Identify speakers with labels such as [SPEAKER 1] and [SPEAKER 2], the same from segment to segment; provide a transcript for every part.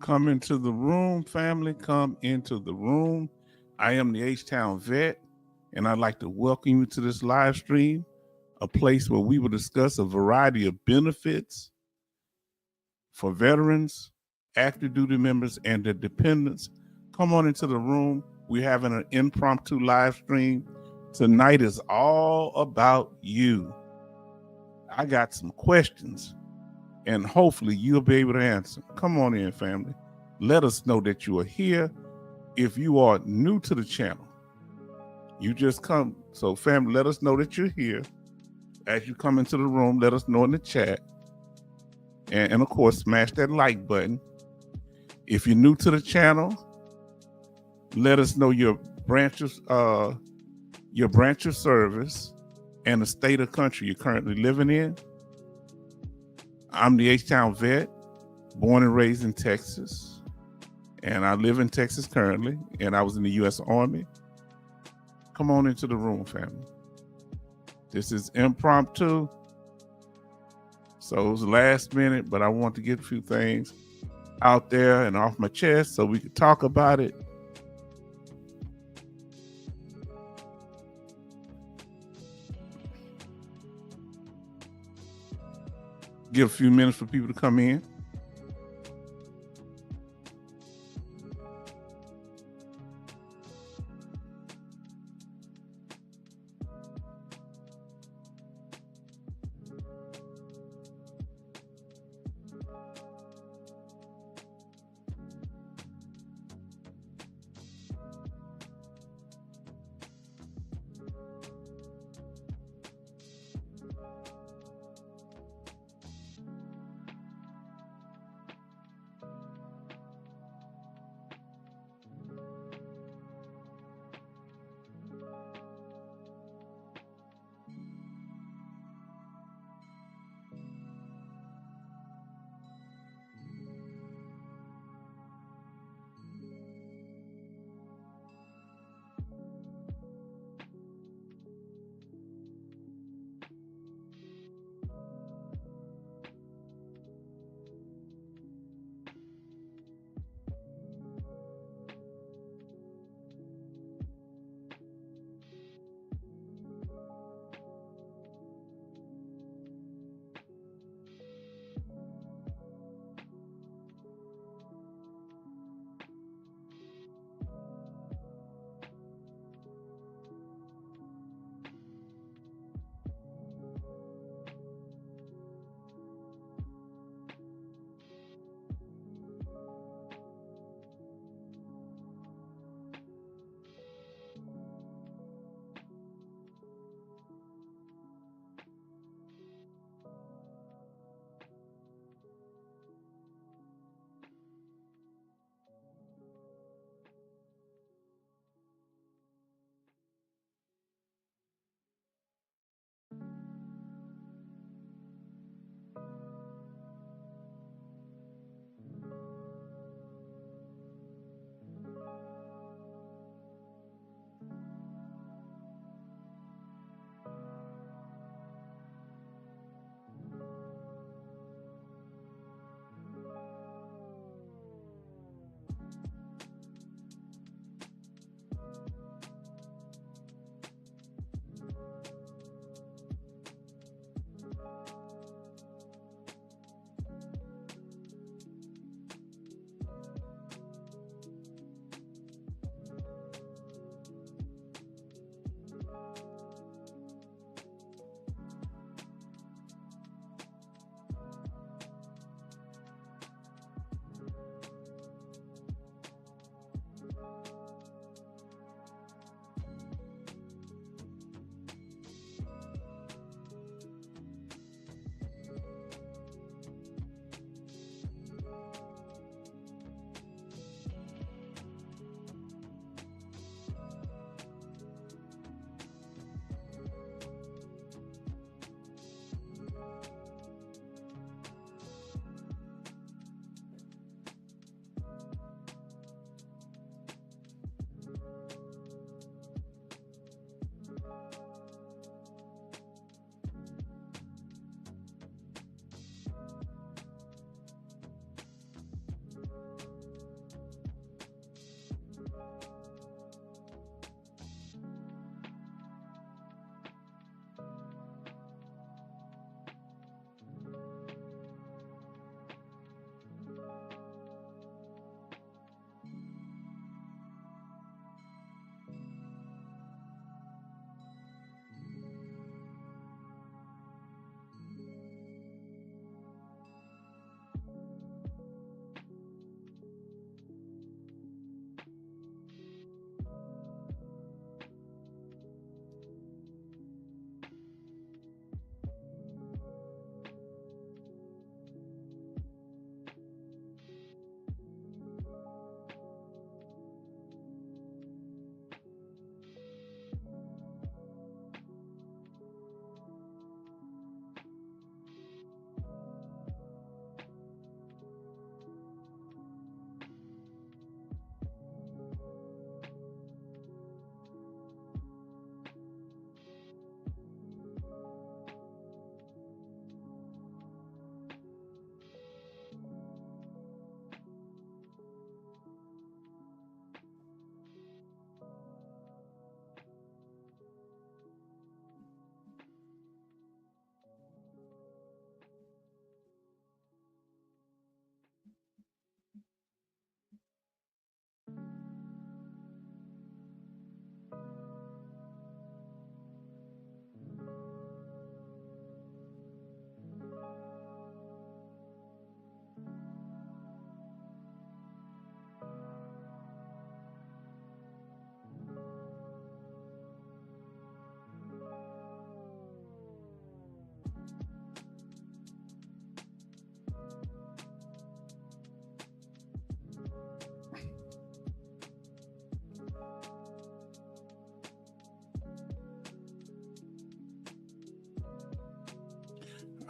[SPEAKER 1] Come into the room, family. Come into the room. I am the H-Town Vet, and I'd like to welcome you to this live stream, a place where we will discuss a variety of benefits for veterans, active duty members, and their dependents. Come on into the room. We're having an impromptu live stream. Tonight is all about you. I got some questions, and hopefully you'll be able to answer. Come on in, family. Let us know that you are here. If you are new to the channel, you just come. So, family, let us know that you're here. As you come into the room, let us know in the chat. And of course, smash that like button. If you're new to the channel, let us know your branch of service and the state or country you're currently living in. I'm the H-Town Vet, born and raised in Texas, and I live in Texas currently, and I was in the U.S. Army. Come on into the room, family. This is impromptu, so it was last minute, but I want to get a few things out there and off my chest so we could talk about it. Give a few minutes for people to come in.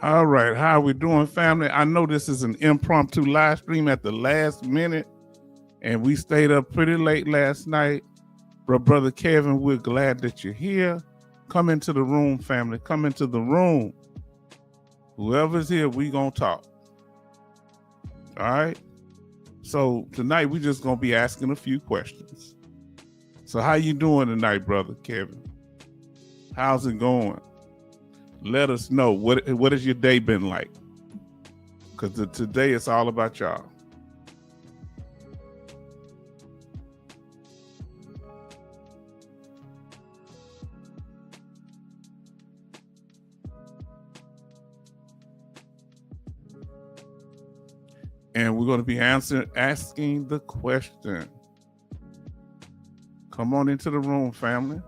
[SPEAKER 1] All right, how we doing, family? I know this is an impromptu live stream at the last minute, and we stayed up pretty late last night. But Brother Kevin, we're glad that you're here. Come into the room, family. Come into the room. Whoever's here, we gonna talk. All right? So tonight, we're just gonna be asking a few questions. So how you doing tonight, Brother Kevin? How's it going? Let us know. What has your day been like? Because today it's all about y'all. And we're going to be asking the question. Come on into the room, family.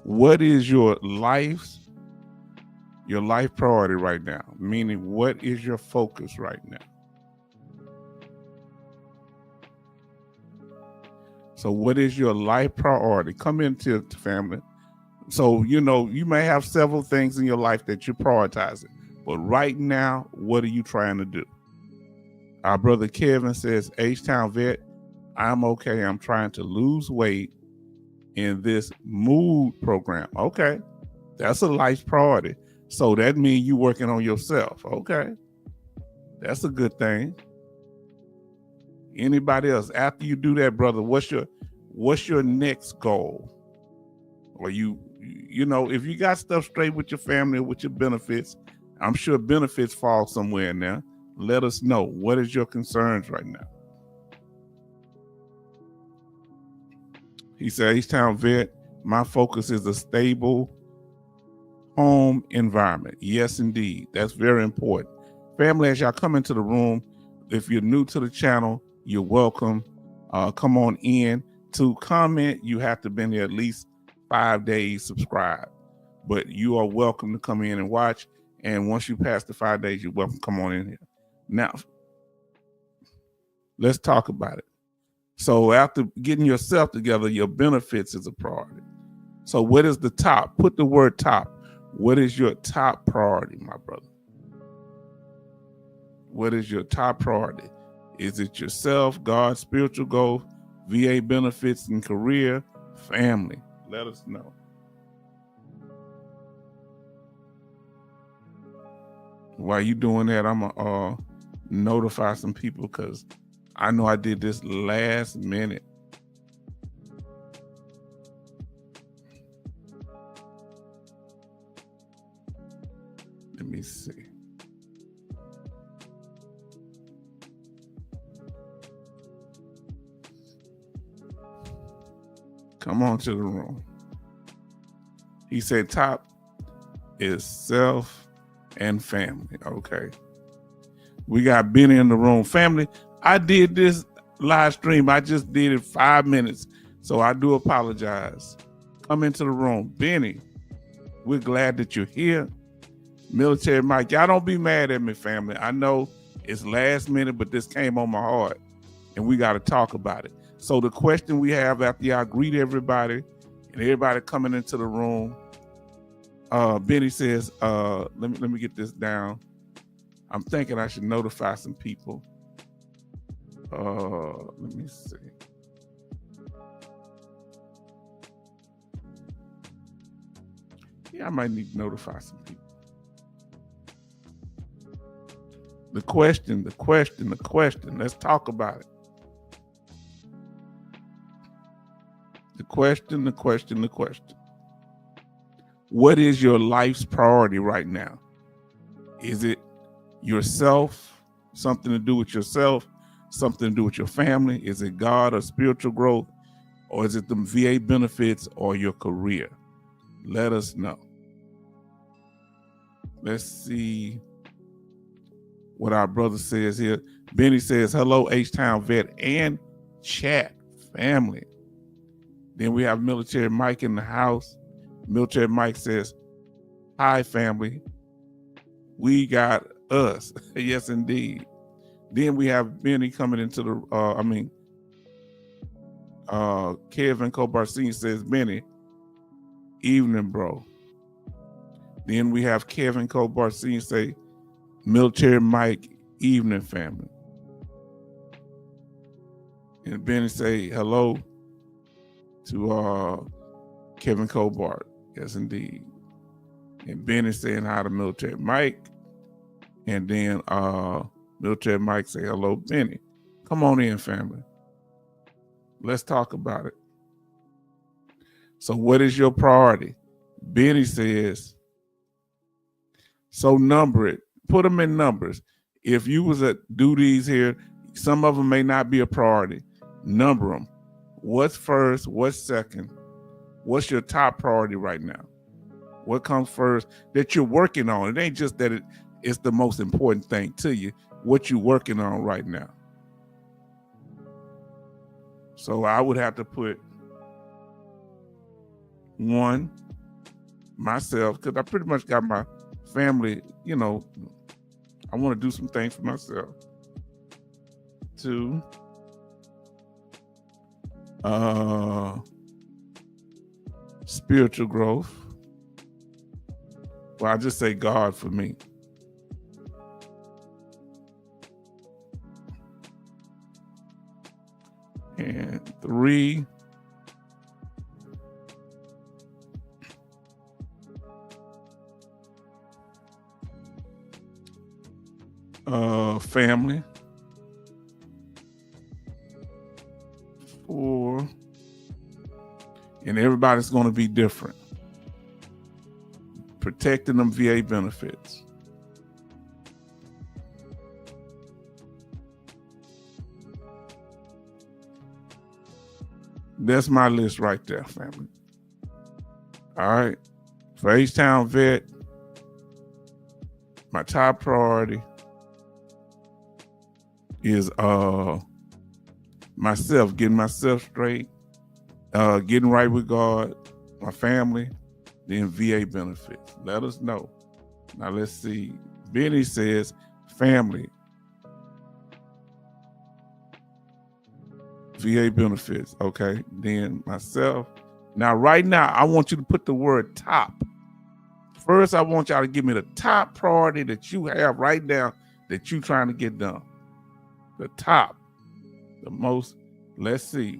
[SPEAKER 1] What is your life priority right now? Meaning, what is your focus right now? So what is your life priority? Come into the family. So, you know, you may have several things in your life that you're prioritizing, but right now, what are you trying to do? Our brother Kevin says, H-Town Vet, I'm okay. I'm trying to lose weight in this mood program. Okay. That's a life priority. So that means you working on yourself. Okay. That's a good thing. Anybody else? After you do that, brother, what's your next goal? Or you know, if you got stuff straight with your family, with your benefits, I'm sure benefits fall somewhere in there. Let us know. What is your concerns right now? He said, H-Town Vet, my focus is a stable home environment. Yes, indeed. That's very important. Family, as y'all come into the room, if you're new to the channel, you're welcome. Come on in. To comment, you have to been here at least 5 days subscribed. But you are welcome to come in and watch. And once you pass the 5 days, you're welcome to come on in here. Now, let's talk about it. So after getting yourself together, your benefits is a priority. So what is the top? Put the word top. What is your top priority, my brother? What is your top priority? Is it yourself, God, spiritual goals, VA benefits and career, family? Let us know. While you doing that, I'm gonna notify some people because I know I did this last minute. Let me see. Come on to the room. He said top is self and family. Okay. We got Benny in the room. Family, I did this live stream. I just did it 5 minutes. So I do apologize. Come into the room. Benny, we're glad that you're here. Military Mike, y'all don't be mad at me, family. I know it's last minute, but this came on my heart and we got to talk about it. So the question we have after y'all greet everybody and everybody coming into the room, Benny says, let me get this down. I'm thinking I should notify some people. Let me see. Yeah, I might need to notify some people. The question. Let's talk about it. The question. What is your life's priority right now? Is it yourself, something to do with yourself, something to do with your family? Is it God or spiritual growth? Or is it the VA benefits or your career? Let us know. Let's see what our brother says here. Benny says, hello, H-Town Vet and chat family. Then we have Military Mike in the house. Military Mike says, hi, family. We got us. Yes, indeed. Then we have Benny coming into the, Kevin Cobarcini says, Benny, evening, bro. Then we have Kevin Cobarcini say, Military Mike, evening, family. And Benny say hello to Kevin Cobart. Yes, indeed. And Benny saying hi to Military Mike. And then Military Mike say hello, Benny. Come on in, family. Let's talk about it. So what is your priority? Benny says, so number it. Put them in numbers. If you was to do these here, some of them may not be a priority. Number them. What's first? What's second? What's your top priority right now? What comes first that you're working on? It ain't just that it's the most important thing to you. What you working on right now? So I would have to put 1, myself, because I pretty much got my family, you know, I want to do some things for myself. 2, spiritual growth. Well, I just say God for me. And 3, family. 4, and everybody's going to be different. Protecting them VA benefits. That's my list right there, family. All right. For H-Town Vet, my top priority is myself, getting myself straight, getting right with God, my family, then VA benefits. Let us know. Now let's see. Benny says family, VA benefits. Okay. Then myself. Now, right now, I want you to put the word top. First, I want y'all to give me the top priority that you have right now that you're trying to get done. The top, the most. Let's see.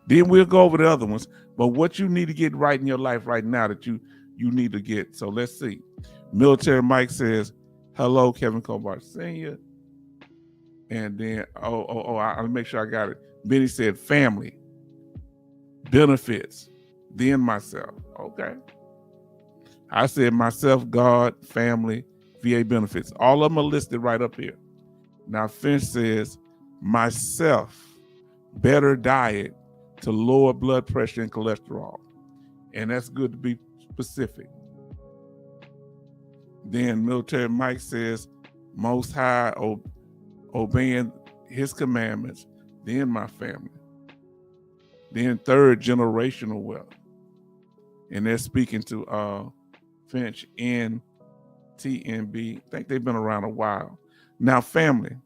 [SPEAKER 1] Then we'll go over the other ones. But what you need to get right in your life right now that you need to get. So let's see. Military Mike says, hello, Kevin Cobart Sr. And then, I'll make sure I got it. Benny said family, benefits, then myself. Okay. I said myself, God, family, VA benefits. All of them are listed right up here. Now Finch says myself, better diet to lower blood pressure and cholesterol. And that's good to be specific. Then Military Mike says most high, obeying his commandments, then my family. Then 3rd, generational wealth. And they're speaking to Finch and TNB. I think they've been around a while. Now, family,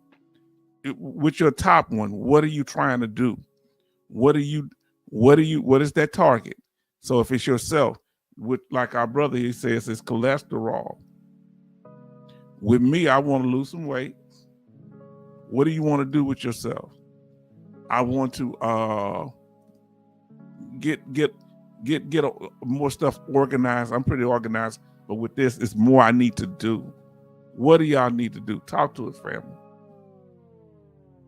[SPEAKER 1] with your top one, what are you trying to do? What is that target? So if it's yourself, with like our brother, he says it's cholesterol. With me, I want to lose some weight. What do you want to do with yourself? I want to get more stuff organized. I'm pretty organized, but with this, it's more I need to do. What do y'all need to do? Talk to us, family.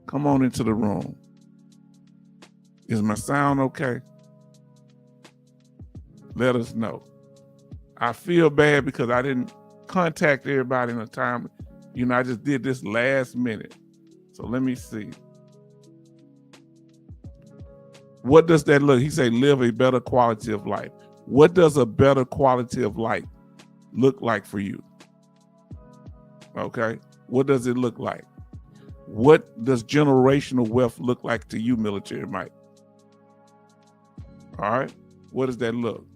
[SPEAKER 1] Come on into the room. Is my sound okay? Let us know. I feel bad because I didn't contact everybody in a time. You know, I just did this last minute. So let me see. What does that look? He said, live a better quality of life. What does a better quality of life look like for you? Okay. What does it look like? What does generational wealth look like to you, Military Mike? All right. What does that look?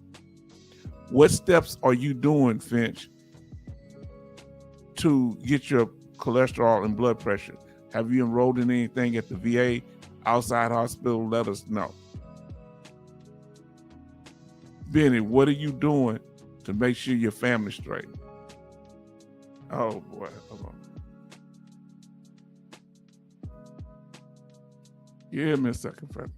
[SPEAKER 1] What steps are you doing, Finch, to get your cholesterol and blood pressure? Have you enrolled in anything at the VA, outside hospital? Let us know. Benny, what are you doing to make sure your family's straight? Oh boy, hold on. Give me a second, friend.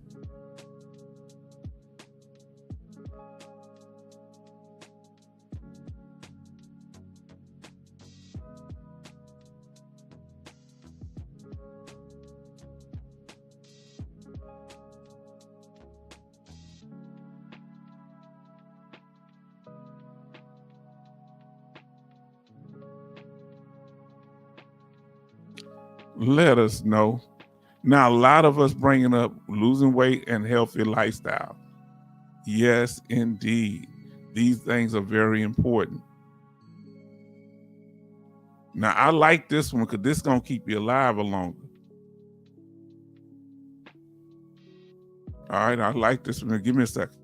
[SPEAKER 1] Let us know. Now, a lot of us bringing up losing weight and healthy lifestyle. Yes, indeed. These things are very important. Now, I like this one because this is going to keep you alive a longer. All right, I like this one. Give me a second.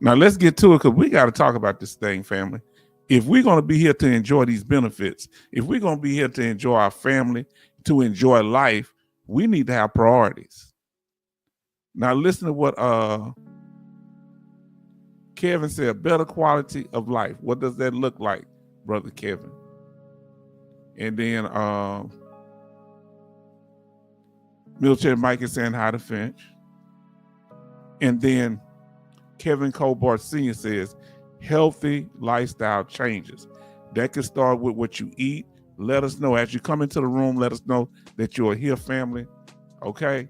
[SPEAKER 1] Now let's get to it because we got to talk about this thing, family. If we're going to be here to enjoy these benefits, if we're going to be here to enjoy our family, to enjoy life, we need to have priorities. Now listen to what Kevin said, better quality of life. What does that look like, Brother Kevin? And then Military Mike is saying hi to Finch. And then Kevin Colbart Sr. says, healthy lifestyle changes. That can start with what you eat. Let us know as you come into the room. Let us know that you're here, family. Okay.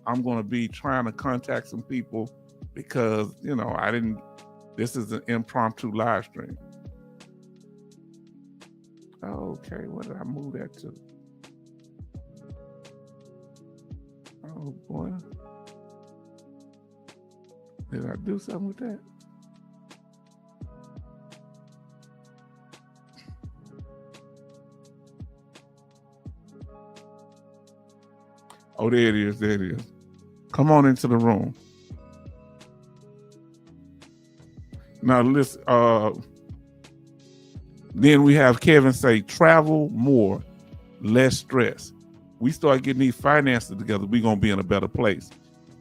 [SPEAKER 1] I'm going to be trying to contact some people because, you know, this is an impromptu live stream. Okay. What did I move that to? Oh boy. Did I do something with that? Oh, there it is. There it is. Come on into the room. Now, listen. Then we have Kevin say, travel more, less stress. We start getting these finances together, we're going to be in a better place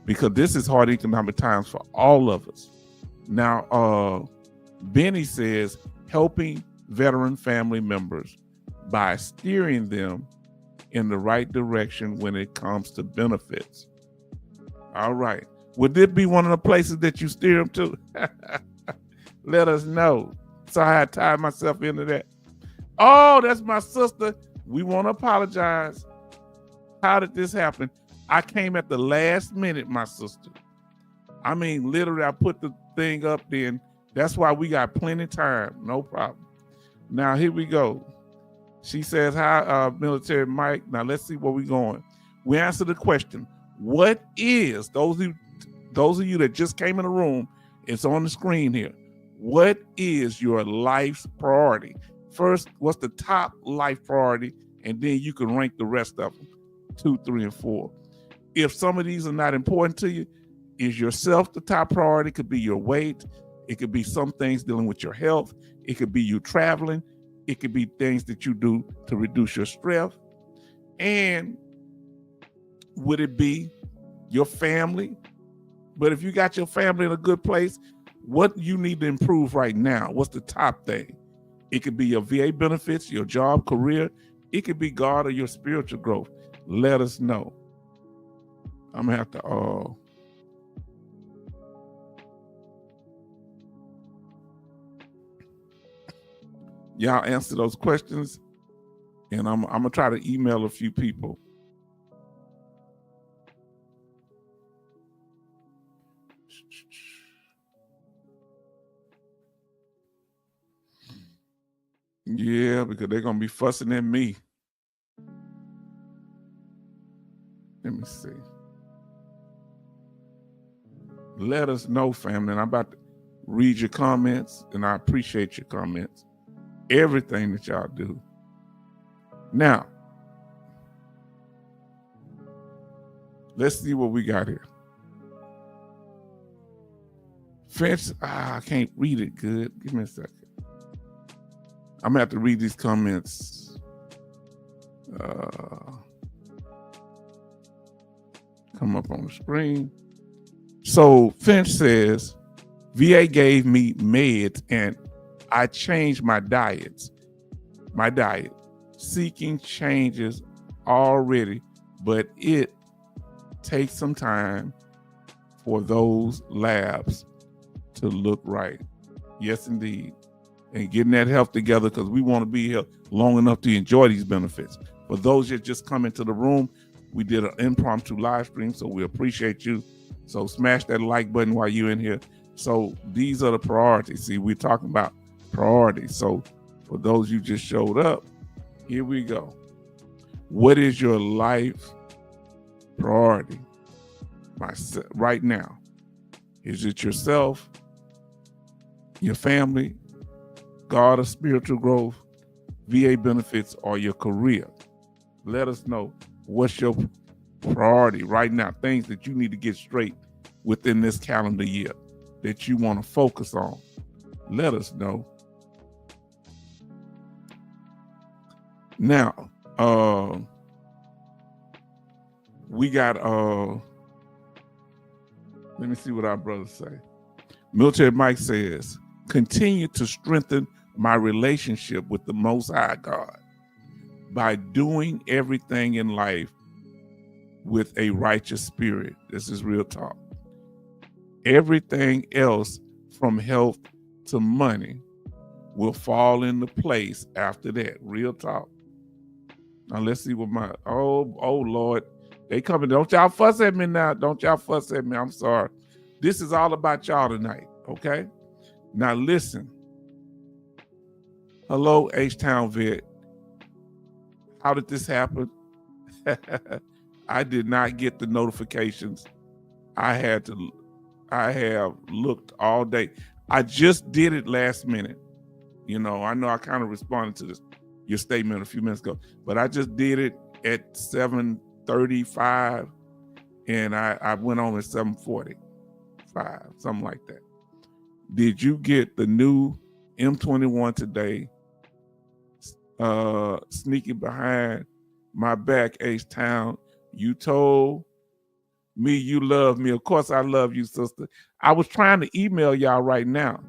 [SPEAKER 1] because this is hard economic times for all of us. Now, Benny says, helping veteran family members by steering them in the right direction when it comes to benefits. All right. Would this be one of the places that you steer them to? Let us know. So I had tied myself into that. Oh, that's my sister. We want to apologize. How did this happen? I came at the last minute, my sister. I mean, literally, I put the thing up then. That's why we got plenty of time. No problem. Now, here we go. She says, hi, Military Mike. Now, let's see where we're going. We answer the question. What is, those of you that just came in the room, it's on the screen here. What is your life's priority? First, what's the top life priority? And then you can rank the rest of them, 2, 3, and 4. If some of these are not important to you, is yourself the top priority? It could be your weight. It could be some things dealing with your health. It could be you traveling. It could be things that you do to reduce your stress. And would it be your family? But if you got your family in a good place, what you need to improve right now? What's the top thing? It could be your VA benefits, your job, career. It could be God or your spiritual growth. Let us know. I'm gonna have to y'all answer those questions, and I'm gonna try to email a few people. Yeah, because they're gonna be fussing at me. Let me see. Let us know, family. And I'm about to read your comments, and I appreciate your comments. Everything that y'all do. Now, let's see what we got here. Finch, I can't read it good. Give me a second. I'm gonna have to read these comments. Come up on the screen. So Finch says, VA gave me meds and I changed my diet, seeking changes already, but it takes some time for those labs to look right. Yes, indeed. And getting that health together, because we want to be here long enough to enjoy these benefits. For those that just come into the room, we did an impromptu live stream, so we appreciate you. So smash that like button while you're in here. So these are the priorities. See, we're talking about priorities. So for those you just showed up, here we go. What is your life priority right now? Is it yourself, your family, God or spiritual growth, VA benefits, or your career? Let us know what's your priority right now, things that you need to get straight within this calendar year that you want to focus on. Let us know. Now, we got, let me see what our brothers say. Military Mike says, continue to strengthen my relationship with the Most High God by doing everything in life with a righteous spirit. This is real talk. Everything else from health to money will fall into place after that. Real talk. Now let's see what my, oh Lord, they coming. Don't y'all fuss at me now. Don't y'all fuss at me. I'm sorry. This is all about y'all tonight, okay? Now listen. Hello, H-Town Vet. How did this happen? I did not get the notifications. I have looked all day. I just did it last minute. You know I kind of responded to your statement a few minutes ago, but I just did it at 7:35 and I went on at 7:45, something like that. Did you get the new M21 today? Sneaking behind my back, H-Town. You told me you love me. Of course I love you, sister. I was trying to email y'all right now.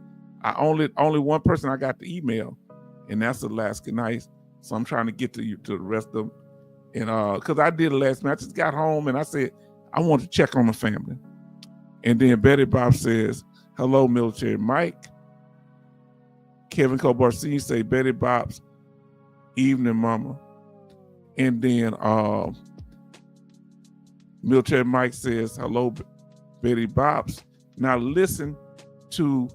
[SPEAKER 1] I only one person I got the email, and that's Alaska Nice. So I'm trying to get to the rest of them. And because I did it last night. I just got home and I said, I want to check on the family. And then Betty Bob says, hello, Military Mike. Kevin Cobar Sr. say, Betty Bob's evening, mama. And then Military Mike says, hello, Betty Bob's. Now listen to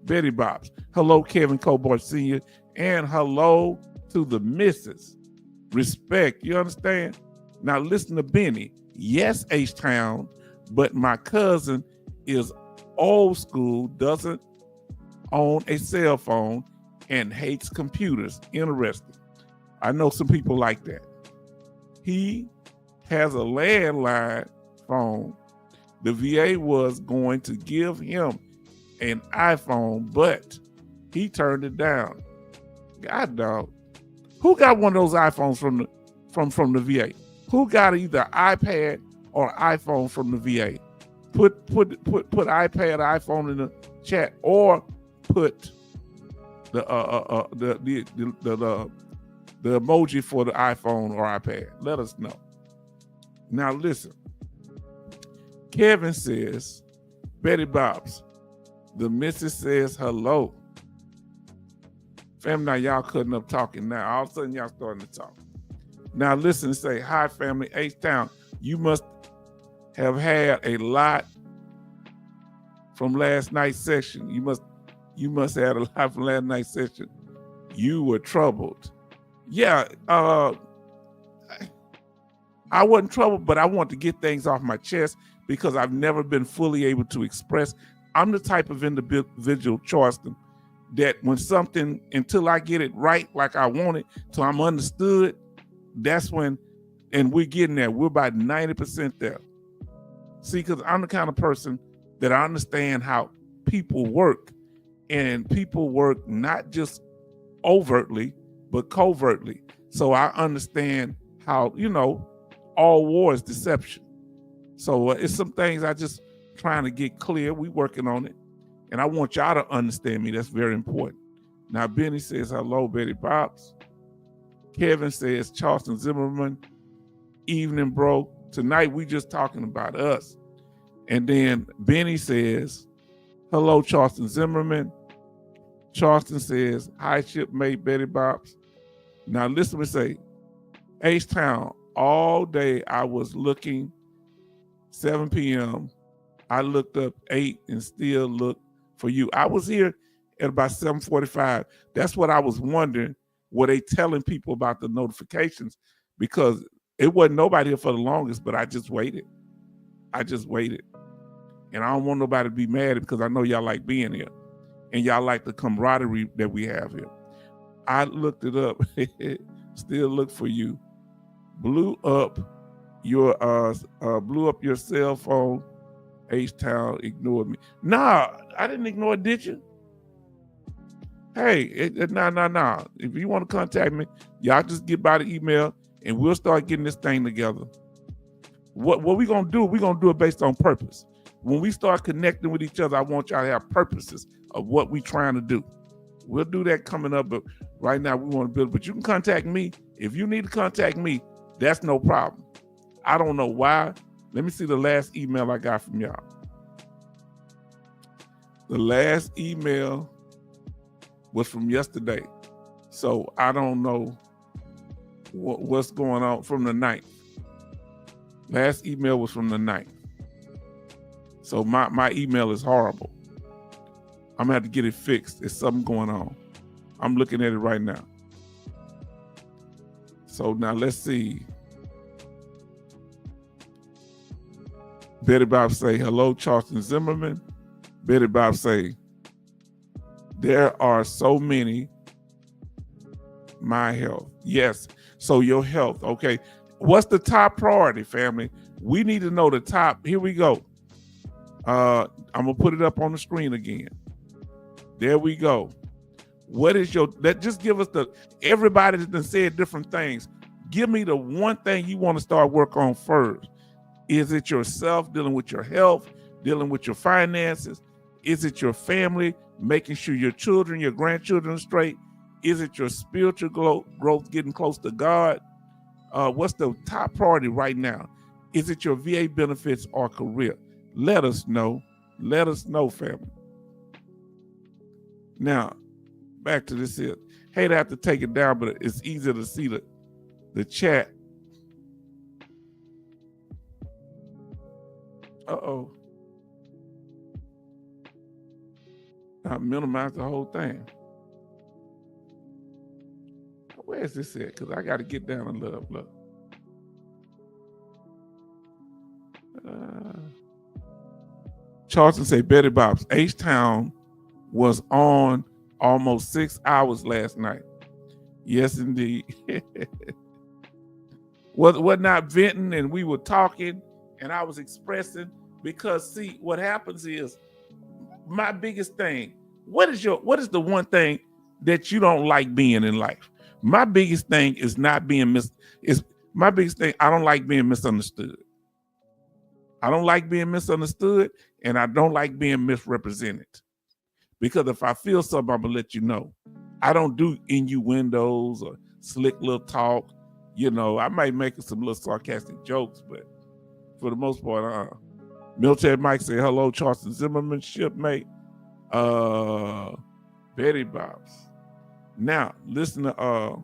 [SPEAKER 1] Betty Bob's. Hello, Kevin Cobar Sr. And hello to the missus. Respect, you understand? Now listen to Benny. Yes, H-Town, but my cousin is old school, doesn't own a cell phone, and hates computers. Interesting. I know some people like that. He has a landline phone. The VA was going to give him an iPhone, but he turned it down. God dog. Who got one of those iPhones from the VA? Who got either iPad or iPhone from the VA? Put iPad, iPhone in the chat, or put the emoji for the iPhone or iPad. Let us know. Now listen. Kevin says, Betty Bob's. The missus says hello. Family, now y'all cutting up talking now. All of a sudden y'all starting to talk. Now listen and say, hi family, H-Town. You must have had a lot from last night's session. You must have had a lot from last night's session. You were troubled. Yeah, I wasn't troubled, but I want to get things off my chest because I've never been fully able to express. I'm the type of individual, Charleston, that when something, until I get it right like I want it, till I'm understood, that's when, and we're getting there. We're about 90% there. See, because I'm the kind of person that I understand how people work, and people work not just overtly, but covertly. So I understand how, all war is deception. So it's some things I just trying to get clear. We working on it. And I want y'all to understand me. That's very important. Now, Benny says, hello, Betty Pops. Kevin says, Charleston Zimmerman, evening, bro. Tonight, we just talking about us. And then Benny says, hello, Charleston Zimmerman. Charleston says, hi, shipmate Betty Pops. Now, listen to me say, H-Town, all day I was looking, 7 p.m. I looked up 8 and still looked for you. I was here at about 7:45. That's what I was wondering. Were they telling people about the notifications? Because it wasn't nobody here for the longest, but I just waited. And I don't want nobody to be mad because I know y'all like being here. And y'all like the camaraderie that we have here. I looked it up. Still look for you. Blew up your cell phone. H-Town ignored me. Nah, I didn't ignore it, did you? Hey, nah. If you want to contact me, y'all just get by the email and we'll start getting this thing together. What we gonna do, we're gonna do it based on purpose. When we start connecting with each other, I want y'all to have purposes of what we're trying to do. We'll do that coming up, but right now we want to build. But you can contact me. If you need to contact me, that's no problem. I don't know why. Let me see the last email I got from y'all. The last email was from yesterday. So I don't know what's going on from the 9th. Last email was from the 9th. So my email is horrible. I'm gonna have to get it fixed. There's something going on. I'm looking at it right now. So now let's see. Betty Bob say, hello, Charleston Zimmerman. Betty Bob say, there are so many, my health. Yes, so your health, okay. What's the top priority, family? We need to know the top. Here we go. I'm gonna put it up on the screen again. There we go. What is just give us everybody that said different things. Give me the one thing you want to start work on first. Is it yourself, dealing with your health, dealing with your finances? Is it your family, making sure your children, your grandchildren are straight? Is it your spiritual growth, getting close to God? What's the top priority right now? Is it your VA benefits or career? Let us know. Let us know, family. Now, back to this here. Hate to have to take it down, but it's easier to see the chat. Uh-oh. I minimize the whole thing. Where is this at? Because I got to get down a little. Look. Charleston say, Betty Bob's H-Town was on almost 6 hours last night. Yes, indeed. Was not venting, and we were talking, and I was expressing, because see, what happens is, my biggest thing, what is the one thing that you don't like being in life? My biggest thing is not being my biggest thing, I don't like being misunderstood. I don't like being misunderstood, and I don't like being misrepresented. Because if I feel something, I'm gonna let you know. I don't do innuendos or slick little talk. You know, I might make some little sarcastic jokes, but for the most part, Military Mike say, hello, Charleston Zimmerman, shipmate. Betty Bobs. Now, listen to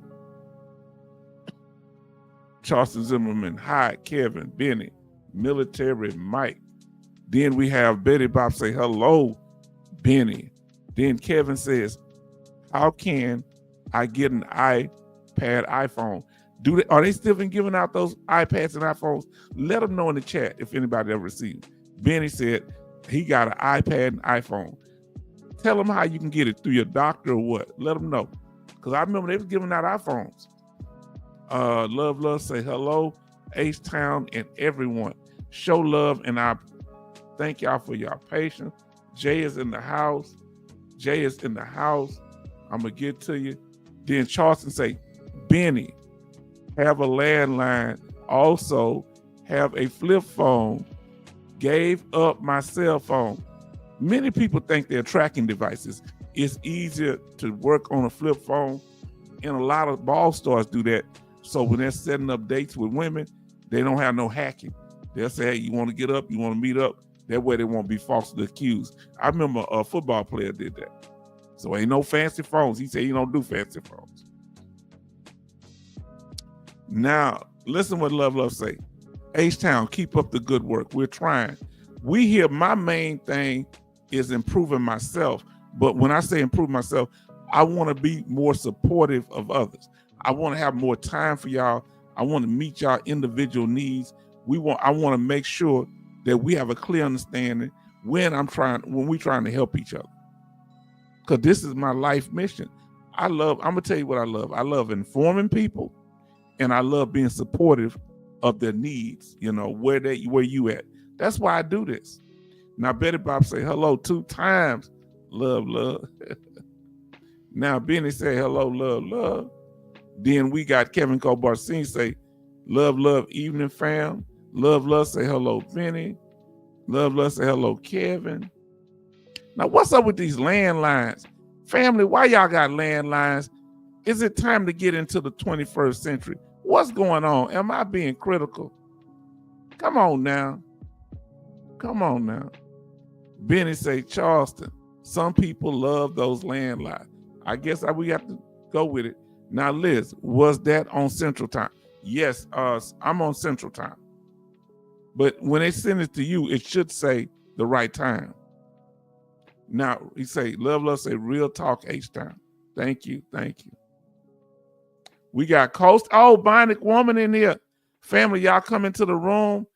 [SPEAKER 1] Charleston Zimmerman. Hi, Kevin, Benny, Military Mike. Then we have Betty Bob say, hello, Benny. Then Kevin says, how can I get an iPad, iPhone. Are they still been giving out those iPads and iPhones? Let them know in the chat if anybody ever received. Benny said he got an iPad and iPhone. Tell them how you can get it through your doctor or what. Let them know. Because I remember they was giving out iPhones. Love, say hello, H-Town and everyone. Show love, and I thank y'all for your patience. Jay is in the house. I'm going to get to you. Then Charleston say, Benny, have a landline. Also have a flip phone. Gave up my cell phone. Many people think they're tracking devices. It's easier to work on a flip phone, and a lot of ball stars do that. So when they're setting up dates with women, they don't have no hacking. They'll say, hey, you want to get up? You want to meet up? That way they won't be falsely accused. I remember a football player did that. So ain't no fancy phones. He said he don't do fancy phones. Now, listen what Love say. H-Town, keep up the good work. We're trying. We here, my main thing is improving myself. But when I say improve myself, I want to be more supportive of others. I want to have more time for y'all. I want to meet y'all individual needs. I want to make sure that we have a clear understanding when we're trying to help each other. Because this is my life mission. I'm gonna tell you what I love. I love informing people, and I love being supportive of their needs, where you at. That's why I do this. Now Betty Bob say hello 2 times. Love. Now Benny say hello, love. Then we got Kevin Cobarcine say, love, evening fam. Love, say hello, Benny. Love, say hello, Kevin. Now, what's up with these landlines? Family, why y'all got landlines? Is it time to get into the 21st century? What's going on? Am I being critical? Come on now. Benny say, Charleston, some people love those landlines. I guess we have to go with it. Now, Liz, was that on Central Time? Yes, I'm on Central Time. But when they send it to you, it should say the right time. Now, he say, Love, say real talk, H-Town. Thank you. We got Coast. Oh, Bionic Woman in here. Family, y'all come into the room.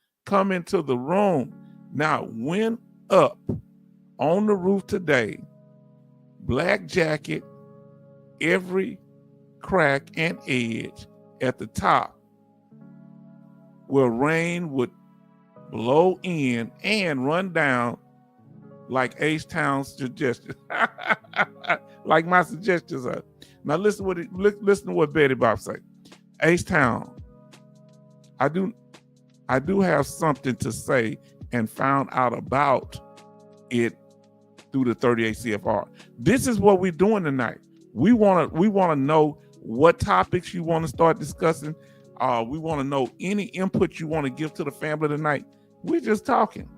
[SPEAKER 1] Now, went up on the roof today, black jacket, every crack and edge at the top where rain would blow in and run down like H-Town's suggestion. Like my suggestions are. Now listen to what Betty Bob say. H-Town, I do have something to say and found out about it through the 38 CFR. This is what we're doing tonight. We want to know what topics you want to start discussing. We want to know any input you want to give to the family tonight. We're just talking.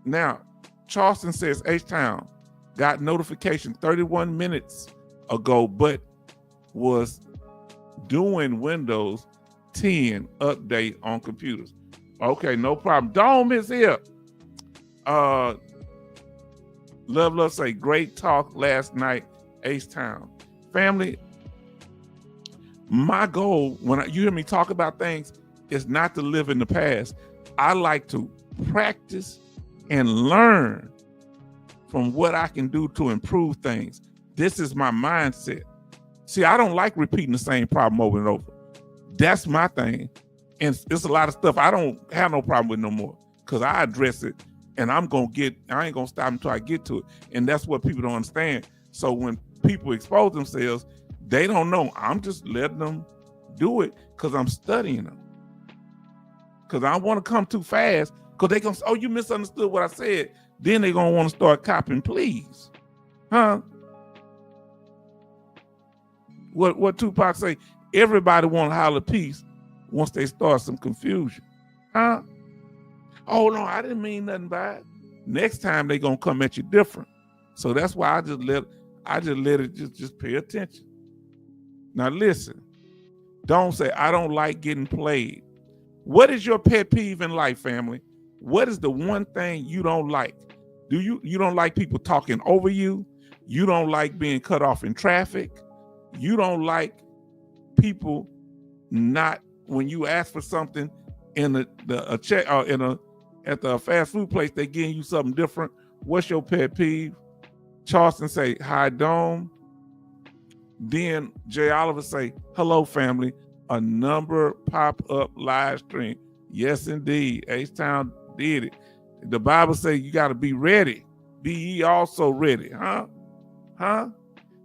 [SPEAKER 1] Now, Charleston says H-Town got notification 31 minutes ago, but was doing Windows 10 update on computers. Okay, no problem. Dome is here. Love say great talk last night, H-Town. Family, my goal when you hear me talk about things is not to live in the past. I like to practice and learn from what I can do to improve things. This is my mindset. See, I don't like repeating the same problem over and over. That's my thing. And it's a lot of stuff I don't have no problem with no more because I address it and I ain't going to stop until I get to it. And that's what people don't understand. So when people expose themselves, they don't know. I'm just letting them do it because I'm studying them. Because I don't want to come too fast because they going to say, oh, you misunderstood what I said. Then they're going to want to start copying, please. Huh? What Tupac say? Everybody want to holler peace once they start some confusion. Huh? Oh, no, I didn't mean nothing by it. Next time they going to come at you different. So that's why I just let it just pay attention. Now listen, don't say, I don't like getting played. What is your pet peeve in life, family? What is the one thing you don't like? You don't like people talking over you? You don't like being cut off in traffic? You don't like people not, when you ask for something in a check or at the fast food place, they giving you something different. What's your pet peeve? Charleston say, hi, Dome. Then Jay Oliver say, hello, family. A number pop-up live stream. Yes, indeed. H-Town did it. The Bible say you got to be ready. Be ye also ready. Huh?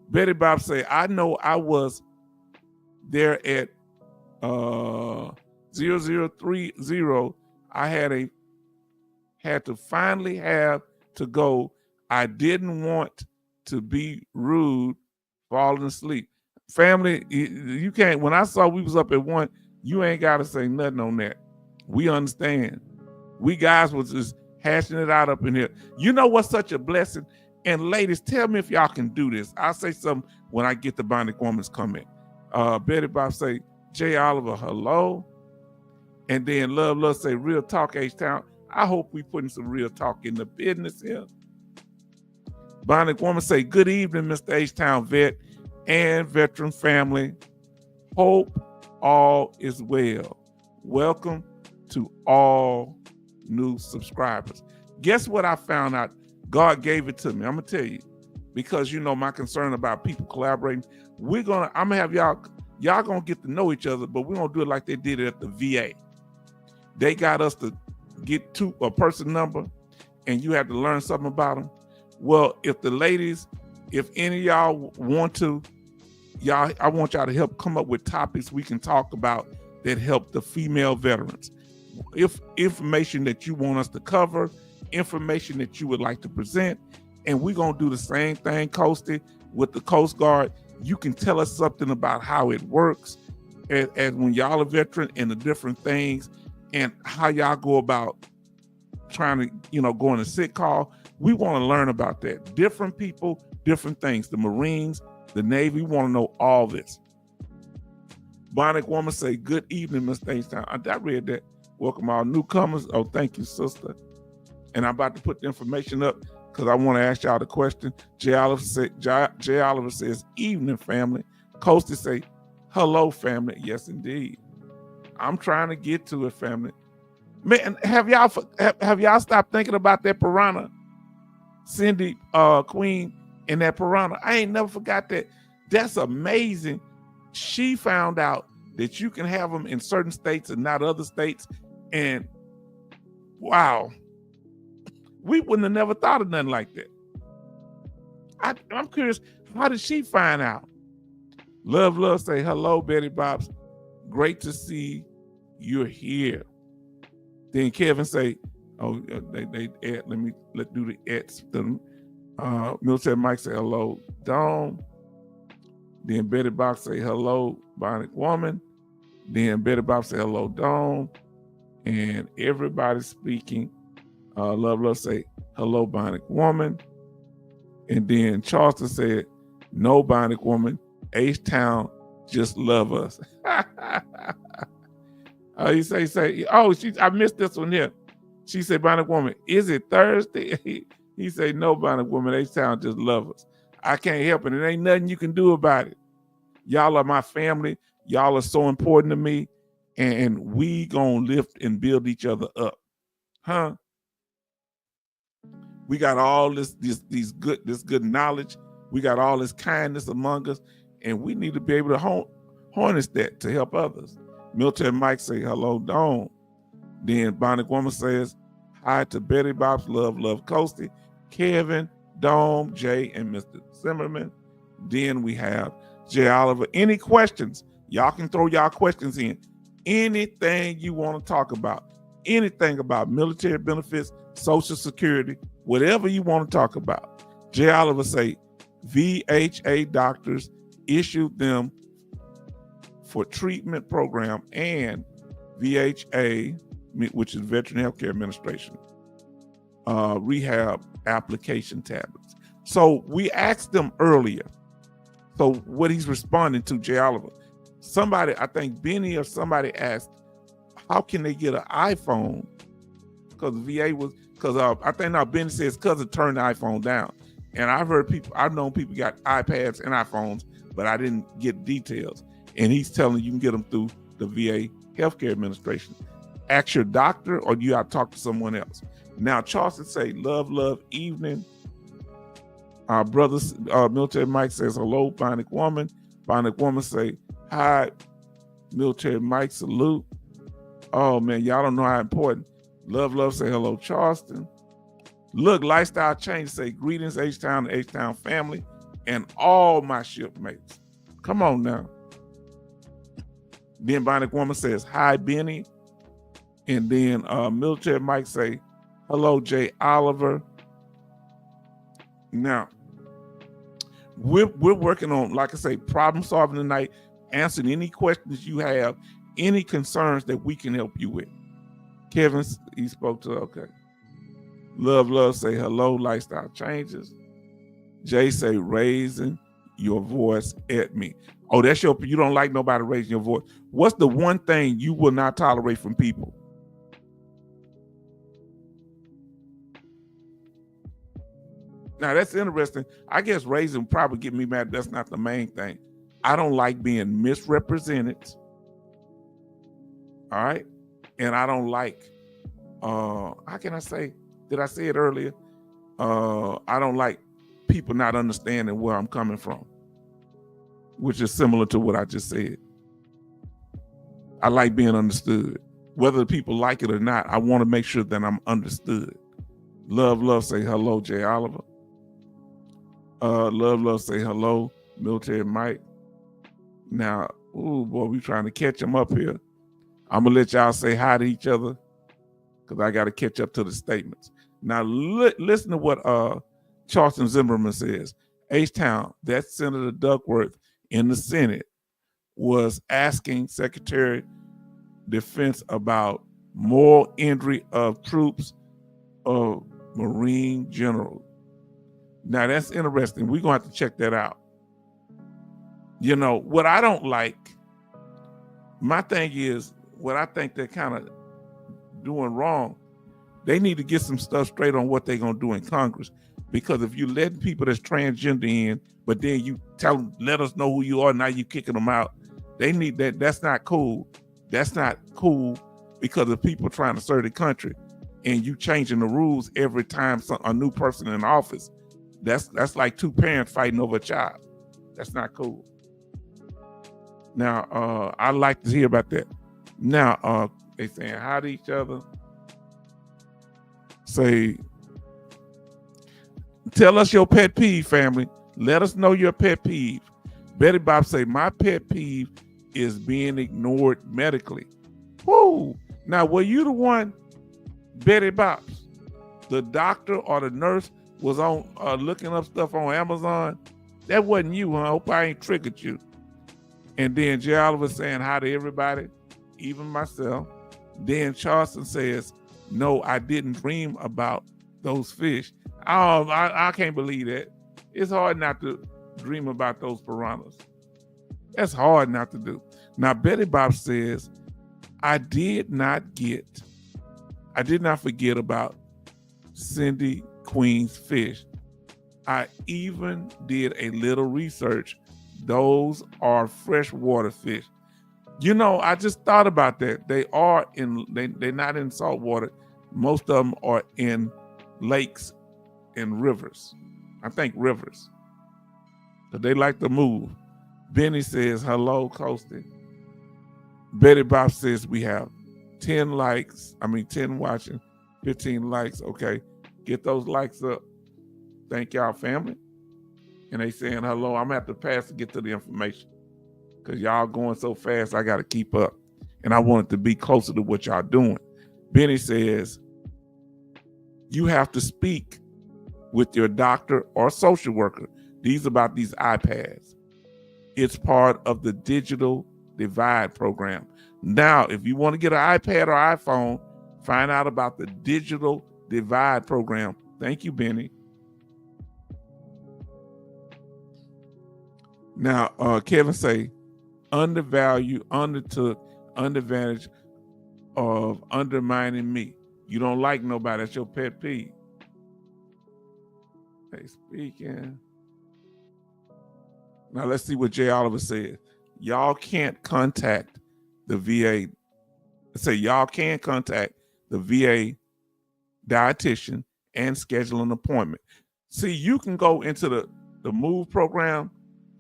[SPEAKER 1] Betty Bob say, I know I was there at 0030. I had to finally have to go. I didn't want to be rude, falling asleep. Family, you can't. When I saw we was up at 1, you ain't got to say nothing on that. We understand. We guys was just hashing it out up in here. You know what's such a blessing? And ladies, tell me if y'all can do this. I'll say something when I get the Bionic Woman's comment. Betty Bob say, Jay Oliver, hello. And then Love say, real talk, H-Town. I hope we putting some real talk in the business here. Bionic Woman say, good evening, Mr. H-Town vet and veteran family. Hope all is well. Welcome to all new subscribers. Guess what I found out? God gave it to me. I'm gonna tell you, because you know my concern about people collaborating. I'm gonna have y'all gonna get to know each other, but we're gonna do it like they did it at the VA. They got us to get to a person number, and you have to learn something about them. Well, if the ladies, if any of y'all want to, I want y'all to help come up with topics we can talk about that help the female veterans. If information that you want us to cover, information that you would like to present, and we're gonna do the same thing, Coastie, with the Coast Guard. You can tell us something about how it works, as when y'all are veteran and the different things, and how y'all go about trying to, go on a sick call. We want to learn about that. Different people, different things. The Marines, the Navy, we want to know all this. Bionic Woman say, good evening, Mr. H-Town. I read that. Welcome all newcomers. Oh, thank you, sister. And I'm about to put the information up because I want to ask y'all the question. Jay Oliver says, evening, family. Coastie say, hello, family. Yes, indeed. I'm trying to get to it, family. Man, have y'all stopped thinking about that piranha? Cindy Queen and that piranha. I ain't never forgot that. That's amazing. She found out that you can have them in certain states and not other states. And wow, we wouldn't have never thought of nothing like that. I'm curious, how did she find out? Love say, hello, Betty Bobs. Great to see you're here. Then Kevin say, oh, they add, let's do the ads. Military Mike say, hello, Dome. Then Betty Bob say, hello, Bionic Woman. Then Betty Bob say, hello, Dome. And everybody speaking. Love say, hello, Bionic Woman. And then Charleston said, no, Bionic Woman. H-Town just love us. He say, oh, I missed this one here. She said, Bionic Woman, is it Thursday? He said, no, Bionic Woman, H-Town just love us. I can't help it. There ain't nothing you can do about it. Y'all are my family. Y'all are so important to me. And we gonna lift and build each other up. Huh? We got all this good knowledge. We got all this kindness among us. And we need to be able to harness that to help others. Military Mike say, hello, Dawn. Then Bionic Woman says, hi to Betty Bob's Love Coastie, Kevin, Dome, Jay, and Mr. Zimmerman. Then we have Jay Oliver. Any questions? Y'all can throw y'all questions in. Anything you want to talk about. Anything about military benefits, Social Security, whatever you want to talk about. Jay Oliver say, VHA doctors issued them for treatment program and VHA, which is Veteran Healthcare Administration, rehab application tablets. So we asked them earlier. So what he's responding to, Jay Oliver, somebody, I think Benny or somebody asked, how can they get an iPhone? Because VA was, because I think now Benny says cousin turned the iPhone down. And I've known people got iPads and iPhones, but I didn't get details. And he's telling you can get them through the VA Healthcare Administration. Ask your doctor, or you got to talk to someone else. Now, Charleston say, love, evening. Our brother, Military Mike says, hello, Bionic Woman. Bionic Woman say, hi, Military Mike, salute. Oh, man, y'all don't know how important. Love, say hello, Charleston. Look, Lifestyle Change say, greetings, H-Town, H-Town family, and all my shipmates. Come on now. Then Bionic Woman says, hi, Benny. And then Military Mike say, hello, Jay Oliver. Now, we're working on, like I say, problem solving tonight, answering any questions you have, any concerns that we can help you with. Kevin, he spoke to, okay. Love, say hello, Lifestyle Changes. Jay say, raising your voice at me. Oh, that's you don't like nobody raising your voice. What's the one thing you will not tolerate from people? Now, that's interesting. I guess raising probably get me mad. That's not the main thing. I don't like being misrepresented. All right? And I don't like, how can I say, did I say it earlier? I don't like people not understanding where I'm coming from, which is similar to what I just said. I like being understood. Whether people like it or not, I want to make sure that I'm understood. Love, say hello, Jay Oliver. Love, say hello, Military Mike. Now, oh boy, we trying to catch them up here. I'm gonna let y'all say hi to each other because I got to catch up to the statements. Now, listen to what Charleston Zimmerman says. H-Town, that's Senator Duckworth in the Senate, was asking Secretary of Defense about more injury of troops of Marine generals. Now, that's interesting. We're going to have to check that out. You know, what I don't like, my thing is, what I think they're kind of doing wrong, they need to get some stuff straight on what they're going to do in Congress. Because if you let people that's transgender in, but then you tell them, let us know who you are, now you kicking them out, they need that. That's not cool. That's not cool because of people trying to serve the country and you changing the rules every time a new person in office. That's like two parents fighting over a child. That's not cool. Now, I like to hear about that. Now, they saying hi to each other. Say, tell us your pet peeve, family. Let us know your pet peeve. Betty Bob say, my pet peeve is being ignored medically. Whoo! Now, were you the one, Betty Bob's, the doctor or the nurse was on looking up stuff on Amazon? That wasn't you, huh? I hope I ain't triggered you. And then Jay Oliver saying hi to everybody, even myself. Then Charleston says, no, I didn't dream about those fish. I can't believe that. It's hard not to dream about those piranhas. That's hard not to do. Now, Betty Bob says, I did not forget about Cindy Queen's fish. I even did a little research. Those are freshwater fish. You know, I just thought about that. They're not in salt water. Most of them are in lakes and rivers. I think rivers. But they like to move. Benny says, hello, Coasty. Betty Bob says we have 10 watching, 15 likes. Okay, get those likes up. Thank y'all, family. And they saying hello. I'm gonna have to pass to get to the information because y'all going so fast, I got to keep up. And I want it to be closer to what y'all doing. Benny says, you have to speak with your doctor or social worker. These about these iPads. It's part of the Digital Divide program. Now, if you want to get an iPad or iPhone, find out about the Digital Divide program. Thank you, Benny. Now, Kevin say, undervalued, undertook, underadvantage of undermining me. You don't like nobody. That's your pet peeve. Okay, speaking. Now let's see what Jay Oliver said. Y'all can't contact the VA. Say y'all can contact the VA dietitian and schedule an appointment. See, you can go into the MOVE program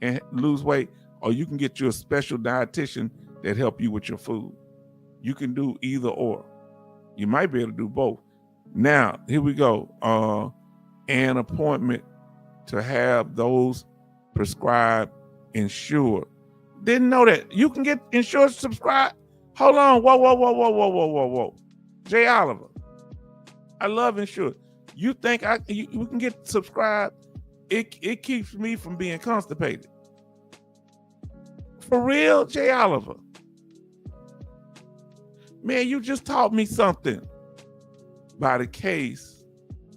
[SPEAKER 1] and lose weight, or you can get you a special dietitian that help you with your food. You can do either or. You might be able to do both. Now, here we go. An appointment to have those prescribed insured. Didn't know that. You can get insured subscribed. Hold on. Whoa. Jay Oliver. I love insured. You think we can get subscribed? It keeps me from being constipated. For real, Jay Oliver. Man, you just taught me something. By the case,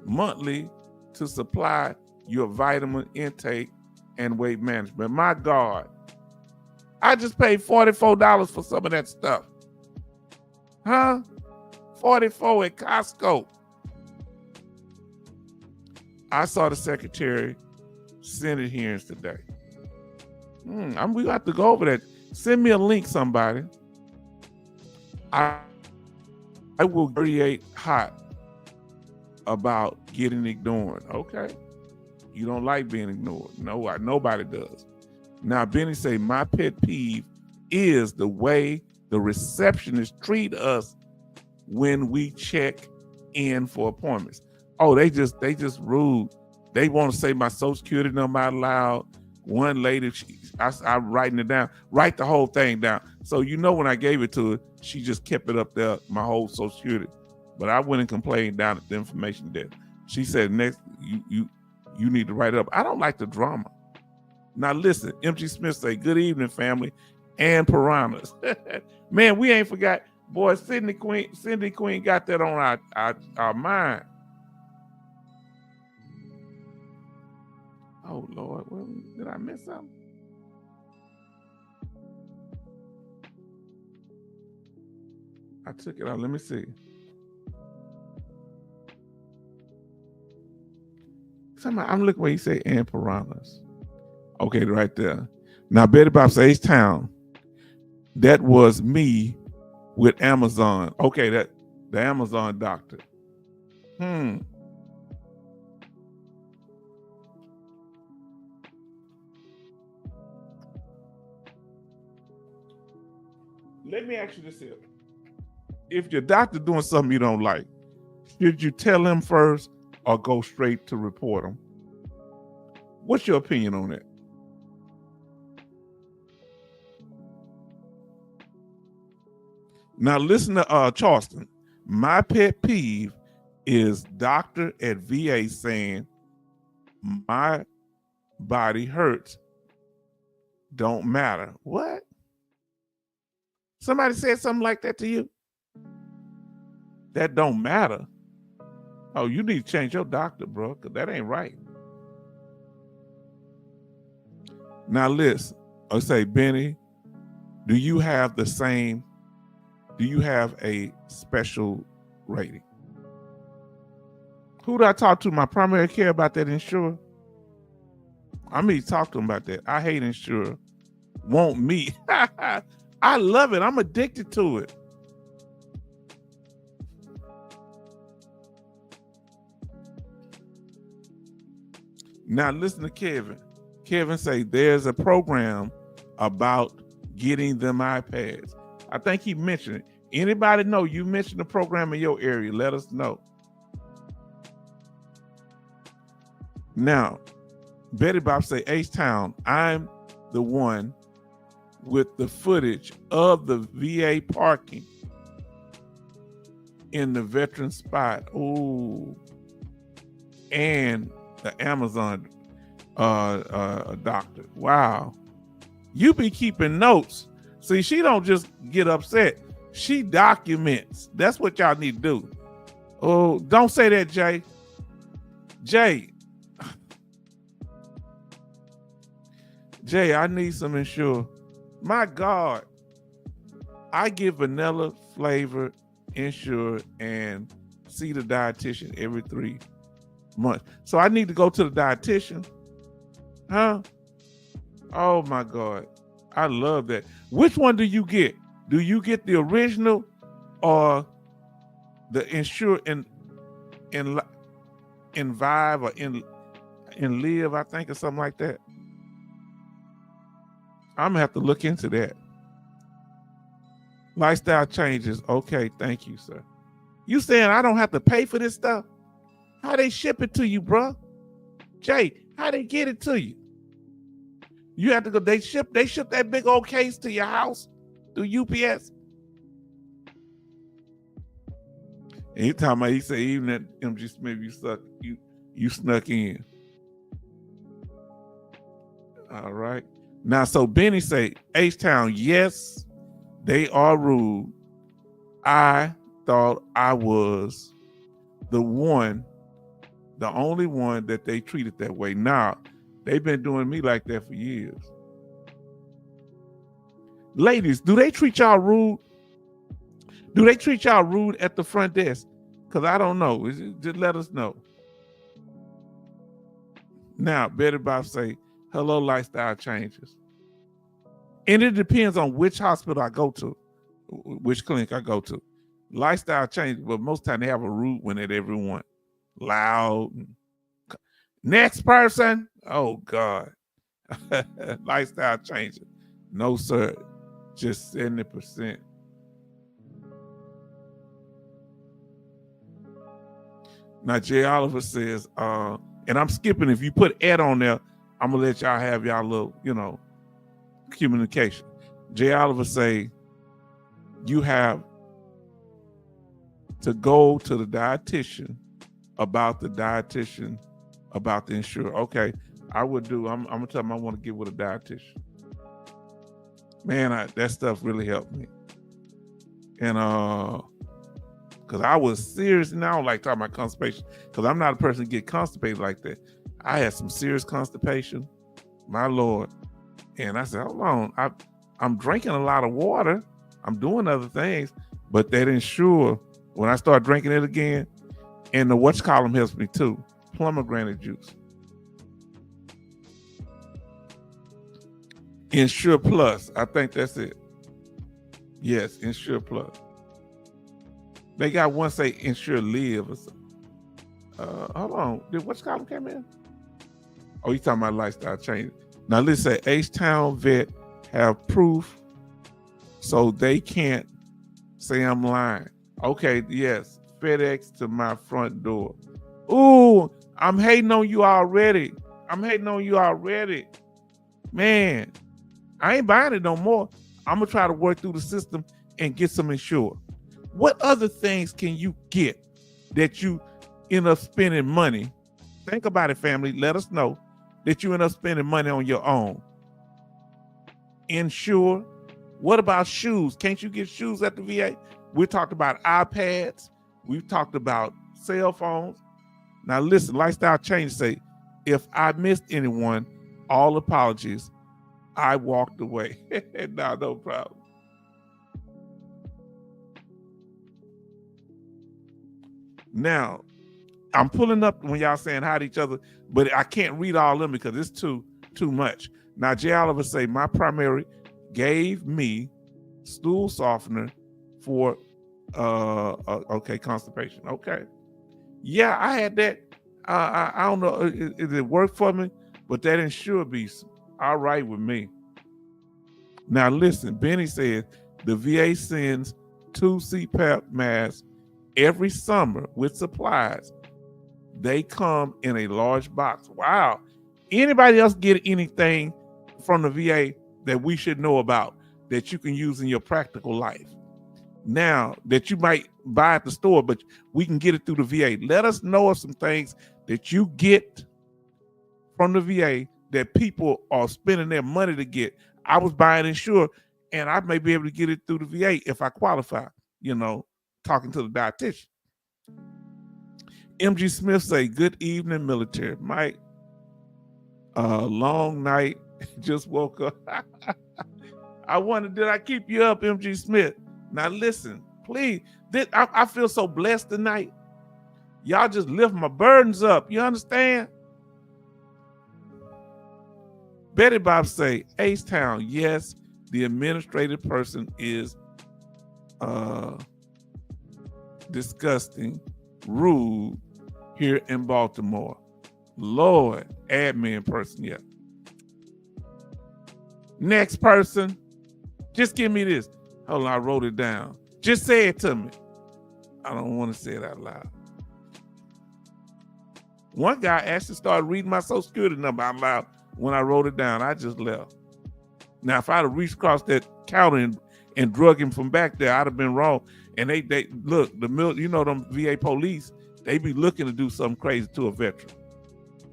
[SPEAKER 1] monthly to supply your vitamin intake and weight management. My God, I just paid $44 for some of that stuff. Huh? $44 at Costco. I saw the secretary Senate hearings today. We got to go over that. Send me a link, somebody. I will create hot about getting ignored. Okay. You don't like being ignored. No, nobody does. Now, Benny say, my pet peeve is the way the receptionists treat us when we check in for appointments. Oh, they just rude. They want to say my social security number out loud. One lady, I'm writing it down. Write the whole thing down. So when I gave it to her, she just kept it up there, my whole social security. But I went and complained down at the information desk. She said, next, you need to write it up. I don't like the drama. Now listen, MG Smith say, good evening, family and piranhas. Man, we ain't forgot. Boy, Cindy Queen got that on our mind. Oh, Lord, did I miss something? I took it out. Let me see. I'm looking where you say and piranhas. Okay, right there. Now, Betty Bob says H-Town. That was me with Amazon. Okay, the Amazon doctor. Let me ask you this here. If your doctor doing something you don't like, should you tell him first or go straight to report him? What's your opinion on that? Now listen to Charleston. My pet peeve is doctor at VA saying my body hurts, don't matter. What? Somebody said something like that to you? That don't matter. Oh, you need to change your doctor, bro, because that ain't right. Now listen, I say, Benny, do you have a special rating? Who do I talk to? My primary care about that insurer? I need to talk to him about that. I hate insurer. Want me. I love it. I'm addicted to it. Now listen to Kevin. Kevin say there's a program about getting them iPads. I think he mentioned it. Anybody know you mentioned the program in your area? Let us know. Now, Betty Bob say, H-Town, I'm the one with the footage of the VA parking in the veteran spot. Ooh. And the Amazon doctor. Wow. You be keeping notes. See, she don't just get upset. She documents. That's what y'all need to do. Oh, don't say that, Jay. Jay, I need some Ensure. My God. I get vanilla flavor Ensure and see the dietitian every 3 months. So I need to go to the dietitian. Huh? Oh my God. I love that. Which one do you get? Do you get the original or the Ensure in Vive or in Live, I think, or something like that? I'm gonna have to look into that. Lifestyle changes. Okay, thank you, sir. You saying I don't have to pay for this stuff? How they ship it to you, bro? Jay, how they get it to you? You have to go, they ship that big old case to your house through UPS. And he talking about, he said, even at MG Smith, you snuck in. All right. Now, so Benny say, H-Town, yes, they are rude. I thought I was the only one that they treated that way. Now, they've been doing me like that for years. Ladies, do they treat y'all rude? Do they treat y'all rude at the front desk? Because I don't know. Just let us know. Now, Betty Bob say, hello, lifestyle changes. And it depends on which hospital I go to, which clinic I go to. Lifestyle changes, but most time they have a rude one at everyone. Loud. Next person. Oh, God. Lifestyle changes. No, sir. Just 70%. Now, Jay Oliver says, and I'm skipping, if you put Ed on there, I'm going to let y'all have y'all little, communication. Jay Oliver say, you have to go to the dietitian about the insurance. Okay, I would do. I'm going to tell them I want to get with a dietitian. Man, that stuff really helped me. And because I was serious, and I don't like talking about constipation because I'm not a person to get constipated like that. I had some serious constipation, my Lord. And I said, hold on, I'm drinking a lot of water. I'm doing other things, but that Ensure, when I start drinking it again, and the whatchamacallit helps me too, pomegranate juice. Ensure Plus, I think that's it. Yes, Ensure Plus. They got one say Ensure Live or something. Hold on, did whatchamacallit come in? Oh, you talking about lifestyle change. Now let's say H-Town Vet have proof, so they can't say I'm lying. Okay, yes, FedEx to my front door. Ooh, I'm hating on you already. Man, I ain't buying it no more. I'm gonna try to work through the system and get some Ensure. What other things can you get that you end up spending money? Think about it, family. Let us know that you end up spending money on your own. Ensure. What about shoes? Can't you get shoes at the VA? We talked about iPads. We've talked about cell phones. Now listen, lifestyle change say, if I missed anyone, all apologies. I walked away. No problem. Now, I'm pulling up when y'all saying hi to each other, but I can't read all of them because it's too much. Now, Jay Oliver say, my primary gave me stool softener for constipation. Okay. Yeah, I had that. I don't know if it worked for me, but that Ensure be all right with me. Now listen, Benny says the VA sends 2 CPAP masks every summer with supplies. They come in a large box. Wow. Anybody else get anything from the VA that we should know about that you can use in your practical life? Now that you might buy at the store, but we can get it through the VA. Let us know of some things that you get from the VA that people are spending their money to get. I was buying Ensure, and I may be able to get it through the VA if I qualify, talking to the dietitian. MG Smith say, good evening, military. Mike, long night, just woke up. I wonder, did I keep you up, MG Smith? Now listen, please, I feel so blessed tonight. Y'all just lift my burdens up. You understand? Betty Bob say, H-Town, yes, the administrative person is disgusting, rude here in Baltimore. Lord, admin person, yeah. Next person, just give me this. Hold on, I wrote it down. Just say it to me. I don't want to say it out loud. One guy actually started reading my Social Security number out loud when I wrote it down. I just left. Now, if I'd have reached across that counter and drug him from back there, I'd have been wrong. And they look, them VA police, they be looking to do something crazy to a veteran.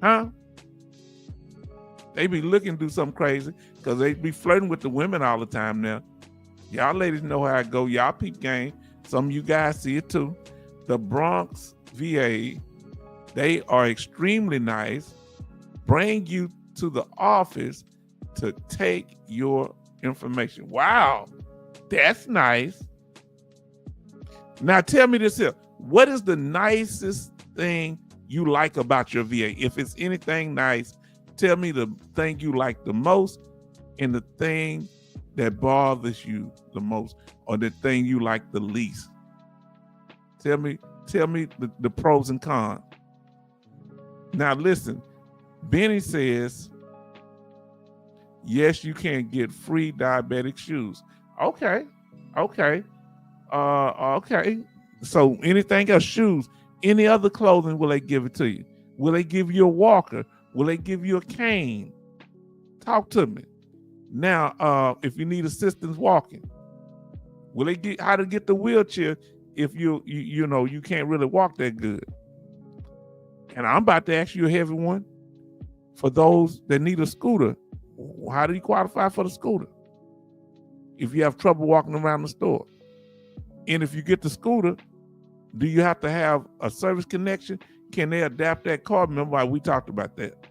[SPEAKER 1] Huh? They be looking to do something crazy because they be flirting with the women all the time now. Y'all ladies know how it go. Y'all peep game. Some of you guys see it too. The Bronx VA, they are extremely nice. Bring you to the office to take your information. Wow, that's nice. Now tell me this here. What is the nicest thing you like about your VA? If it's anything nice, tell me the thing you like the most and the thing that bothers you the most, or the thing you like the least. Tell me the pros and cons. Now listen, Benny says, yes, you can get free diabetic shoes. Okay. Okay. So anything else, shoes, any other clothing, will they give it to you? Will they give you a walker? Will they give you a cane? Talk to me. Now, if you need assistance walking, will they get how to get the wheelchair if you can't really walk that good? And I'm about to ask you a heavy one. For those that need a scooter, how do you qualify for the scooter? If you have trouble walking around the store. And if you get the scooter, do you have to have a service connection? Can they adapt that car? Remember why we talked about that.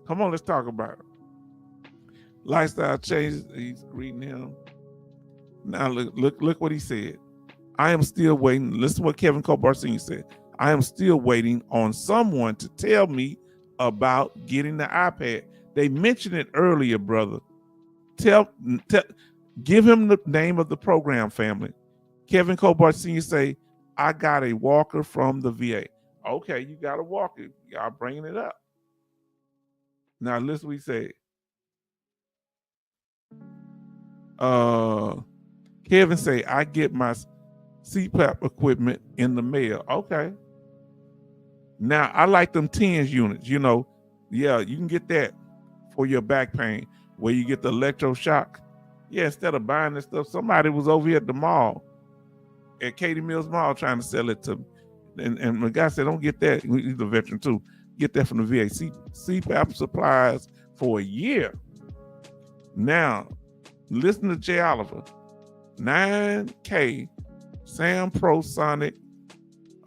[SPEAKER 1] Come on, let's talk about it. Lifestyle changes. He's greeting him. Now look what he said. I am still waiting. Listen to what Kevin Cobar Sr. said. I am still waiting on someone to tell me about getting the iPad. They mentioned it earlier, brother. Give him the name of the program, family. Kevin Cobar Sr. say, I got a walker from the VA. Okay, you got a walker. Y'all bringing it up. Now listen what he said. Kevin say, I get my CPAP equipment in the mail. Okay. Now I like them TENS units, Yeah, you can get that for your back pain where you get the electroshock. Yeah, instead of buying this stuff, somebody was over here at the mall, at Katie Mills Mall, trying to sell it to me. And the guy said, don't get that. He's a veteran too. Get that from the VA. CPAP supplies for a year. Now, listen to Jay Oliver. 9K Sam Pro Sonic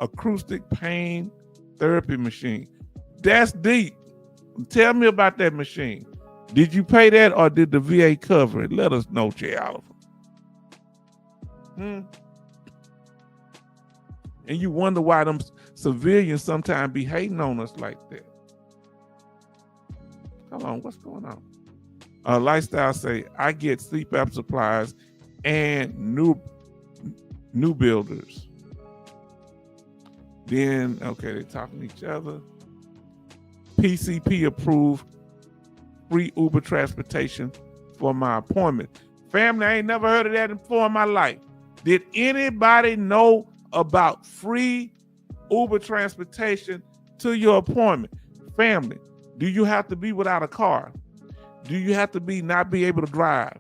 [SPEAKER 1] acoustic pain therapy machine. That's deep. Tell me about that machine. Did you pay that or did the VA cover it? Let us know, Jay Oliver. And you wonder why them civilians sometimes be hating on us like that. Hold on, what's going on? Lifestyle say, I get CPAP supplies and new builders. Then, okay, they're talking to each other. PCP approved free Uber transportation for my appointment. Family, I ain't never heard of that before in my life. Did anybody know about free Uber transportation to your appointment? Family, do you have to be without a car? Do you have to not be able to drive?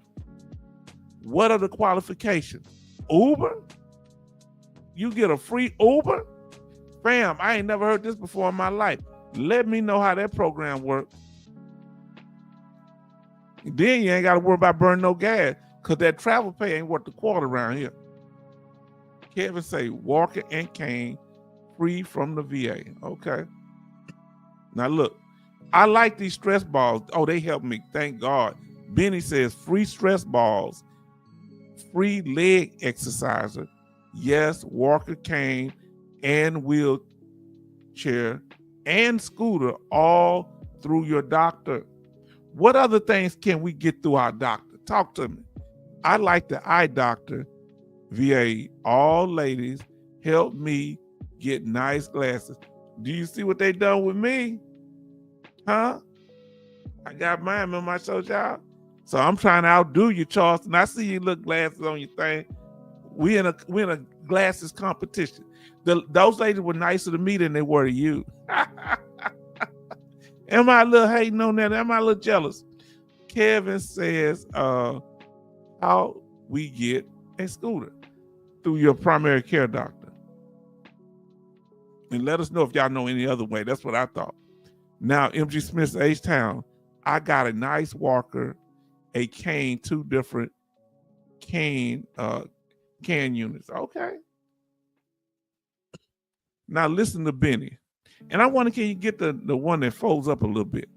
[SPEAKER 1] What are the qualifications? Uber? You get a free Uber? Fam, I ain't never heard this before in my life. Let me know how that program works. Then you ain't got to worry about burning no gas because that travel pay ain't worth the quarter around here. Kevin say, walker and cane free from the VA. Okay. Now look, I like these stress balls. Oh, they help me. Thank God. Benny says free stress balls, free leg exerciser. Yes, walker cane and wheelchair, and scooter all through your doctor. What other things can we get through our doctor? Talk to me. I like the eye doctor, VA. All ladies help me get nice glasses. Do you see what they done with me? Huh? I got mine, remember I showed y'all? So I'm trying to outdo you, Charleston. I see you look glasses on your thing. We in a glasses competition. Those ladies were nicer to me than they were to you. Am I a little hating on that? Am I a little jealous? Kevin says, how we get a scooter through your primary care doctor. And let us know if y'all know any other way. That's what I thought. Now, MG Smith's H-Town, I got a nice walker, a cane, 2 different cane units. Okay. Now listen to Benny. And I wonder, can you get the one that folds up a little bit?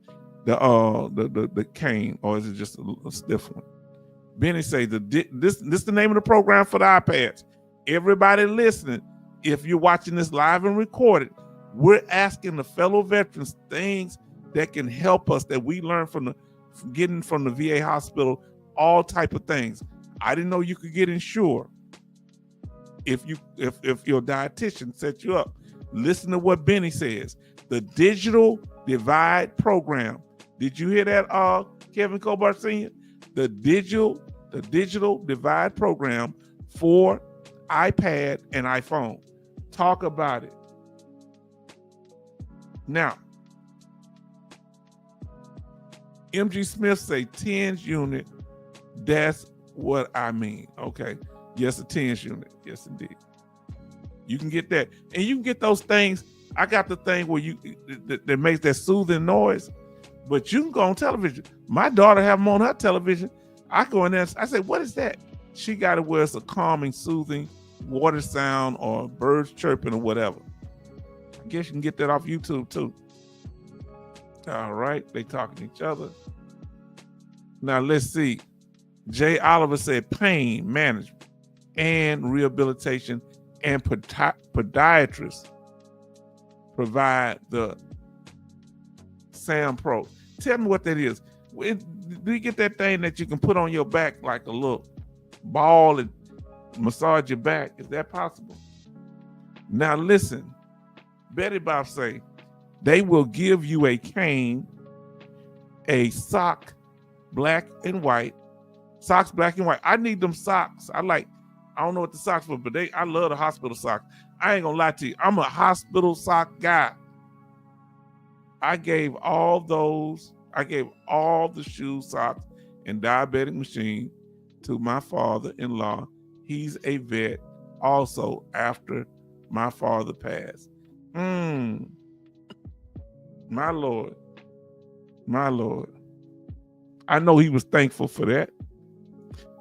[SPEAKER 1] The cane, or is it just a stiff one? Benny say this the name of the program for the iPads. Everybody listening, if you're watching this live and recorded, we're asking the fellow veterans things that can help us, that we learn from getting from the VA hospital, all type of things. I didn't know you could get insured if your dietitian set you up. Listen to what Benny says. The Digital Divide Program. Did you hear that, Kevin Cobar Sr.? The Digital Divide Program for iPad and iPhone. Talk about it. Now, MG Smith say TENS unit. That's what I mean. Okay. Yes, a TENS unit. Yes, indeed. You can get that. And you can get those things. I got the thing where that makes that soothing noise, but you can go on television. My daughter have them on her television. I go in there, I say, what is that? She got it where it's a calming, soothing water sound or birds chirping or whatever. I guess you can get that off YouTube too. All right, they talking to each other. Now let's see. Jay Oliver said pain management and rehabilitation and podiatrists provide the Sam Pro. Tell me what that is. Do you get that thing that you can put on your back like a little ball and massage your back? Is that possible? Now listen, Betty Bob say they will give you a cane, a sock, black and white, socks black and white. I need them socks. I don't know what the socks for, but I love the hospital socks. I ain't gonna lie to you. I'm a hospital sock guy. I gave all the shoes, socks, and diabetic machine to my father-in-law. He's a vet also after my father passed. My Lord. My Lord. I know he was thankful for that.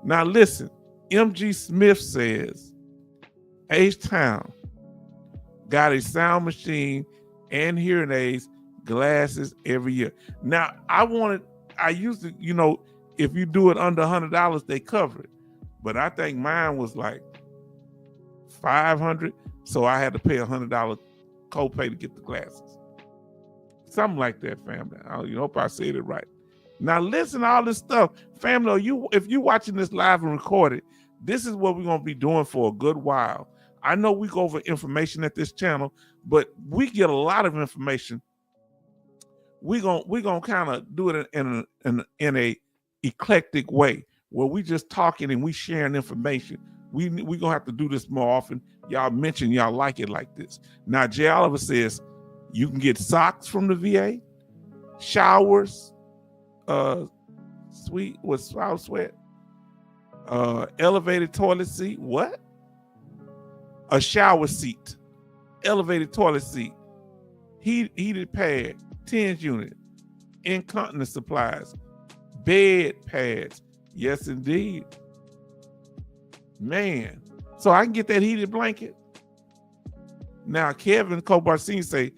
[SPEAKER 1] Now listen, MG Smith says H-Town got a sound machine and hearing aids, glasses every year. Now I used to, if you do it under $100, they cover it. But I think mine was like $500, so I had to pay $100 copay to get the glasses. Something like that, family. I hope I said it right. Now listen to all this stuff. Family, if you're watching this live and recorded, this is what we're going to be doing for a good while. I know we go over information at this channel, but we get a lot of information. We're gonna kind of do it in a eclectic way where we just talking and we sharing information. We gonna have to do this more often. Y'all mentioned y'all like it like this. Now Jay Oliver says you can get socks from the VA, showers, sweat, elevated toilet seat. What? A shower seat, elevated toilet seat, heated pad, TENS unit, incontinence supplies, bed pads. Yes, indeed. Man, so I can get that heated blanket. Now, Kevin Cobar say,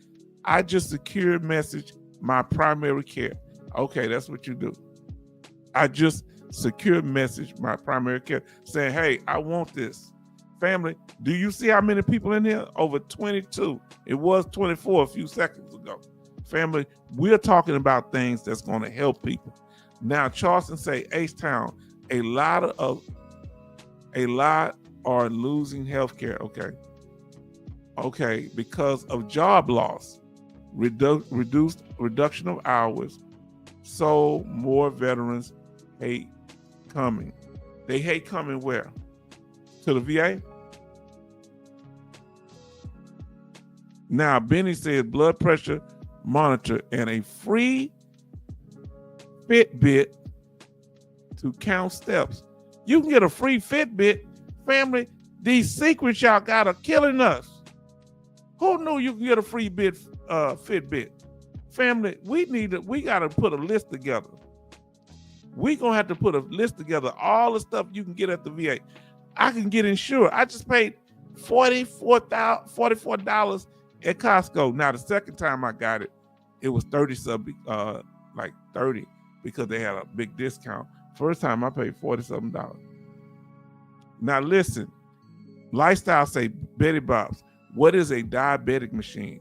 [SPEAKER 1] I just secure message my primary care. Okay, that's what you do. I just secure message my primary care saying, hey, I want this Family, do you see how many people in here? Over 22. It was 24 a few seconds ago. Family, we're talking about things that's going to help people. Now, Charleston say, H-Town, a lot are losing health care. Okay, because of job loss, reduction of hours, so more veterans hate coming. They hate coming where? To the VA? Now, Benny said blood pressure monitor and a free Fitbit to count steps. You can get a free Fitbit. Family, these secrets y'all got are killing us. Who knew you can get a free Fitbit? Family, we got to put a list together. We're going to have to put a list together, all the stuff you can get at the VA. I can get insured. I just paid $44 at Costco. Now, the second time I got it, it was 30 because they had a big discount. First time I paid $47. Now, listen, Lifestyle say, Betty Bobs, what is a diabetic machine?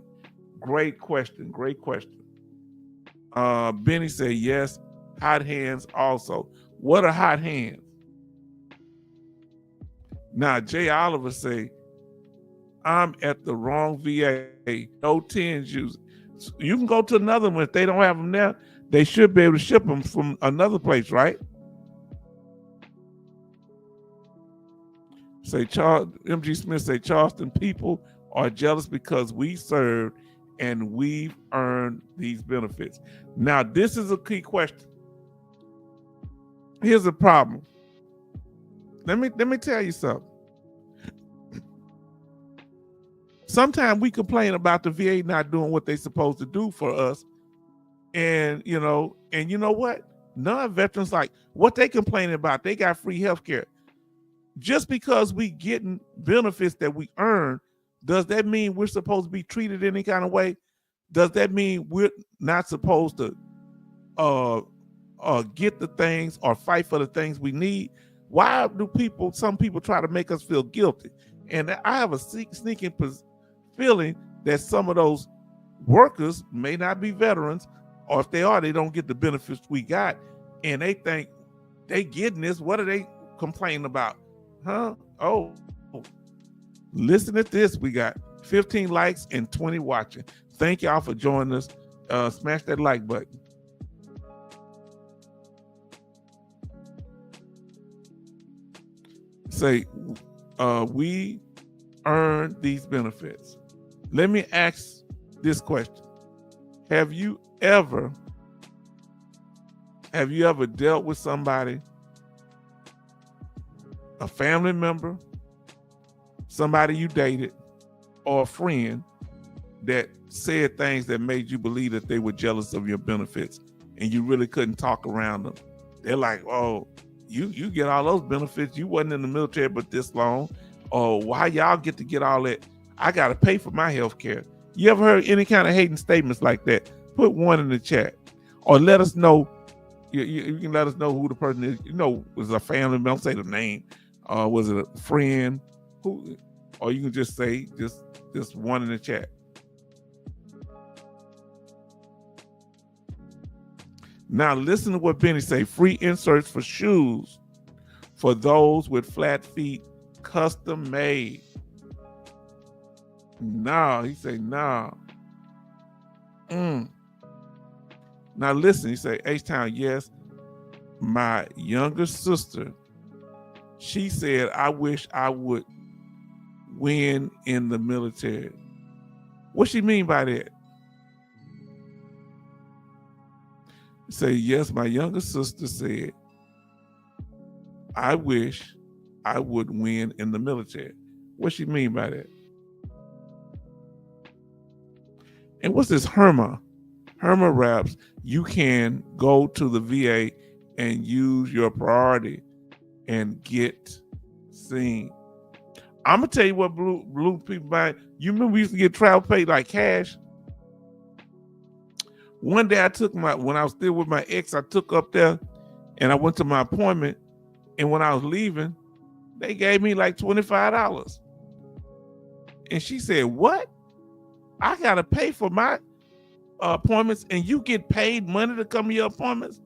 [SPEAKER 1] Great question. Benny said, yes, hot hands also. What are hot hands? Now, Jay Oliver say, I'm at the wrong VA. No 10s use. You can go to another one. If they don't have them there, they should be able to ship them from another place, right? MG Smith say, Charleston, people are jealous because we served and we've earned these benefits. Now, this is a key question. Here's the problem. Let me tell you something. Sometimes we complain about the VA not doing what they're supposed to do for us. And you know what? Non-veterans, like what they complaining about, they got free health care. Just because we getting benefits that we earn, does that mean we're supposed to be treated any kind of way? Does that mean we're not supposed to get the things or fight for the things we need? Why do some people try to make us feel guilty? And I have a sneaking feeling that some of those workers may not be veterans, or if they are, they don't get the benefits we got. And they think they getting this. What are they complaining about? Huh? Oh, listen to this. We got 15 likes and 20 watching. Thank y'all for joining us. Smash that like button. Say, we earn these benefits. Let me ask this question. Have you ever dealt with somebody, a family member, somebody you dated, or a friend that said things that made you believe that they were jealous of your benefits and you really couldn't talk around them? They're like, oh, you get all those benefits. You wasn't in the military but this long. Or why y'all get to get all that? I got to pay for my health care. You ever heard any kind of hating statements like that? Put one in the chat. Or let us know. You can let us know who the person is. Was a family member. Don't say the name. Was it a friend? Who? Or you can just say just one in the chat. Now listen to what Benny say. Free inserts for shoes for those with flat feet, custom made. No, he say no. Now listen, he say, H-Town, yes, my younger sister, she said, I wish I would win in the military. What she mean by that? Say, yes, my younger sister said, I wish I would win in the military. What she mean by that? And what's this HERMA? HERMA Raps, you can go to the VA and use your priority and get seen. I'm gonna tell you what blue people buy. You remember we used to get travel paid like cash? One day when I was still with my ex, I took up there and I went to my appointment. And when I was leaving, They gave me like $25. And she said, what? I got to pay for my appointments and you get paid money to come to your appointments?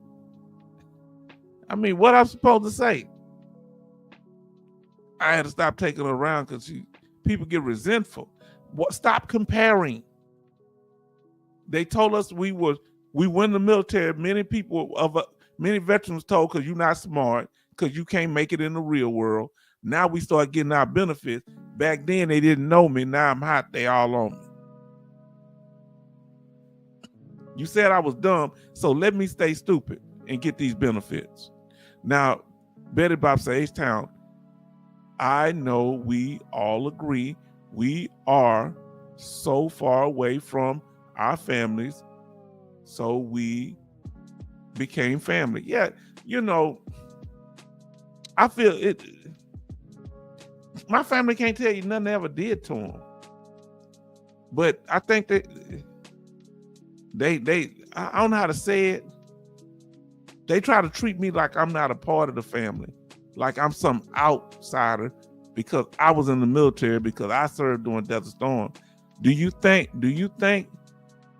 [SPEAKER 1] I mean, what I'm supposed to say? I had to stop taking her around because people get resentful. Stop comparing. They told us we went in the military. Many veterans told, because you're not smart, because you can't make it in the real world. Now we start getting our benefits. Back then they didn't know me. Now I'm hot. They all on me. You said I was dumb, so let me stay stupid and get these benefits. Now, Betty Bob says, H-Town, I know we all agree we are so far away from our families, so we became family. Yeah, you know, I feel it. My family can't tell you nothing I ever did to them, but I think that I don't know how to say it. They try to treat me like I'm not a part of the family, like I'm some outsider because I was in the military, because I served during Desert Storm. Do you think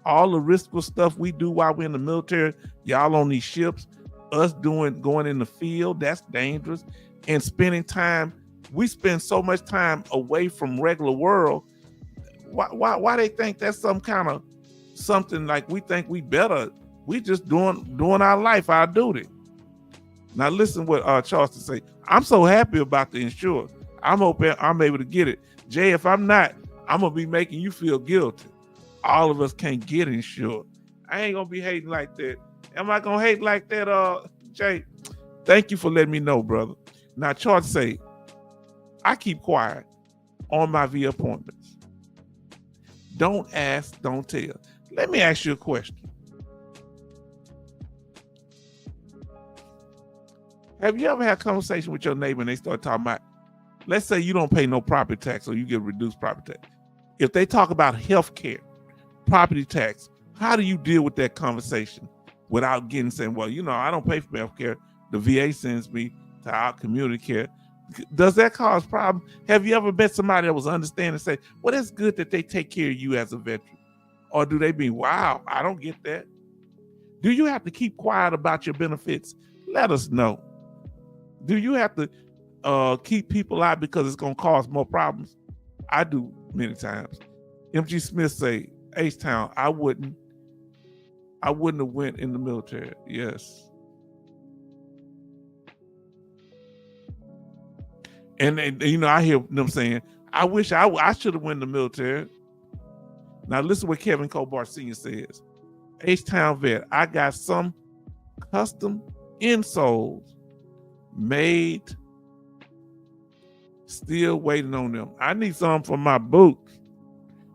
[SPEAKER 1] all the risky stuff we do while we're in the military, y'all on these ships, us going in the field, that's dangerous, and spending time, we spend so much time away from regular world. Why they think that's some kind of something like we think we better? We just doing our life, our duty. Now listen what Charleston say. I'm so happy about the insurance. I'm hoping I'm able to get it. Jay, if I'm not, I'm gonna be making you feel guilty. All of us can't get insured. I ain't gonna be hating like that. Am I gonna hate like that, Jay? Thank you for letting me know, brother. Now Charles say, I keep quiet on my V appointments. Don't ask, don't tell. Let me ask you a question. Have you ever had a conversation with your neighbor and they start talking about, let's say you don't pay no property tax or you get reduced property tax. If they talk about health care, property tax, how do you deal with that conversation without saying, well, you know, I don't pay for health care. The VA sends me to our community care. Does that cause problems? Have you ever met somebody that was understanding and say, well, it's good that they take care of you as a veteran? Or do they be, wow, I don't get that? Do you have to keep quiet about your benefits? Let us know. Do you have to keep people out because it's going to cause more problems? I do many times. MG Smith say, H-Town, I wouldn't have went in the military. Yes. And you know, I hear them saying, I wish I should have went in the military. Now listen what Kevin Cobar Sr. says. H-Town vet, I got some custom insoles made, still waiting on them. I need some for my boots.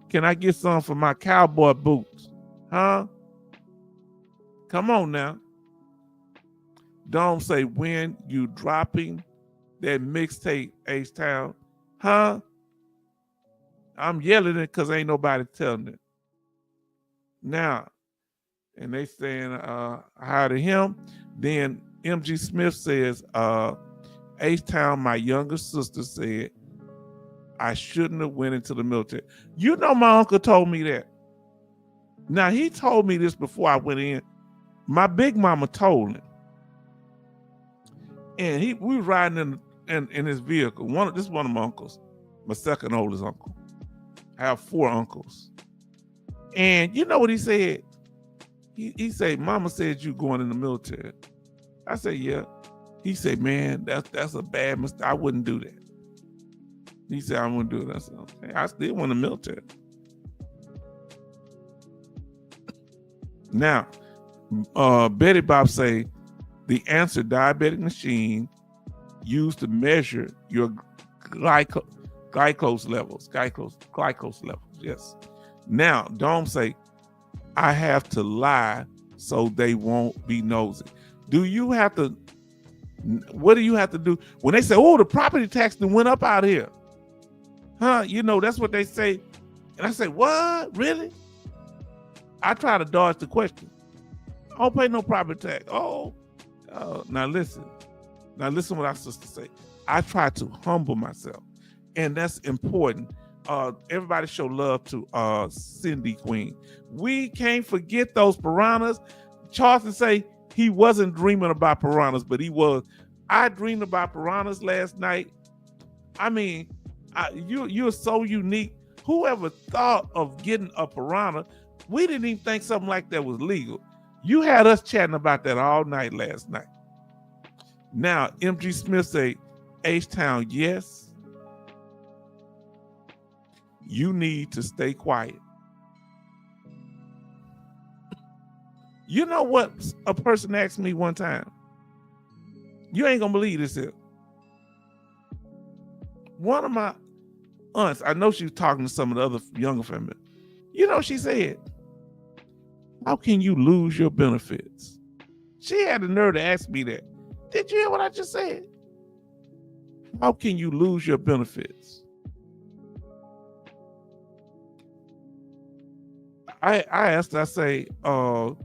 [SPEAKER 1] Can I get some for my cowboy boots? Huh? Come on now. Don't say when you dropping that mixtape, H-Town. Huh? I'm yelling it because ain't nobody telling it. Now, and they saying hi to him. Then MG Smith says, H-Town, my younger sister said, I shouldn't have went into the military. You know, my uncle told me that. Now, he told me this before I went in. My big mama told him. And we were riding in his vehicle. This is one of my uncles, my second oldest uncle. I have 4 uncles. And you know what he said? He said, Mama said you going in the military. I said, yeah. He said, man, that's a bad mistake. I wouldn't do that. He said, I wouldn't do it. I said, okay. I still want the military. Now, Betty Bob say, the answer diabetic machine used to measure your glycose levels. Glycose levels, yes. Now, Dome say, I have to lie so they won't be nosy. Do you have to, what do you have to do? When they say, oh, the property tax went up out here. Huh? You know, that's what they say. And I say, what? Really? I try to dodge the question. I don't pay no property tax. Oh, now listen. Now listen what our sister say. I try to humble myself, and that's important. Everybody show love to Cindy Queen. We can't forget those piranhas. Charleston say he wasn't dreaming about piranhas, but he was. I dreamed about piranhas last night. I mean, you're so unique. Whoever thought of getting a piranha? We didn't even think something like that was legal. You had us chatting about that all night last night. Now, MG Smith say, H-Town, yes. You need to stay quiet. You know what a person asked me one time? You ain't gonna believe this here. One of my aunts, I know she was talking to some of the other younger family. You know, she said, how can you lose your benefits? She had the nerve to ask me that. Did you hear what I just said? How can you lose your benefits? I asked, I say, are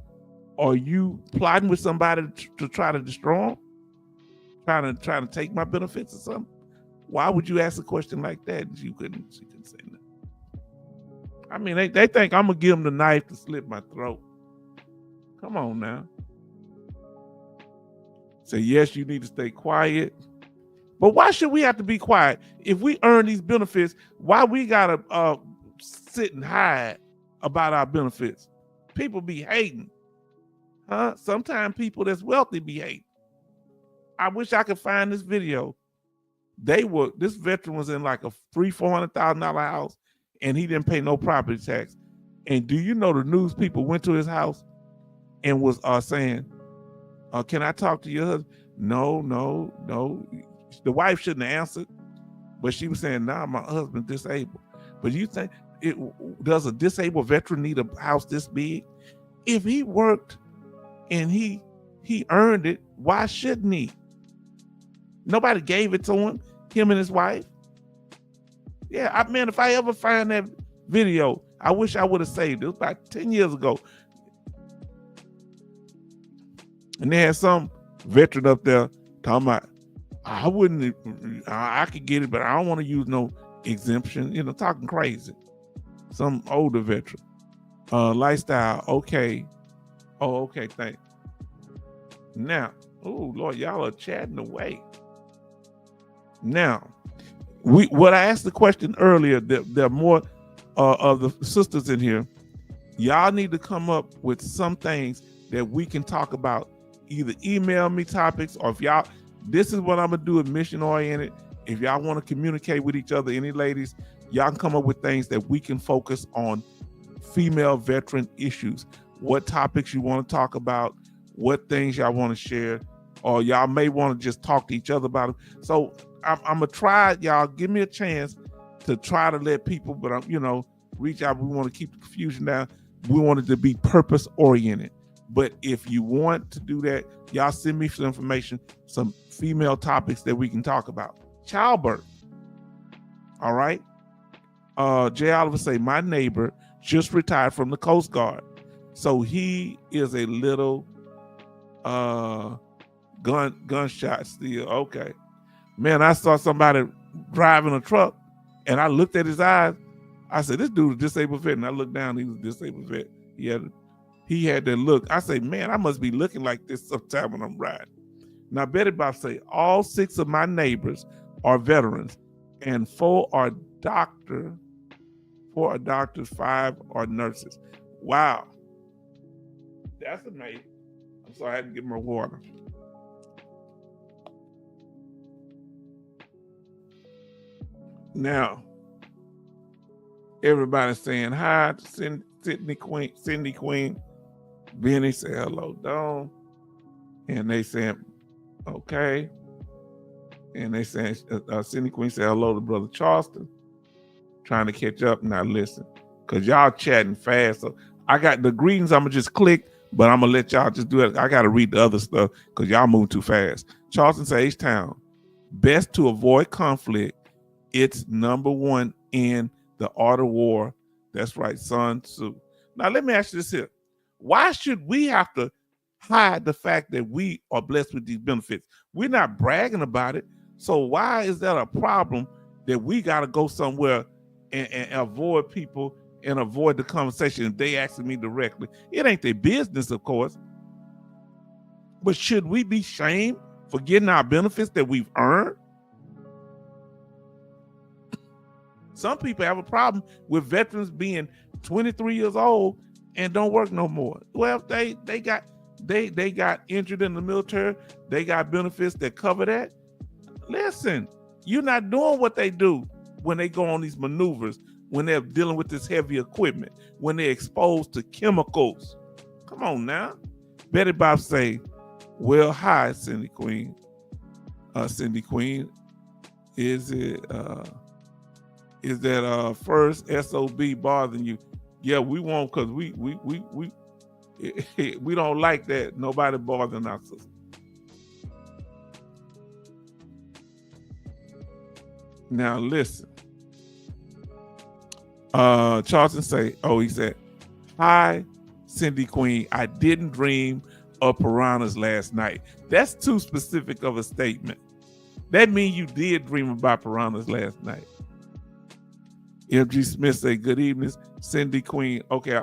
[SPEAKER 1] you plotting with somebody to try to destroy them? Trying to take my benefits or something? Why would you ask a question like that? She couldn't say nothing. I mean, they think I'm gonna give them the knife to slit my throat. Come on now. Say, yes, you need to stay quiet. But why should we have to be quiet? If we earn these benefits, why we gotta sit and hide about our benefits? People be hating. Huh? Sometimes people that's wealthy be hating. I wish I could find this video. This veteran was in like a $300,000-$400,000 house, and he didn't pay no property tax. And do you know the news people went to his house and was saying, can I talk to your husband? No. The wife shouldn't have answered, but she was saying, nah, my husband's disabled. But you think, does a disabled veteran need a house this big? If he worked and he earned it, why shouldn't he? Nobody gave it to him and his wife. Yeah, man, if I ever find that video, I wish I would have saved it. It was about 10 years ago. And they had some veteran up there talking about, I could get it, but I don't want to use no exemption, talking crazy. Some older veteran. Lifestyle, okay. Oh, okay, thanks. Now, oh Lord, y'all are chatting away. Now, what I asked the question earlier, there are more of the sisters in here. Y'all need to come up with some things that we can talk about. Either email me topics, or if y'all, this is what I'm gonna do, mission oriented. If y'all want to communicate with each other, any ladies, y'all can come up with things that we can focus on female veteran issues. What topics you want to talk about, what things y'all want to share, or y'all may want to just talk to each other about it. So I'm gonna try, y'all give me a chance to try to let people, but I'm, reach out. We want to keep the confusion down. We want it to be purpose oriented. But if you want to do that, y'all send me some information, some female topics that we can talk about. Childbirth. All right. Jay Oliver say, my neighbor just retired from the Coast Guard. So he is a little gunshot still. Okay. Man, I saw somebody driving a truck and I looked at his eyes. I said, this dude is a disabled vet. And I looked down, he was a disabled vet. He had that look. I say, man, I must be looking like this sometime when I'm riding. Now, Betty Bob say, all 6 of my neighbors are veterans and 4 are doctors, 5 are nurses. Wow. That's amazing. I'm sorry, I had to get my water. Now, everybody's saying hi to Cindy Queen. Benny say hello, Dawn. And they saying, okay. And they saying, Cindy Queen say hello to Brother Charleston. Trying to catch up. Now listen, because y'all chatting fast. So I got the greetings, I'm going to just click, but I'm going to let y'all just do it. I got to read the other stuff because y'all move too fast. Charleston say, H-Town, best to avoid conflict. It's #1 in the art of war. That's right, Sun Tzu. Now let me ask you this here. Why should we have to hide the fact that we are blessed with these benefits. We're not bragging about it. So why is that a problem that we got to go somewhere and avoid people and avoid the conversation if they asking me directly? It ain't their business, of course. But should we be shamed for getting our benefits that we've earned? Some people have a problem with veterans being 23 years old and don't work no more. Well, they got injured in the military. They got benefits that cover that. Listen, you're not doing what they do when they go on these maneuvers, when they're dealing with this heavy equipment, when they're exposed to chemicals. Come on now. Betty Bob say, well, hi, Cindy Queen. Cindy Queen, is that first SOB bothering you? Yeah, we won't, because we don't like that. Nobody bothering our sister. Now listen. Charleston say, he said, hi, Cindy Queen. I didn't dream of piranhas last night. That's too specific of a statement. That means you did dream about piranhas last night. MG Smith say, good evening, Cindy Queen. Okay,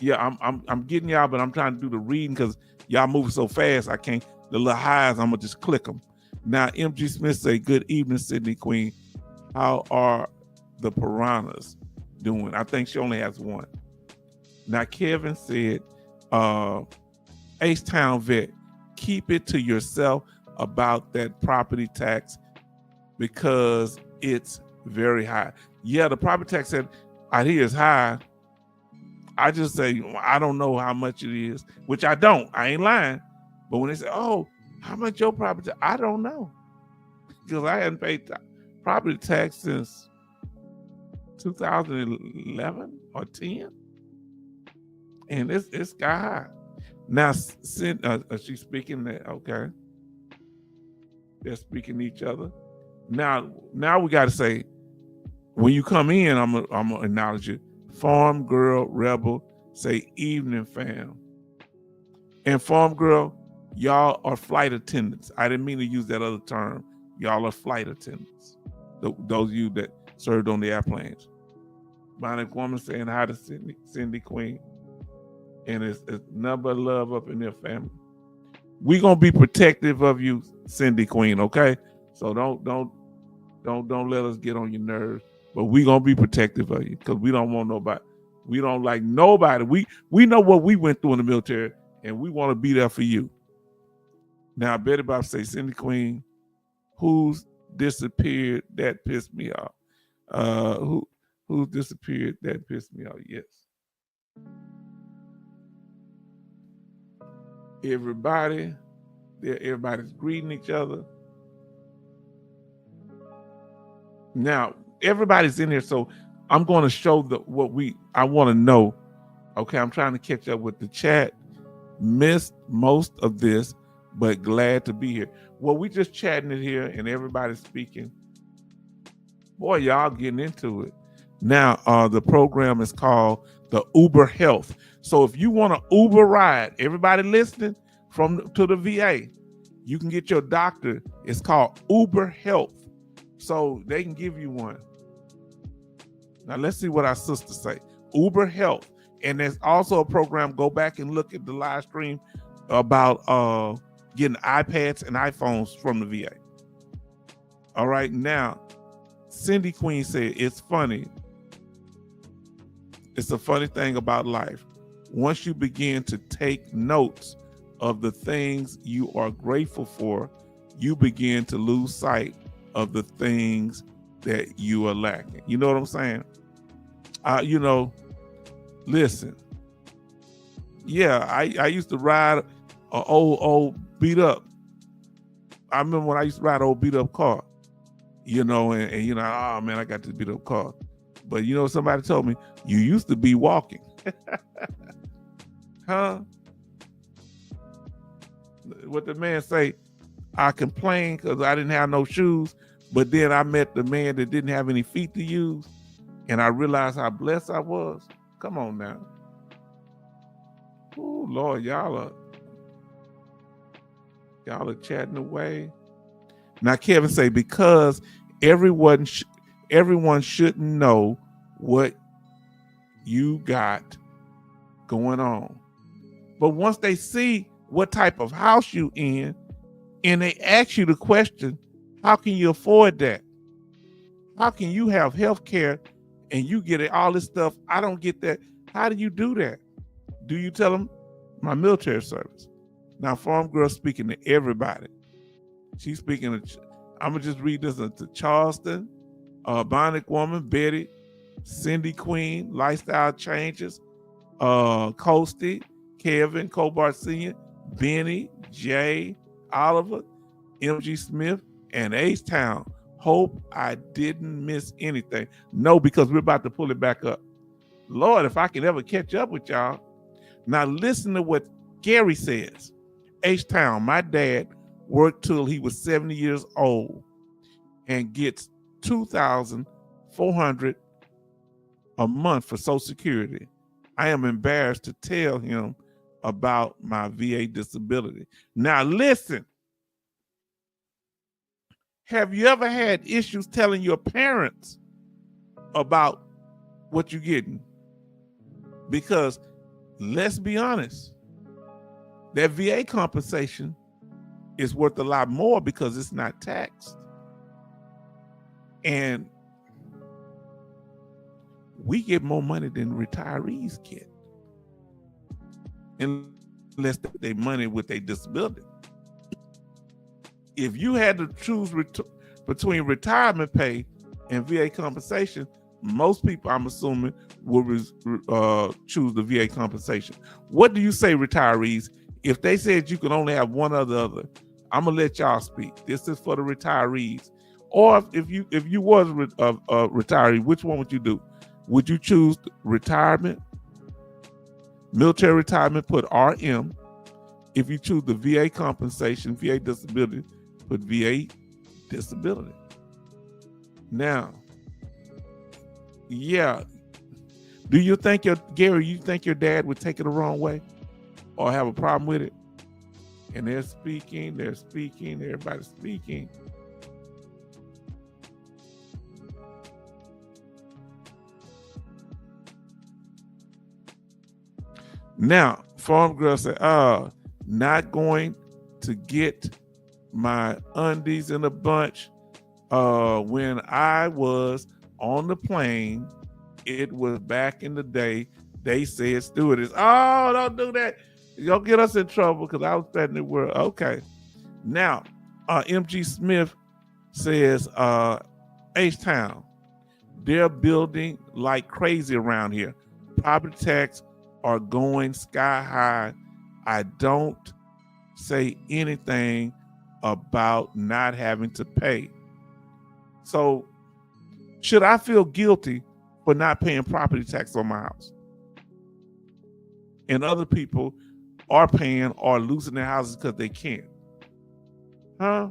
[SPEAKER 1] yeah, I'm getting y'all, but I'm trying to do the reading because y'all moving so fast. I can't. The little highs, I'm gonna just click them. Now, MG Smith say, good evening, Cindy Queen. How are the piranhas doing? I think she only has one. Now, Kevin said, H-Town Vet, keep it to yourself about that property tax because it's very high. Yeah, the property tax out here is high. I just say, I don't know how much it is, which I don't. I ain't lying. But when they say, how much your property tax? I don't know. Because I hadn't paid property tax since 2011 or 10. And it's sky high. Now, she's speaking that, okay. They're speaking to each other. Now we got to say, when you come in, I'm gonna acknowledge you. Farm Girl Rebel say evening fam. And Farm Girl, y'all are flight attendants. I didn't mean to use that other term. Y'all are flight attendants. Those of you that served on the airplanes. Bonnie Woman saying hi to Cindy Queen. And it's nothing but love up in their family. We're gonna be protective of you, Cindy Queen, okay? So don't let us get on your nerves. But we're gonna be protective of you because we don't want nobody. We don't like nobody. We know what we went through in the military, and we want to be there for you. Now, Betty Bob say, Cindy Queen, who's disappeared? That pissed me off. Who's disappeared? That pissed me off. Yes. Everybody's greeting each other. Now, everybody's in here, so I'm going to show I want to know. Okay, I'm trying to catch up with the chat. Missed most of this, but glad to be here. Well, we just chatting it here, and everybody's speaking. Boy, y'all getting into it. Now, the program is called the Uber Health. So if you want an Uber ride, everybody listening to the VA, you can get your doctor. It's called Uber Health. So they can give you one. Now let's see what our sisters say. Uber Health. And there's also a program, go back and look at the live stream about getting iPads and iPhones from the VA. All right, now, Cindy Queen said, it's funny. It's a funny thing about life. Once you begin to take notes of the things you are grateful for, you begin to lose sight of the things that you are lacking. You know what I'm saying? Listen. Yeah, I used to ride an old beat up. I remember when I used to ride an old beat up car, and oh man, I got this beat up car. But somebody told me, you used to be walking. Huh? What the man say? I complained because I didn't have no shoes, but then I met the man that didn't have any feet to use, and I realized how blessed I was. Come on now. Oh, Lord, y'all are. Y'all are chatting away. Now Kevin say, because everyone shouldn't know what you got going on. But once they see what type of house you in, and they ask you the question, how can you afford that? How can you have health care and you get all this stuff? I don't get that. How do you do that? Do you tell them my military service? Now, Farm Girl speaking to everybody. She's speaking to, I'm going to just read this to Charleston, Bionic Woman, Betty, Cindy Queen, Lifestyle Changes, Coasty, Kevin, Cobart Sr., Benny, Jay, Oliver, MG Smith, and H-Town. Hope I didn't miss anything. No, because we're about to pull it back up. Lord, if I can ever catch up with y'all. Now listen to what Gary says. H-Town, my dad worked till he was 70 years old and gets $2,400 a month for Social Security. I am embarrassed to tell him about my VA disability. Now listen, have you ever had issues telling your parents about what you're getting? Because let's be honest, that VA compensation is worth a lot more because it's not taxed. And we get more money than retirees get, unless they money with their disability. If you had to choose between retirement pay and VA compensation, most people, I'm assuming, will choose the VA compensation. What do you say, retirees? If they said you could only have one or the other, I'm gonna let y'all speak. This is for the retirees. Or if you was a retiree, which one would you do? Would you choose retirement, military retirement, put RM? If you choose the VA compensation, VA disability, put VA disability. Now, yeah, do you think Gary, you think your dad would take it the wrong way or have a problem with it? And they're speaking, everybody's speaking. Now, Farm Girl said, not going to get my undies in a bunch. When I was on the plane, it was back in the day, they said stewardess. Oh, don't do that. You'll get us in trouble because I was spreading the word. Okay. Now, MG Smith says, H-Town, they're building like crazy around here. Property tax are going sky high. I don't say anything about not having to pay. So should I feel guilty for not paying property tax on my house? And other people are paying or losing their houses because they can't. Huh?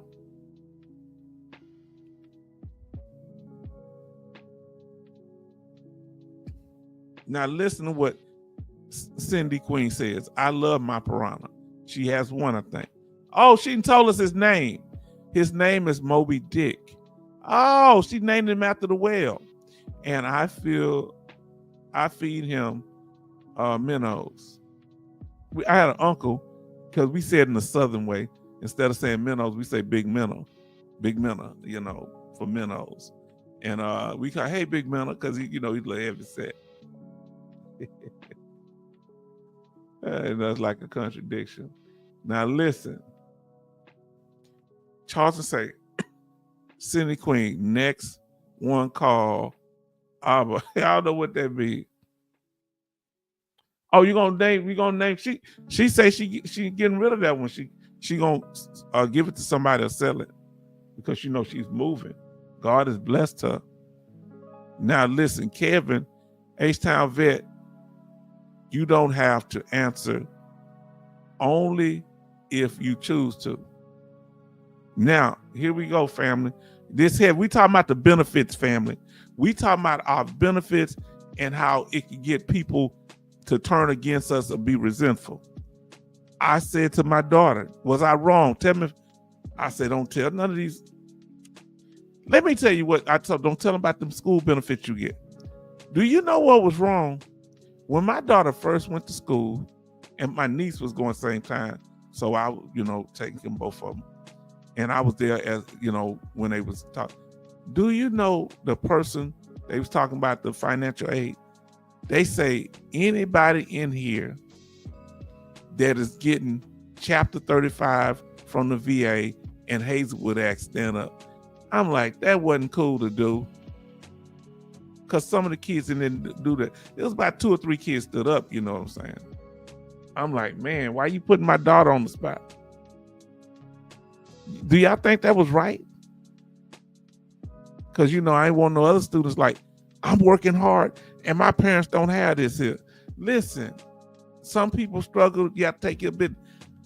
[SPEAKER 1] Now listen to what Cindy Queen says. I love my piranha. She has one, I think. Oh, she told us his name. His name is Moby Dick. Oh, she named him after the whale. And I feed him minnows. I had an uncle, because we said in the Southern way, instead of saying minnows, we say big minnow, you know, for minnows. And we call, hey, big minnow, because he's like heavy set. And that's like a contradiction. Now listen, Charleston say, Cindy Queen, next one call. I don't know what that means. Oh, we gonna name. She say she getting rid of that one. She gonna give it to somebody to sell it because she's moving. God has blessed her. Now listen, Kevin, H-Town vet, you don't have to answer, only if you choose to. Now, here we go, family. We talking about the benefits, family. We talking about our benefits and how it can get people to turn against us or be resentful. I said to my daughter, was I wrong? Tell me. I said, don't tell none of these. Let me tell you what I told. Don't tell them about them school benefits you get. Do you know what was wrong? When my daughter first went to school, and my niece was going same time, so I, taking them both of them, and I was there as when they was talking. Do you know the person they was talking about the financial aid? They say anybody in here that is getting Chapter 35 from the VA and Hazelwood Act stand up. I'm like, that wasn't cool to do. Because some of the kids didn't do that. It was about 2 or 3 kids stood up, you know what I'm saying? I'm like, man, why you putting my daughter on the spot? Do y'all think that was right? Because, I ain't want no other students like, I'm working hard and my parents don't have this here. Listen, some people struggle. You have to take it a bit.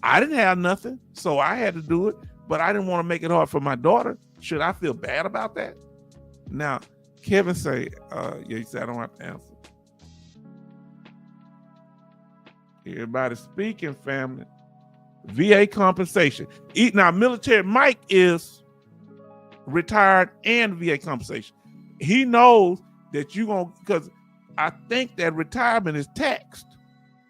[SPEAKER 1] I didn't have nothing, so I had to do it, but I didn't want to make it hard for my daughter. Should I feel bad about that? Now, Kevin say, he said, I don't have to answer. Everybody speaking, family. VA compensation. Now, military Mike is retired and VA compensation. He knows that you're going to, because I think that retirement is taxed,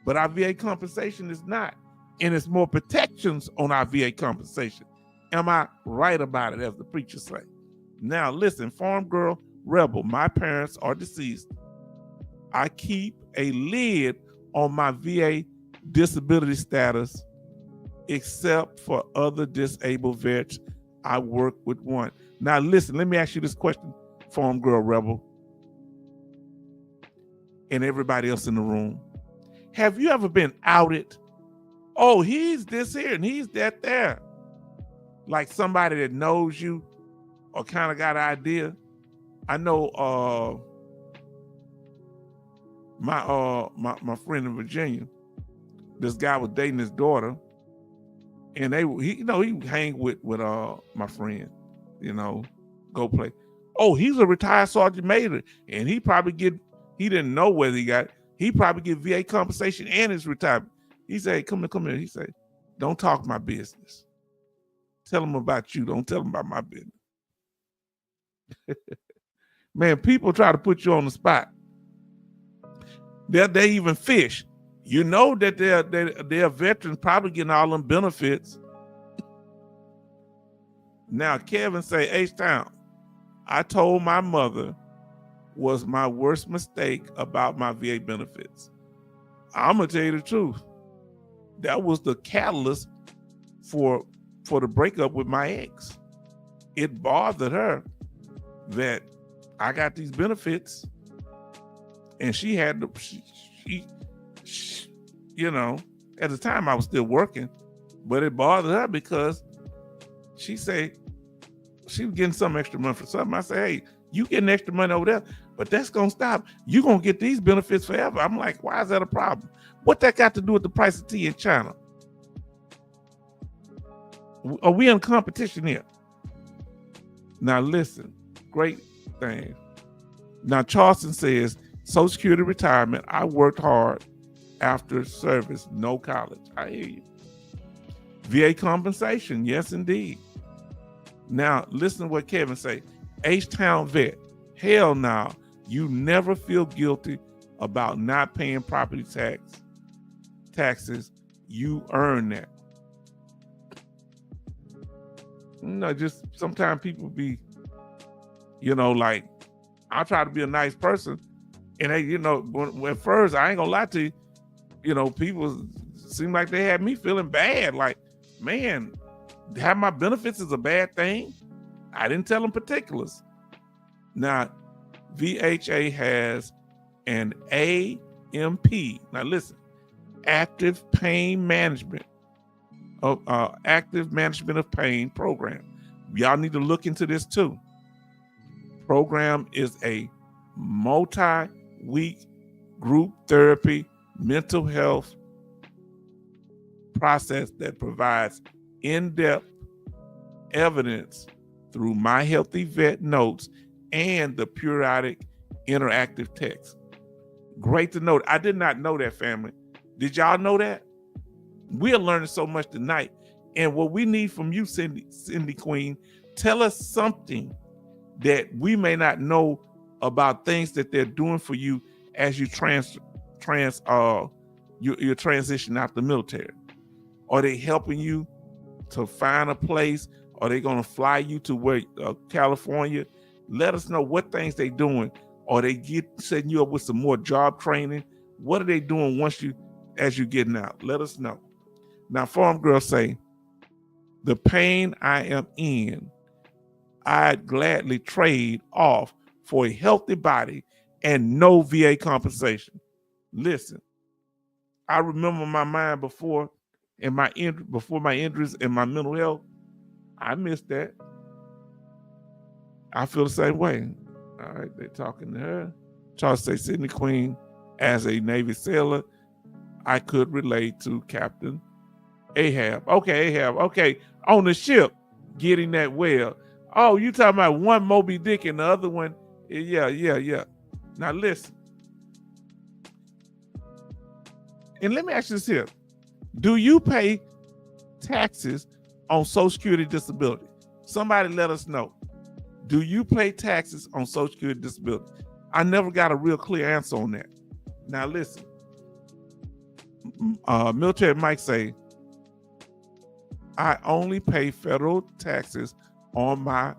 [SPEAKER 1] but our VA compensation is not. And it's more protections on our VA compensation. Am I right about it, as the preacher say? Now, listen, Farm Girl Rebel, my parents are deceased. I keep a lid on my VA disability status, except for other disabled vets. I work with one. Now, listen, let me ask you this question, Farm Girl Rebel, and everybody else in the room. Have you ever been outed? Oh, he's this here and he's that there. Like somebody that knows you or kind of got an idea. I know my friend in Virginia, this guy was dating his daughter, and he hang with my friend, go play. Oh, he's a retired sergeant major, and he didn't know whether he probably get VA compensation and his retirement. He said, come here. He said, don't talk my business. Tell them about you. Don't tell them about my business. Man, people try to put you on the spot. They even fish. You know that they're veterans, probably getting all them benefits. Now, Kevin say, H-Town, I told my mother was my worst mistake about my VA benefits. I'm going to tell you the truth. That was the catalyst for the breakup with my ex. It bothered her that I got these benefits and she had to, at the time I was still working, but it bothered her because she said she was getting some extra money for something. I said, hey, you getting extra money over there, but that's going to stop. You're going to get these benefits forever. I'm like, why is that a problem? What that got to do with the price of tea in China? Are we in competition here? Now listen, great thing. Now Charleston says, Social Security retirement, I worked hard after service, no college. I hear you. VA compensation, yes indeed. Now listen to what Kevin say. H-Town vet, hell no, you never feel guilty about not paying property taxes. You earn that. Just sometimes people be, like, I try to be a nice person, and they, at first I ain't gonna lie to you, people seem like they had me feeling bad. Like, man, have my benefits is a bad thing. I didn't tell them particulars. Now, VHA has an AMP. Now listen, active pain management. Active management of pain program. Y'all need to look into this too. Program is a multi-week group therapy mental health process that provides in-depth evidence through My Healthy Vet notes and the periodic interactive text. Great to know. I did not know that, family. Did y'all know that? We're learning so much tonight. And what we need from you, Cindy Queen, tell us something that we may not know about things that they're doing for you as you you're transitioning out the military. Are they helping you to find a place? Are they going to fly you to where California? Let us know what things they doing. Are they setting you up with some more job training? What are they doing as you're getting out? Let us know. Now, Farm Girl say, the pain I am in, I'd gladly trade off for a healthy body and no VA compensation. Listen, I remember my mind before my injuries and my mental health. I missed that. I feel the same way. All right, they're talking to her. Charles say, Cindy Queen, as a Navy sailor, I could relate to Captain Ahab. Okay, Ahab. Okay, on the ship, getting that well. Oh, you talking about one Moby Dick and the other one? Yeah. Now listen. And let me ask you this here. Do you pay taxes on Social Security disability? Somebody let us know. Do you pay taxes on Social Security disability? I never got a real clear answer on that. Now listen. Military Mike say, I only pay federal taxes on my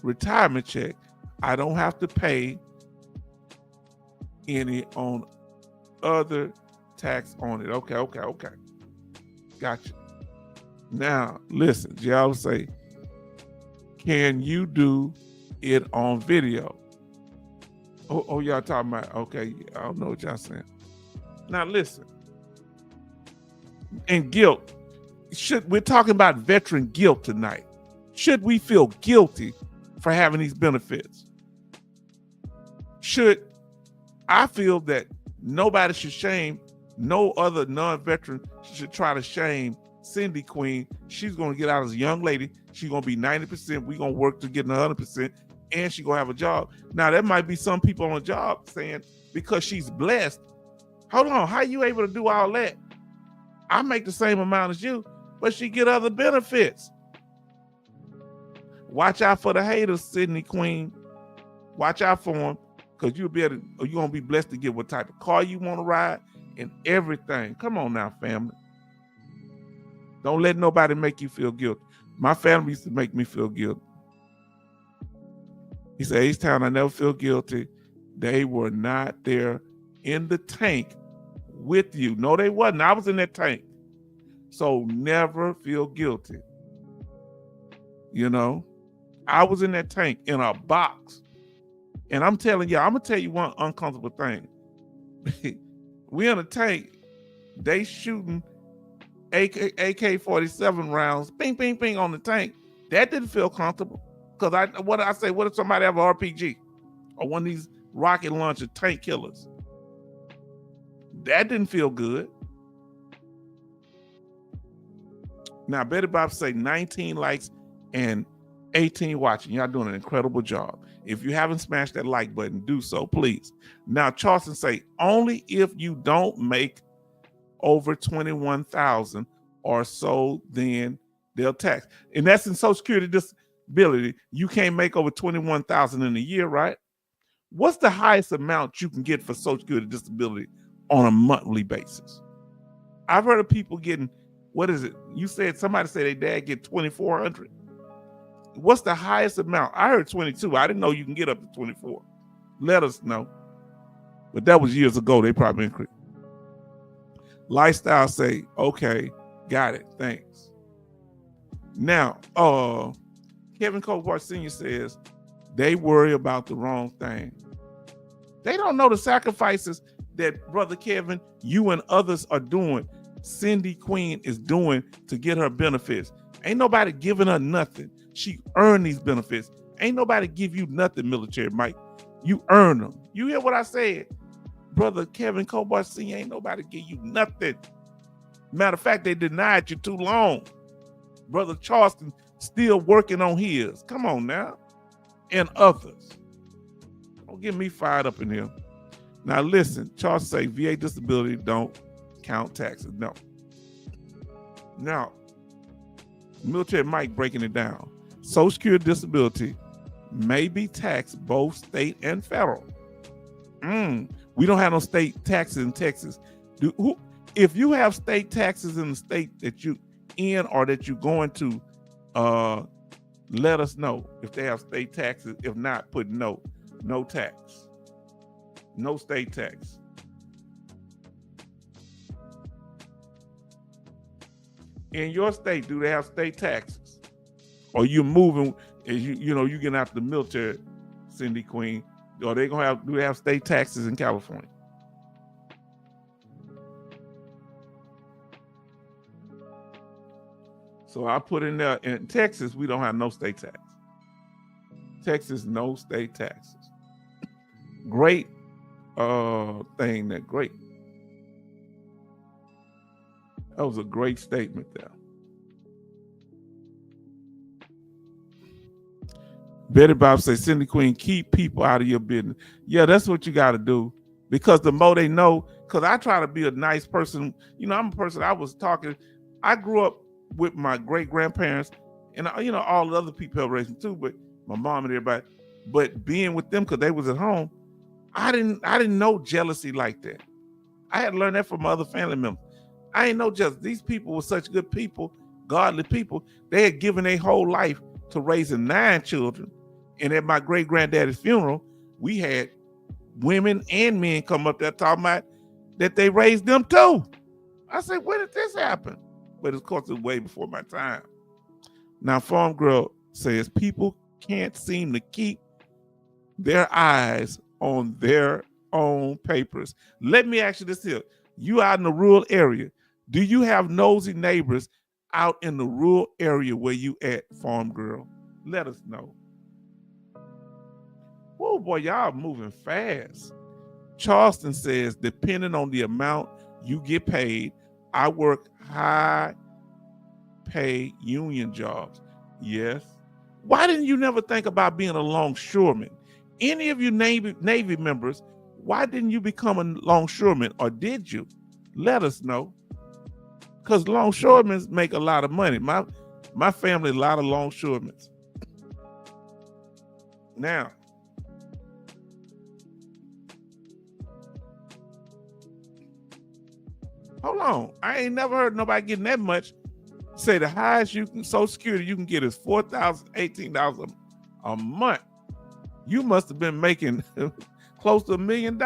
[SPEAKER 1] retirement check. I don't have to pay any on other tax on it. Okay. Gotcha. Now, listen, y'all say, can you do it on video? Oh, y'all talking about, okay, I don't know what y'all saying. Now, listen. And guilt. We're talking about veteran guilt tonight. Should we feel guilty for having these benefits? I feel that nobody should shame, no other non-veteran should try to shame Cindy Queen. She's going to get out as a young lady. She's going to be 90%. We're going to work to get 100%, and she's going to have a job. Now, there might be some people on the job saying, because she's blessed, hold on, how are you able to do all that? I make the same amount as you, but she get other benefits. Watch out for the haters, Cindy Queen. Watch out for them, because you're going to be blessed to get what type of car you want to ride and everything. Come on now, family. Don't let nobody make you feel guilty. My family used to make me feel guilty. He said, H-Town, I never feel guilty. They were not there in the tank with you. No, they wasn't. I was in that tank. So never feel guilty. You know, I was in that tank in a box. And I'm telling you, I'm going to tell you one uncomfortable thing. We in a tank, they shooting AK-47 rounds, ping, ping, ping on the tank. That didn't feel comfortable. Because what if somebody have an RPG or one of these rocket launcher tank killers? That didn't feel good. Now, Betty Bob say 19 likes and 18 watching. Y'all doing an incredible job. If you haven't smashed that like button, do so, please. Now, Charleston say, only if you don't make over 21,000 or so, then they'll tax. And that's in Social Security disability. You can't make over 21,000 in a year, right? What's the highest amount you can get for Social Security disability on a monthly basis? I've heard of people getting, what is it? You said somebody said their dad get 2,400. What's the highest amount? I heard 22. I didn't know you can get up to 24. Let us know. But that was years ago. They probably increased. Lifestyle say, okay, got it. Thanks. Now, Kevin Copart Sr. says they worry about the wrong thing. They don't know the sacrifices that Brother Kevin, you and others are doing. Cindy Queen is doing to get her benefits. Ain't nobody giving her nothing. She earned these benefits. Ain't nobody give you nothing, Military Mike. You earn them. You hear what I said? Brother Kevin Copart Sr., ain't nobody give you nothing. Matter of fact, they denied you too long. Brother Charleston still working on his. Come on now. And others. Don't get me fired up in here. Now listen, Charles say VA disability don't count taxes. No. Now, Military Mike breaking it down. Social Security disability may be taxed both state and federal. We don't have no state taxes in Texas. If you have state taxes in the state that you in or that you're going to, let us know if they have state taxes. If not, put no tax, no state tax. In your state, do they have state taxes? Or you moving, as you getting out the military, Cindy Queen? Or do they have state taxes in California? So I put in there, in Texas, we don't have no state tax. Texas, no state taxes. Great thing, great. That was a great statement there. Betty Bob says, Cindy Queen, keep people out of your business. Yeah, that's what you got to do, because the more they know, because I try to be a nice person. I'm a person, I grew up with my great-grandparents and, all the other people helped raise me too, but my mom and everybody. But being with them because they was at home, I didn't know jealousy like that. I had to learn that from my other family members. I didn't know jealousy. These people were such good people, godly people. They had given their whole life to raising 9 children. And at my great-granddaddy's funeral, we had women and men come up there talking about that they raised them too. I said, when did this happen? But of course, it's way before my time. Now, Farm Girl says people can't seem to keep their eyes on their own papers. Let me ask you this here. You out in the rural area. Do you have nosy neighbors out in the rural area where you at, Farm Girl? Let us know. Oh boy, y'all moving fast. Charleston says, depending on the amount you get paid, I work high pay union jobs. Yes. Why didn't you never think about being a longshoreman? Any of you Navy members, why didn't you become a longshoreman, or did you? Let us know. Because longshoremen make a lot of money. My family, a lot of longshoremen. Now, hold on. I ain't never heard nobody getting that much. Say the highest you can, Social Security you can get is $4,018 a month. You must have been making close to $1 million.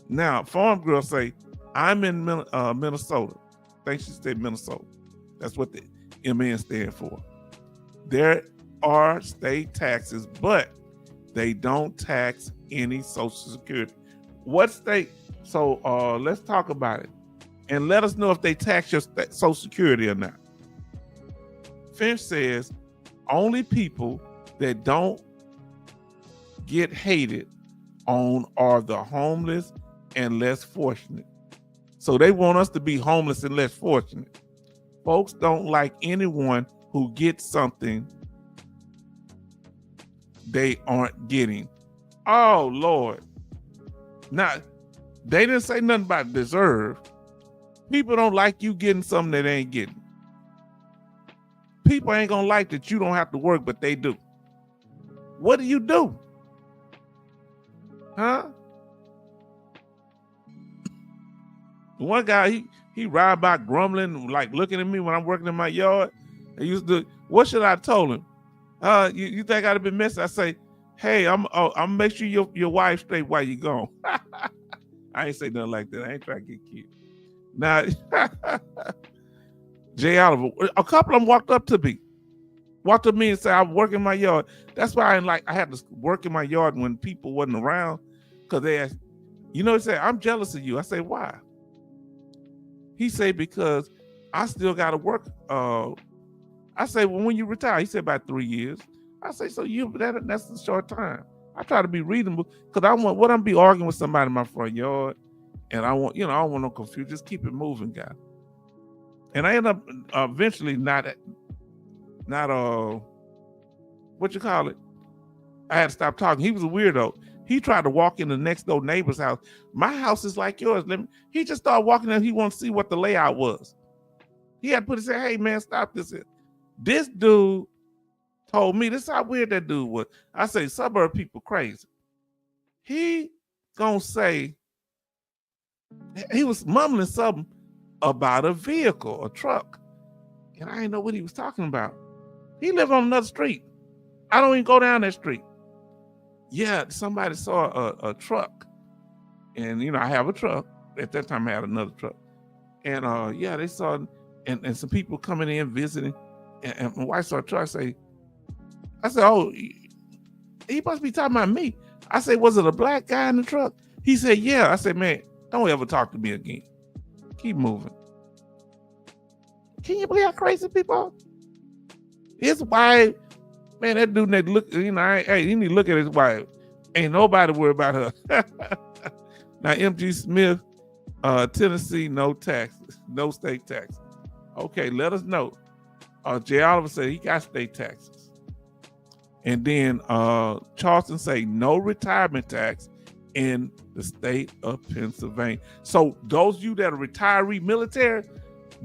[SPEAKER 1] Now, Farm Girl say, I'm in Minnesota. I think she said Minnesota. That's what the MN stand for. There are state taxes, but they don't tax any Social Security. What state? So let's talk about it. And let us know if they tax your Social Security or not. Finch says only people that don't get hated on are the homeless and less fortunate. So they want us to be homeless and less fortunate. Folks don't like anyone who gets something they aren't getting. Oh, Lord. Now, they didn't say nothing about deserve. People don't like you getting something that they ain't getting. People ain't gonna like that you don't have to work, but they do. What do you do? Huh? One guy, he ride by grumbling, like looking at me when I'm working in my yard. What should I tell him? You think I'd have been messy? I say, hey, I'm make sure your wife's straight while you gone. I ain't say nothing like that. I ain't trying to get cute. Now, Jay Oliver, a couple of them walked up to me and said, I'm working my yard. That's why I had to work in my yard when people wasn't around, because they asked, he said, I'm jealous of you. I say, why? He said, because I still got to work. I say, well, when you retire? He said, about 3 years. I say, so that's a short time. I try to be reasonable, because I want be arguing with somebody in my front yard. And I don't want no confusion. Just keep it moving, guys. And I end up eventually not what you call it? I had to stop talking. He was a weirdo. He tried to walk in the next door neighbor's house. My house is like yours. He just started walking in. He wanted to see what the layout was. He had to put his hand, hey man, stop this. This dude told me, this is how weird that dude was. I say suburb people crazy. He gonna say, he was mumbling something about a vehicle, a truck. And I didn't know what he was talking about. He lived on another street. I don't even go down that street. Yeah, somebody saw a truck. And, I have a truck. At that time, I had another truck. And, yeah, they saw, and some people coming in visiting. And my wife saw a truck. I said, oh, he must be talking about me. I said, was it a black guy in the truck? He said, yeah. I said, man, don't ever talk to me again. Keep moving. Can you believe how crazy people are? His wife, man, that dude that look, you need to look at his wife. Ain't nobody worried about her. Now, M.G. Smith, Tennessee, no taxes, no state taxes. Okay, let us know. Jay Oliver said he got state taxes. And then Charleston say no retirement tax in the state of Pennsylvania. So those of you that are retiree military,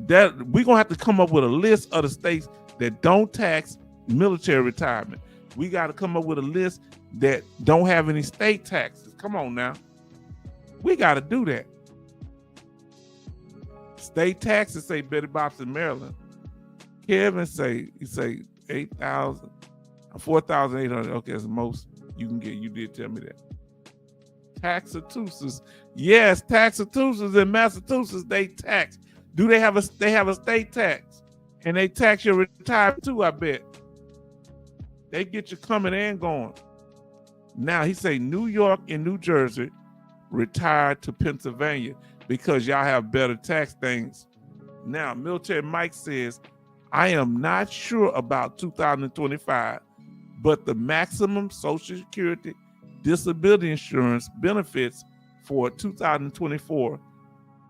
[SPEAKER 1] that we're gonna have to come up with a list of the states that don't tax military retirement. We got to come up with a list that don't have any state taxes. Come on now. We got to do that. State taxes, say Betty Bops in Maryland. Kevin say 8,000, 4,800. Okay, that's the most you can get. You did tell me that. Taxatuses. Yes, Taxatuses in Massachusetts, they tax. Do they have a state tax? And they tax your retirement too, I bet. They get you coming and going. Now he say New York and New Jersey retired to Pennsylvania because y'all have better tax things. Now, Military Mike says, I am not sure about 2025, but the maximum Social Security disability insurance benefits for 2024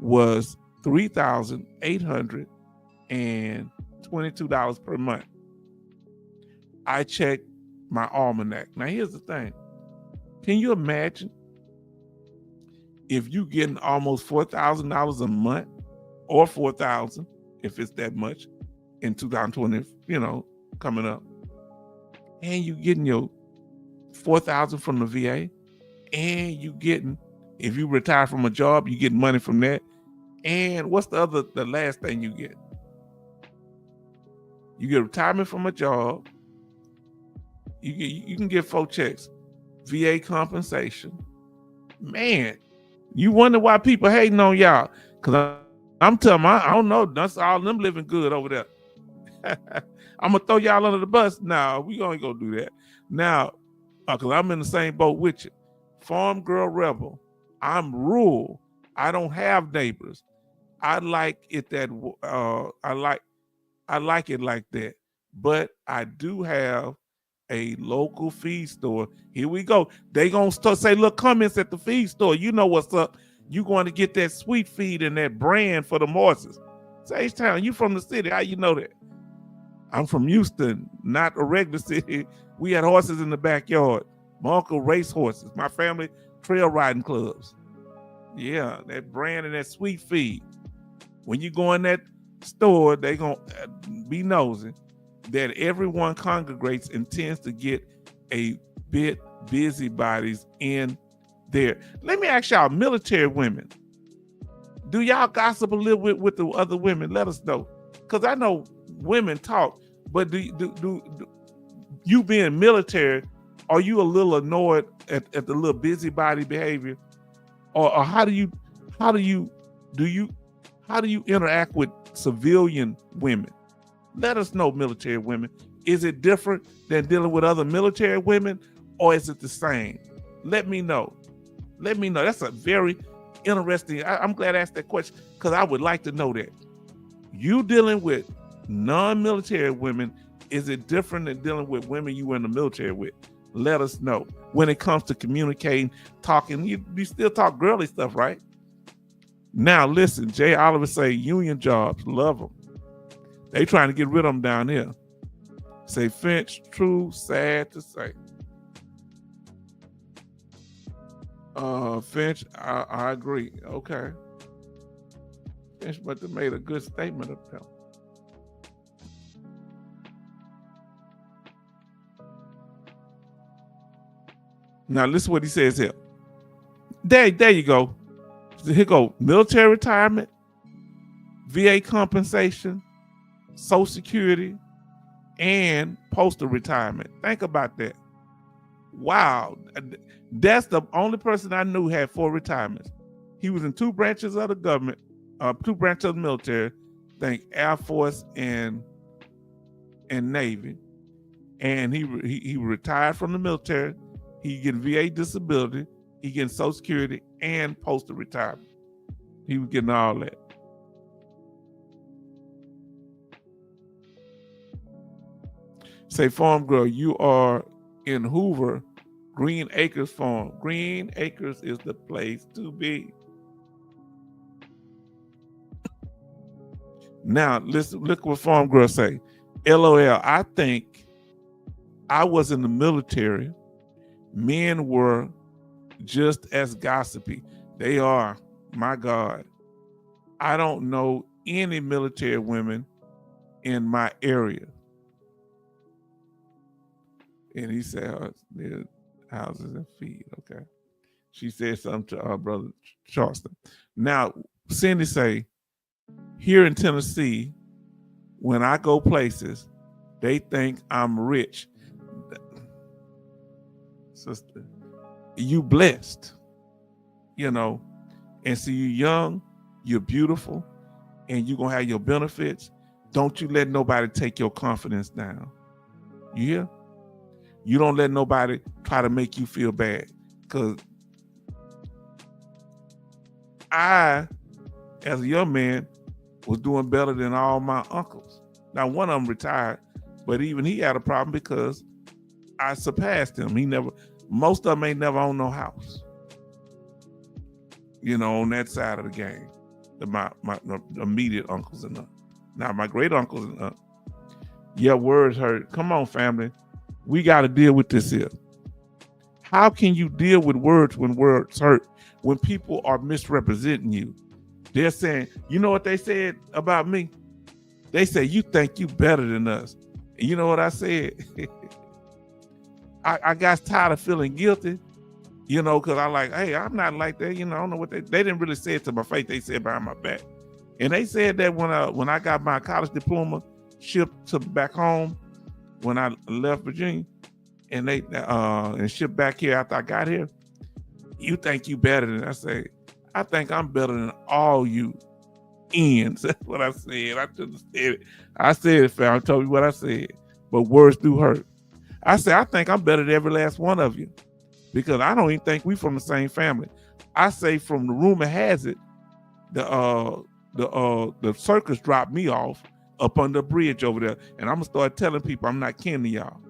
[SPEAKER 1] was $3,822 per month. I checked my almanac. Now, here's the thing. Can you imagine if you getting almost $4,000 a month, or $4,000 if it's that much in 2020, coming up, and you getting your $4,000 from the VA, and you getting, if you retire from a job, you get money from that. And what's the last thing you get? You get retirement from a job. You can get 4 checks. VA compensation. Man, you wonder why people hating on y'all. Because I'm telling them, I don't know. That's all them living good over there. I'm going to throw y'all under the bus. Now, we ain't going to do that. Now, because I'm in the same boat with you. Farm girl rebel. I'm rural. I don't have neighbors. I like it that I like it like that. But I do have a local feed store. Here we go. They gonna say little comments at the feed store. You know what's up. You going to get that sweet feed and that brand for the horses. Say, H-Town, you from the city. How you know that? I'm from Houston, not a regular city. We had horses in the backyard. My uncle raced horses. My family trail riding clubs. Yeah, that brand and that sweet feed. When you go in that store, they gonna be nosing that everyone congregates and tends to get a bit busybodies in there. Let me ask y'all, military women, do y'all gossip a little bit with the other women? Let us know, because I know women talk, but do you being military, are you a little annoyed at the little busybody behavior, or how do you interact with civilian women? Let us know, military women. Is it different than dealing with other military women, or is it the same? Let me know. Let me know. That's a very interesting. I'm glad I asked that question, because I would like to know that. You dealing with non-military women, is it different than dealing with women you were in the military with? Let us know. When it comes to communicating, talking, you still talk girly stuff, right? Now listen, Jay Oliver say union jobs, love them. They trying to get rid of them down here. Say Finch, true, sad to say. Finch, I agree. Okay. Finch, but they made a good statement of them. Now listen what he says here. There you go. Here go military retirement, VA compensation, Social Security, and postal retirement. Think about that. Wow. That's the only person I knew had 4 retirements. He was in 2 branches of the government, 2 branches of the military, think Air Force and Navy. And he retired from the military. He getting VA disability. He getting Social Security and postal retirement. He was getting all that. Say, Farm Girl, you are in Hoover, Green Acres Farm. Green Acres is the place to be. Now, listen, look what Farm Girl say. LOL, I think I was in the military. Men were just as gossipy. They are, my God. I don't know any military women in my area. And he said, houses and feed. Okay. She said something to our brother Charleston. Now, Cindy say, here in Tennessee, when I go places, they think I'm rich. Sister, you blessed, you know, and so you're young, you're beautiful, and you're going to have your benefits. Don't you let nobody take your confidence down. You hear? You don't let nobody try to make you feel bad, because I, as a young man, was doing better than all my uncles. Now, one of them retired, but even he had a problem because I surpassed him. Most of them ain't never owned no house, you know, on that side of the game. My immediate uncles and now my great uncles and yeah, words hurt. Come on, family. We got to deal with this here. How can you deal with words when words hurt? When people are misrepresenting you, they're saying, you know what they said about me? They say, you think you better than us. And you know what I said? I got tired of feeling guilty, you know, because I like, hey, I'm not like that. You know, I don't know what they didn't really say it to my face. They said behind my back. And they said that when I got my college diploma shipped to back home, when I left Virginia, and they and shipped back here after I got here, you think you better than I say, I think I'm better than all you ends. That's what I said. I shouldn't have said it. I said it, fam. I told you what I said. But words do hurt. I said, I think I'm better than every last one of you, because I don't even think we from the same family. I say, from the rumor has it, the circus dropped me off up on the bridge over there, and I'm gonna start telling people I'm not kin to y'all.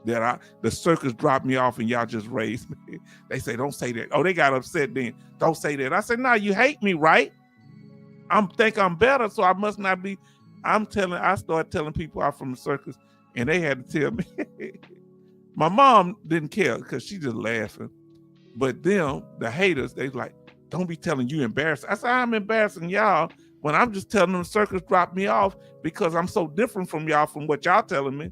[SPEAKER 1] That the circus dropped me off and y'all just raised me. They say, don't say that. Oh, they got upset then. Don't say that. I said, no, you hate me, right? Think I'm better, so I must not be. I started telling people I'm from the circus, and they had to tell me. My mom didn't care because she just laughing. But them, the haters, they like, don't be telling you embarrassing. I said, I'm embarrassing y'all when I'm just telling them the circus dropped me off because I'm so different from y'all from what y'all telling me.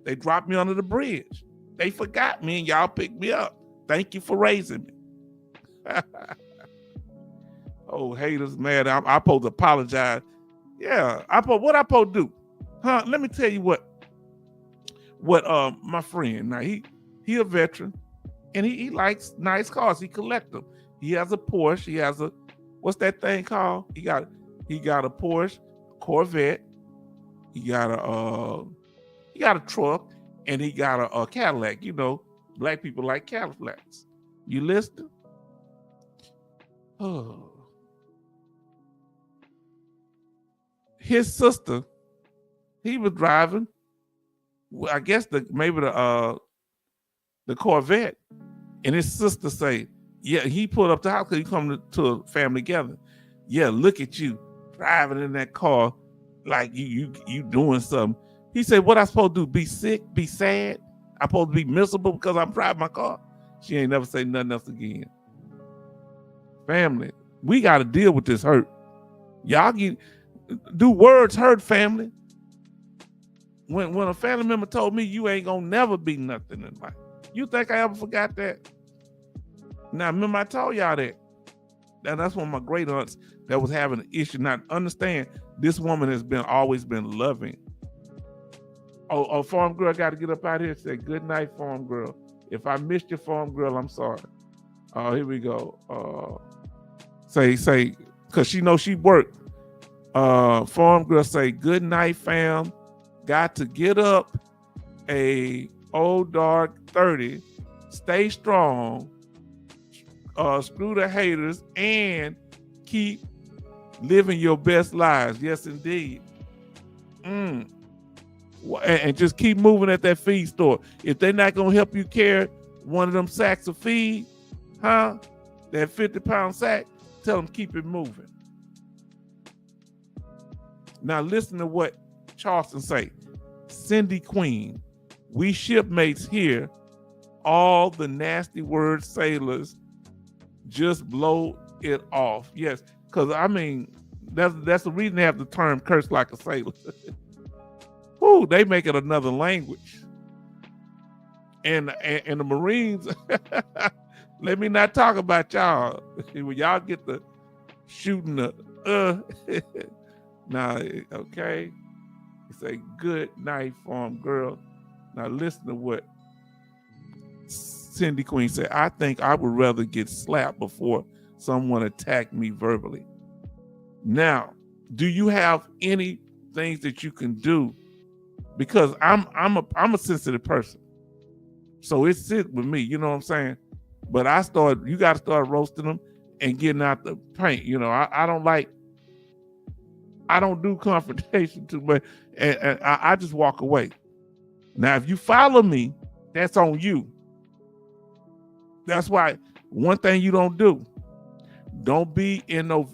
[SPEAKER 1] They dropped me under the bridge. They forgot me and y'all picked me up. Thank you for raising me. Oh, haters, man, I'm supposed to apologize. Yeah, what I supposed to do? Huh? Let me tell you what my friend, now he a veteran, and he likes nice cars. He collect them. He has a Porsche. He has what's that thing called? He got a Porsche, Corvette. He got a truck, and he got a Cadillac. You know, black people like Cadillacs. You listening? Oh. His sister, he was driving, I guess maybe the Corvette, and his sister say, yeah, he pulled up the house because he come to a family gathering. Yeah, look at you driving in that car like you doing something. He said, what I supposed to do? Be sick? Be sad? I supposed to be miserable because I'm driving my car? She ain't never say nothing else again. Family, we got to deal with this hurt. Y'all do words hurt, family? When a family member told me you ain't gonna never be nothing in life, You think I ever forgot that? Now, remember I told y'all that. Now, that's one of my great aunts that was having an issue. Now, understand, this woman has always been loving. Oh, farm girl got to get up out here and say, good night, farm girl. If I missed you, farm girl, I'm sorry. Here we go. Say, because she knows she worked. Farm girl say, good night, fam. Got to get up. A old dark 30. Stay strong. Screw the haters and keep living your best lives. Yes, indeed. And just keep moving at that feed store. If they're not going to help you carry one of them sacks of feed, that 50-pound sack, tell them keep it moving. Now listen to what Charleston say. Cindy Queen, we shipmates here, all the nasty word sailors just blow it off. Yes, because I mean, that's the reason they have the term curse like a sailor. Woo, they make it another language. And the Marines, let me not talk about y'all. When y'all get the shooting the now, okay. You say good night, farm girl. Now listen to what Cindy Queen said. I think I would rather get slapped before someone attacked me verbally. Now, do you have any things that you can do? Because I'm a sensitive person, so it sits with me. You know what I'm saying? But you got to start roasting them and getting out the paint. You know, I don't do confrontation too much, and I just walk away. Now, if you follow me, that's on you. That's why one thing you don't be in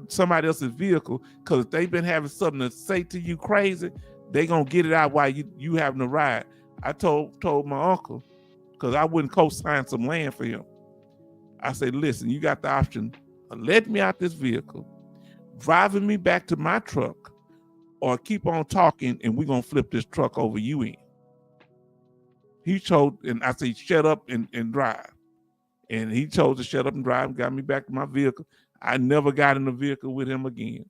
[SPEAKER 1] somebody else's vehicle, because if they've been having something to say to you crazy, they gonna get it out while you having a ride. I told my uncle, because I wouldn't co-sign some land for him. I said, listen, you got the option of letting me out this vehicle, driving me back to my truck, or keep on talking and we're gonna flip this truck over you in. He chose, and I said, shut up and drive. And he chose to shut up and drive and got me back to my vehicle. I never got in the vehicle with him again.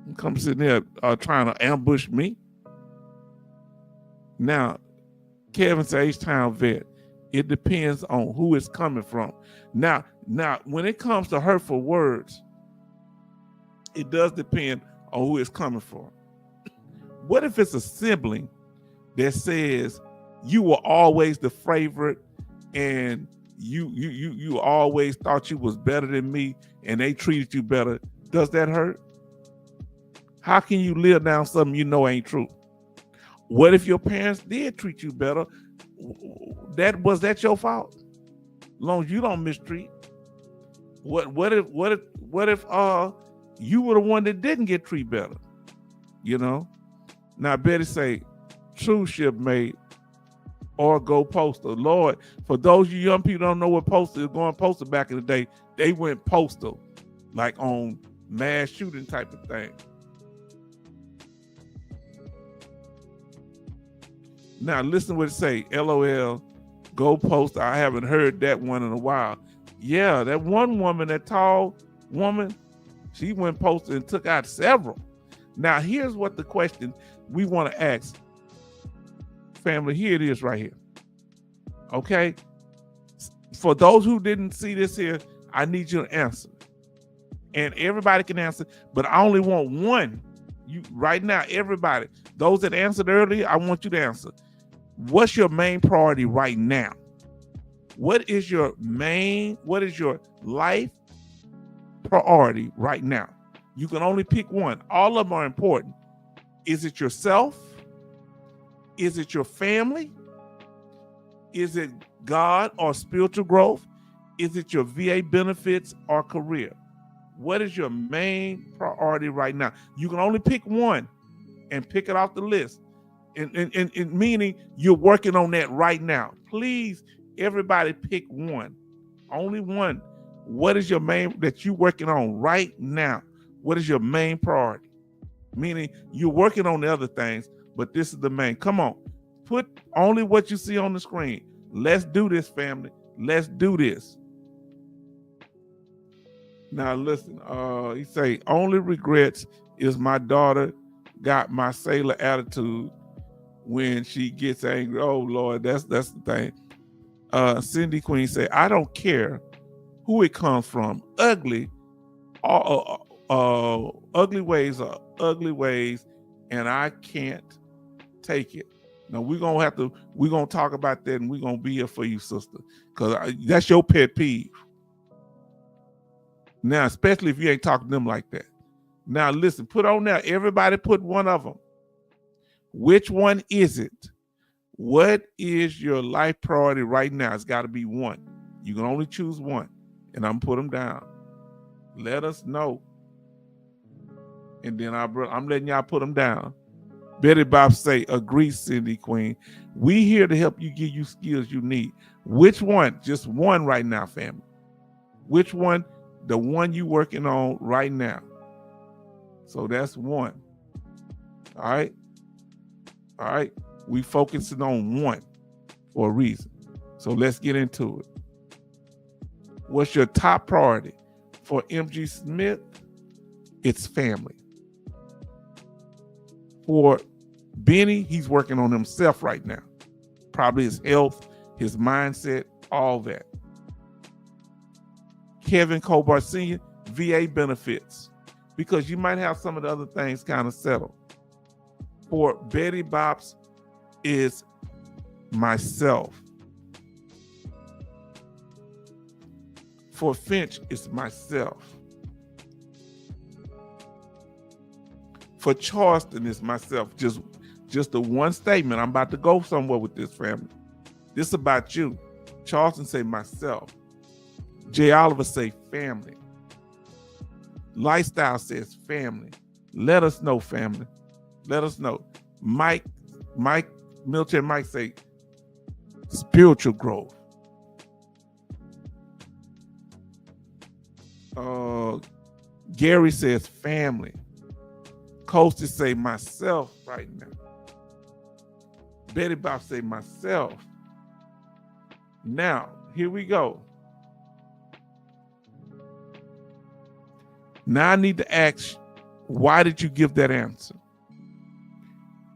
[SPEAKER 1] He come sitting there trying to ambush me. Now, Kevin says, H-Town vet, it depends on who it's coming from. Now, when it comes to hurtful words, it does depend on who it's coming from. What if it's a sibling that says you were always the favorite and you always thought you was better than me and they treated you better? Does that hurt? How can you live down something you know ain't true? What if your parents did treat you better? Was that your fault? As long as you don't mistreat. What if you were the one that didn't get treated better? You know? Now Betty say, true shipmate or go postal. Lord, for those of you young people don't know what postal is, going postal back in the day, they went postal, like on mass shooting type of thing. Now listen to what it say. LOL, go postal. I haven't heard that one in a while. Yeah, that one woman, that tall woman, she went postal and took out several. Now here's what the question we want to ask. Family, here it is right here. Okay? For those who didn't see this here, I need you to answer. And everybody can answer, but I only want one. You right now, everybody, those that answered earlier, I want you to answer. What's your main priority right now? What is your life priority right now? You can only pick one. All of them are important. Is it yourself? Is it your family? Is it God or spiritual growth? Is it your VA benefits or career? What is your main priority right now? You can only pick one and pick it off the list. And meaning you're working on that right now. Please, everybody pick one. Only one. What is your main that you're working on right now? What is your main priority? Meaning you're working on the other things, but this is the main. Come on, put Only what you see on the screen. Let's do this, family. Let's do this. Now listen, he say, only regrets is my daughter got my sailor attitude when she gets angry. Oh Lord, that's the thing. Cindy Queen say, I don't care who it comes from. Ugly ways are ugly ways, and I can't take it. Now we're gonna talk about that, and we're gonna be here for you, sister, because that's your pet peeve. Now, especially if you ain't talking to them like that. Now listen, put on there, everybody put one of them. Which one is it? What is your life priority right now? It's got to be one. You can only choose one, and I'm gonna put them down. Let us know, and then I'm letting y'all put them down. Betty Bob say, agree, Cindy Queen. We here to help you, give you skills you need. Which one? Just one right now, family. Which one? The one you working on right now. So that's one. All right. All right. We focusing on one for a reason. So let's get into it. What's your top priority? For MG Smith, it's family. For Benny, he's working on himself right now. Probably his health, his mindset, all that. Kevin Colbart Sr., VA benefits, because you might have some of the other things kind of settled. For Betty Bops is myself. For Finch, it's myself. For Charleston, it's myself. Just the one statement. I'm about to go somewhere with this, family. This is about you. Charleston say myself. Jay Oliver say family. Lifestyle says family. Let us know, family. Let us know. Military Mike say spiritual growth. Gary says family. Coasty say myself right now. Betty Bob say myself. Now, here we go. Now I need to ask, why did you give that answer?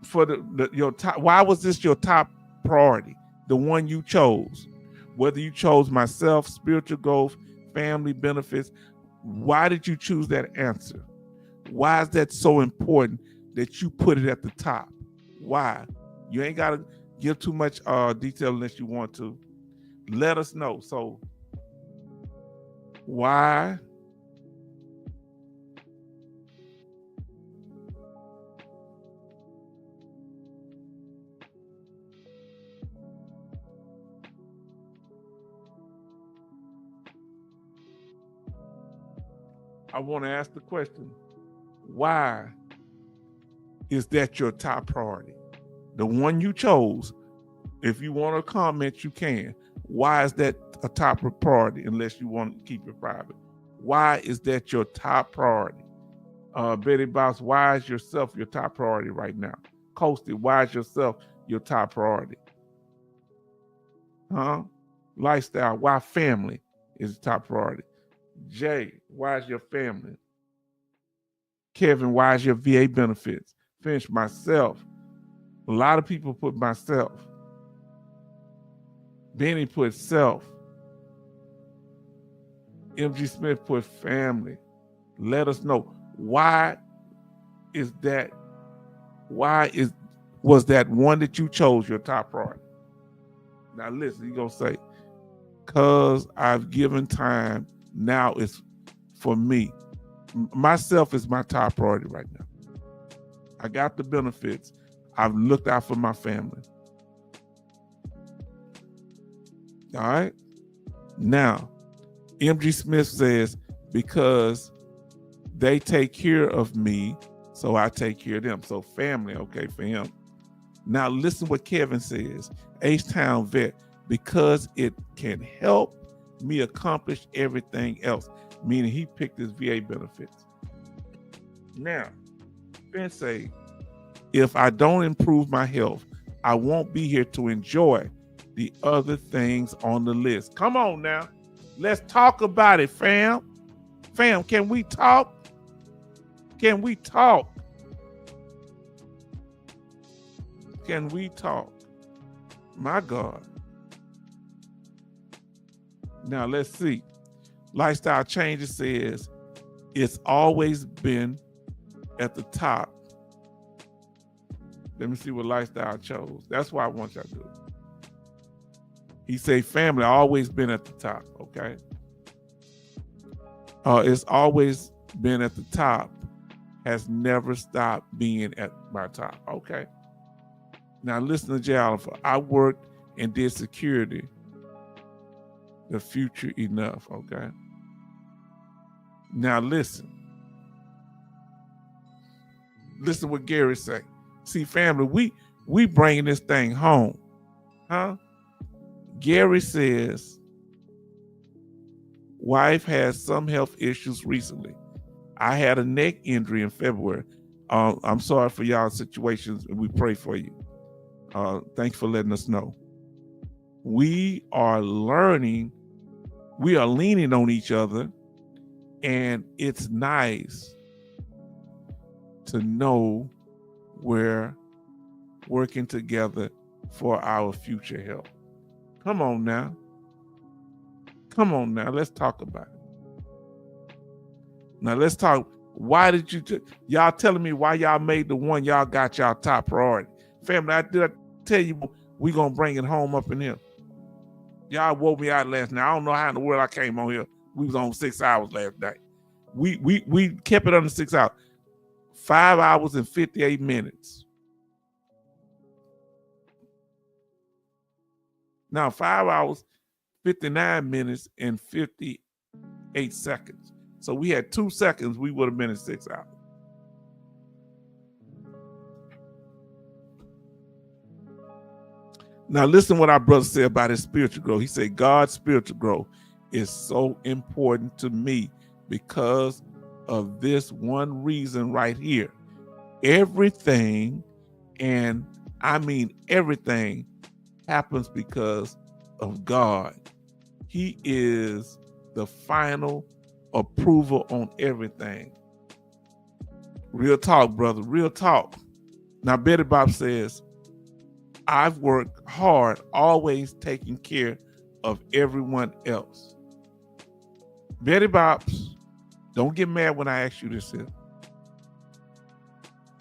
[SPEAKER 1] For your top, why was this your top priority? The one you chose, whether you chose myself, spiritual growth, family benefits, why did you choose that answer? Why is that so important that you put it at the top? Why? You ain't got to give too much detail unless you want to. Let us know. So, why? I want to ask the question, why is that your top priority? The one you chose. If you want to comment, you can. Why is that a top priority unless you want to keep it private? Why is that your top priority? Betty Boss, why is yourself your top priority right now? Coasty, why is yourself your top priority? Lifestyle, why family is the top priority? Jay, why is your family? Kevin, why is your VA benefits? Finch, myself. A lot of people put myself. Benny put self. MG Smith put family. Let us know, why is that? Was that one that you chose your top priority? Now listen, you're gonna say, cause I've given time. Now it's for me. Myself is my top priority right now. I got the benefits. I've looked out for my family. All right. Now, MG Smith says, because they take care of me, so I take care of them. So family, okay, for him. Now listen what Kevin says. H-Town vet, because it can help me accomplish everything else, meaning he picked his VA benefits. Now, Ben say, if I don't improve my health, I won't be here to enjoy the other things on the list. Come on now. Let's talk about it, fam. Fam, can we talk? Can we talk? Can we talk? My God. Now let's see. Lifestyle Changes says it's always been at the top. Let me see what Lifestyle chose. That's why I want y'all to do it. He say family always been at the top, okay? It's always been at the top, has never stopped being at my top, okay? Now listen to Jay Oliver. I worked and did security. The future enough, okay? Now listen. Listen what Gary say. See, family, we bringing this thing home, huh? Gary says, wife has some health issues recently. I had a neck injury in February. I'm sorry for y'all's situations, and we pray for you. Thanks for letting us know. We are learning, we are leaning on each other, and it's nice to know we're working together for our future health. Come on now. Come on now. Let's talk about it. Now let's talk. Why did you, y'all telling me why y'all made the one y'all got y'all top priority? Family, I tell you, we gonna bring it home up in here. Y'all woke me out last night. I don't know how in the world I came on here. We was on 6 hours last night. We kept it under 6 hours. 5 hours and 58 minutes. Now 5 hours, 59 minutes and 58 seconds. So we had 2 seconds, we would have been at 6 hours. Now listen what our brother said about his spiritual growth. He said, God's spiritual growth is so important to me because of this one reason right here. Everything, and I mean everything, happens because of God. He is the final approval on everything. Real talk, brother, real talk. Now Betty Bob says, I've worked hard, always taking care of everyone else. Betty Bobs, don't get mad when I ask you this here.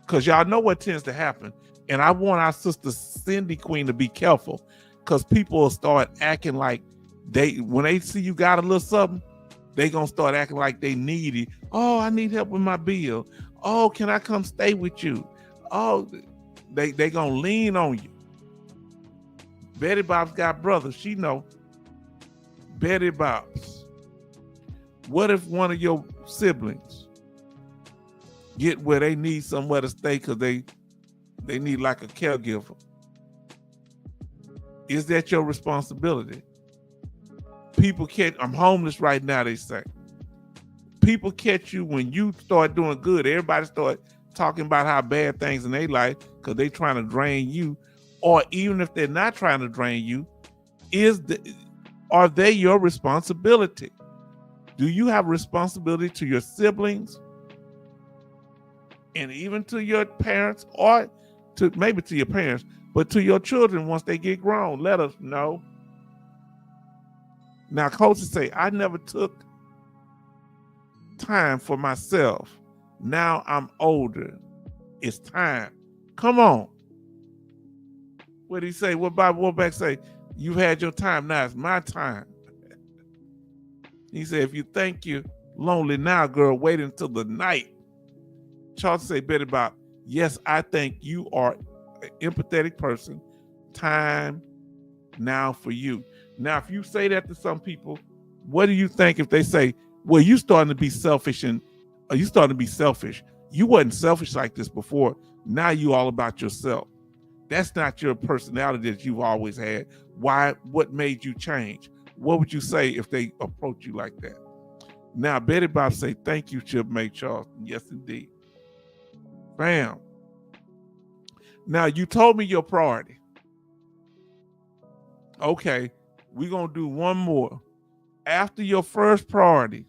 [SPEAKER 1] Because y'all know what tends to happen. And I want our sister Cindy Queen to be careful, because people will start acting like when they see you got a little something, they gonna start acting like they need it. Oh, I need help with my bill. Oh, can I come stay with you? Oh, they gonna lean on you. Betty Bob's got brothers. She know. Betty Bob's. What if one of your siblings get where they need somewhere to stay because they need like a caregiver? Is that your responsibility? People catch, I'm homeless right now, they say. People catch you when you start doing good. Everybody start talking about how bad things in their life because they trying to drain you. Or even if they're not trying to drain you, are they your responsibility? Do you have responsibility to your siblings and even to your parents, or to maybe to your parents, but to your children once they get grown? Let us know. Now, coaches say, I never took time for myself. Now I'm older. It's time. Come on. What did he say? What Bob Warback say? You've had your time, now it's my time. He said, if you think you're lonely now, girl, wait until the night. Charles say, Betty Bob, yes, I think you are an empathetic person. Time now for you. Now, if you say that to some people, what do you think if they say, well, you starting to be selfish and you starting to be selfish. You wasn't selfish like this before. Now you all about yourself. That's not your personality that you've always had. Why? What made you change? What would you say if they approach you like that? Now, Betty Bob say, thank you, Shipmate Charleston. Yes, indeed. Bam. Now, you told me your priority. Okay, we're going to do one more. After your first priority,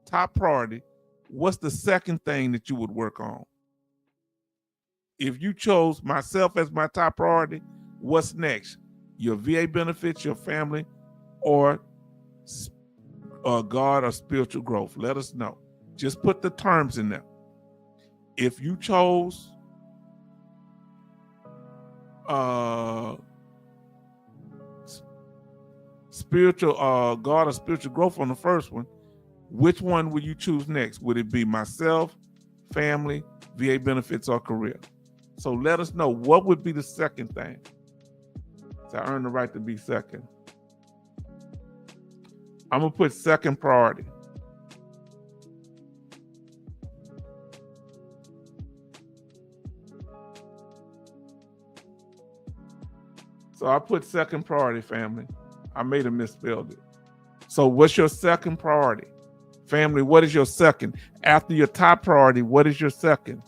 [SPEAKER 1] top priority, what's the second thing that you would work on? If you chose myself as my top priority, what's next? Your VA benefits, your family, or God or spiritual growth? Let us know. Just put the terms in there. If you chose spiritual God or spiritual growth on the first one, which one would you choose next? Would it be myself, family, VA benefits, or career? So let us know what would be the second thing. So I earned the right to be second. I'm gonna put second priority. So I put second priority, family. I may have misspelled it. So what's your second priority? Family, what is your second? After your top priority, what is your second?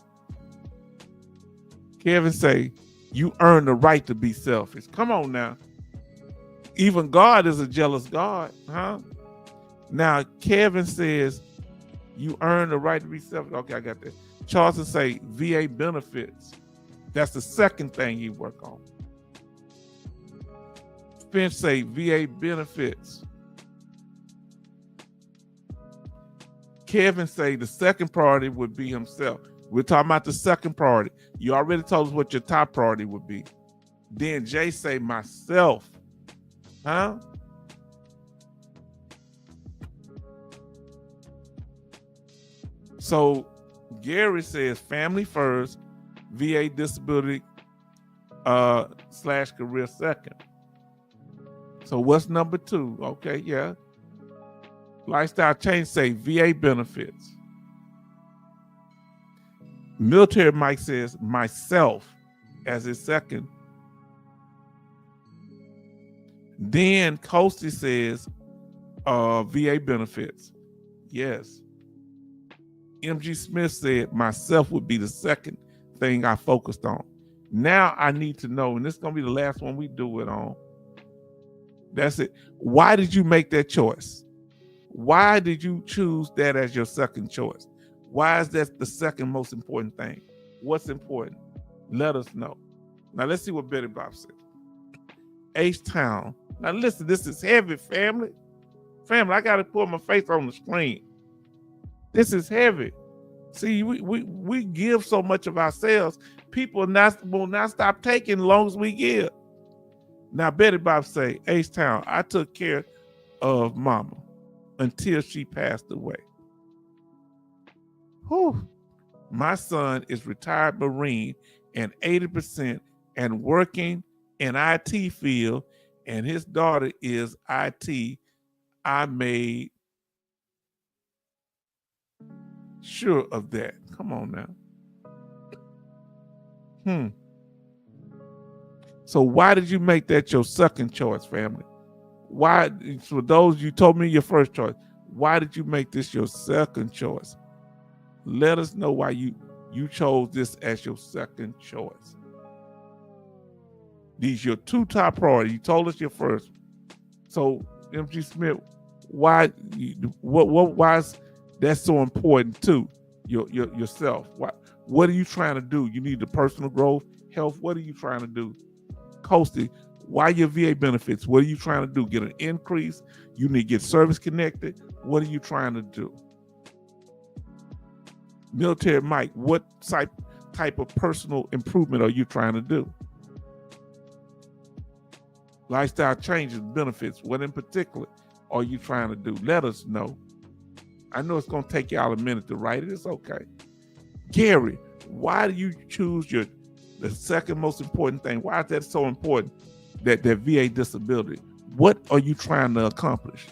[SPEAKER 1] Kevin say, you earn the right to be selfish. Come on now. Even God is a jealous God, huh? Now, Kevin says, you earn the right to be selfish. Okay, I got that. Charleston say, VA benefits. That's the second thing you work on. Finch say, VA benefits. Kevin say the second priority would be himself. We're talking about the second priority. You already told us what your top priority would be. Then Jay say myself. Huh? So Gary says family first, VA disability / career second. So what's number 2? Okay, yeah. Lifestyle change say VA benefits. Military Mike says myself as his second. Then Coasty says VA benefits. Yes. MG Smith said myself would be the second thing I focused on. Now I need to know, and this is going to be the last one we do it on. That's it. Why did you make that choice? Why did you choose that as your second choice? Why is that the second most important thing? What's important? Let us know. Now let's see what Betty Bob said. H-Town. Now listen, this is heavy, family. Family, I got to put my face on the screen. This is heavy. See, we give so much of ourselves. People will not stop taking as long as we give. Now, Betty Bob say, H-Town, I took care of mama until she passed away. Whew. My son is retired Marine and 80% and working in IT field, and his daughter is IT. I made sure of that. Come on now. So why did you make that your second choice, family? Why, for those you told me your first choice, why did you make this your second choice? Let us know why you chose this as your second choice. These your 2 top priorities. You told us your first. So MG Smith, why is that so important too? Yourself. What are you trying to do? You need the personal growth, health. What are you trying to do? Coasty, why your VA benefits? What are you trying to do? Get an increase? You need to get service connected? What are you trying to do? Military Mike, what type of personal improvement are you trying to do? Lifestyle changes, benefits, what in particular are you trying to do? Let us know. I know it's going to take y'all a minute to write it. It's okay. Gary, why do you choose the second most important thing? Why is that so important? That VA disability. What are you trying to accomplish?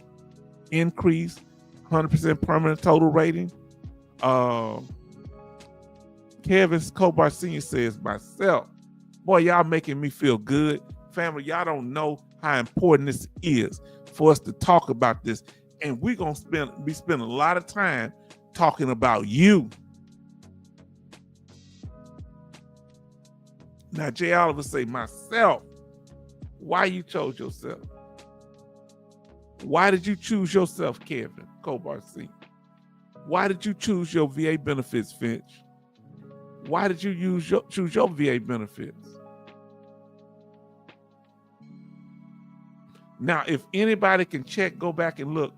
[SPEAKER 1] Increase, 100% permanent total rating. Kevin Kobar Sr. says, myself. Boy, y'all making me feel good. Family, y'all don't know how important this is for us to talk about this. And we're going to be spending a lot of time talking about you. Now, Jay Oliver say, myself. why you chose yourself. Why did you choose yourself, Kevin Kobar C? Why did you choose your VA benefits, Finch? Why did you choose your VA benefits? Now, if anybody can check, go back and look,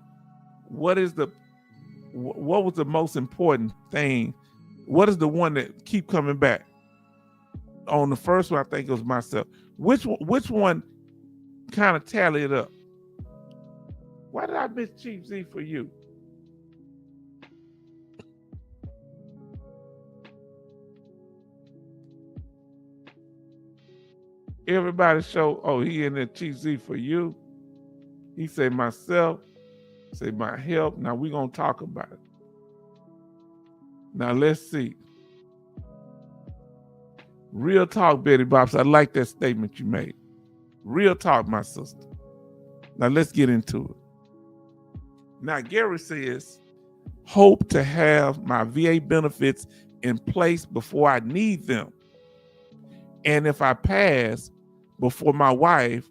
[SPEAKER 1] what was the most important thing? What is the one that keep coming back? On the first one, I think it was myself. Which one kind of tallied up? Why did I miss Chief Z for you? Everybody show, oh, he in there, Chief Z for you. He say myself, say my help. Now we're going to talk about it. Now let's see. Real talk, Betty Bops. I like that statement you made. Real talk, my sister. Now let's get into it. Now, Gary says, hope to have my VA benefits in place before I need them. And if I pass before my wife,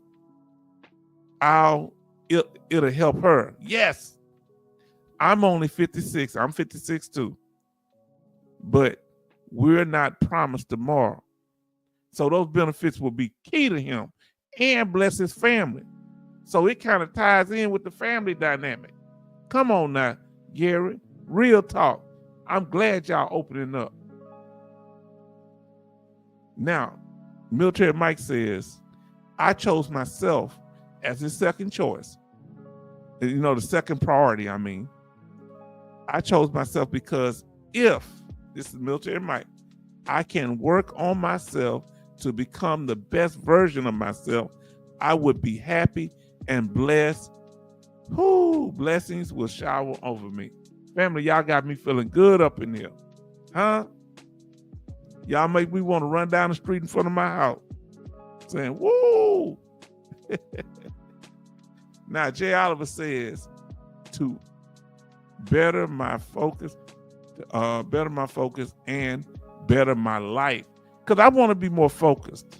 [SPEAKER 1] it'll help her. Yes. I'm only 56. I'm 56 too. But we're not promised tomorrow. So those benefits will be key to him and bless his family. So it kind of ties in with the family dynamic. Come on now, Gary. Real talk. I'm glad y'all opening up. Now, Military Mike says, I chose myself as his second choice. You know, the second priority, I mean. I chose myself because if, this is Military Mike, I can work on myself to become the best version of myself, I would be happy and blessed. Whoo, blessings will shower over me. Family, y'all got me feeling good up in here. Huh? Y'all make me want to run down the street in front of my house saying, woo. Now, Jay Oliver says to better my focus and better my life. Because I want to be more focused.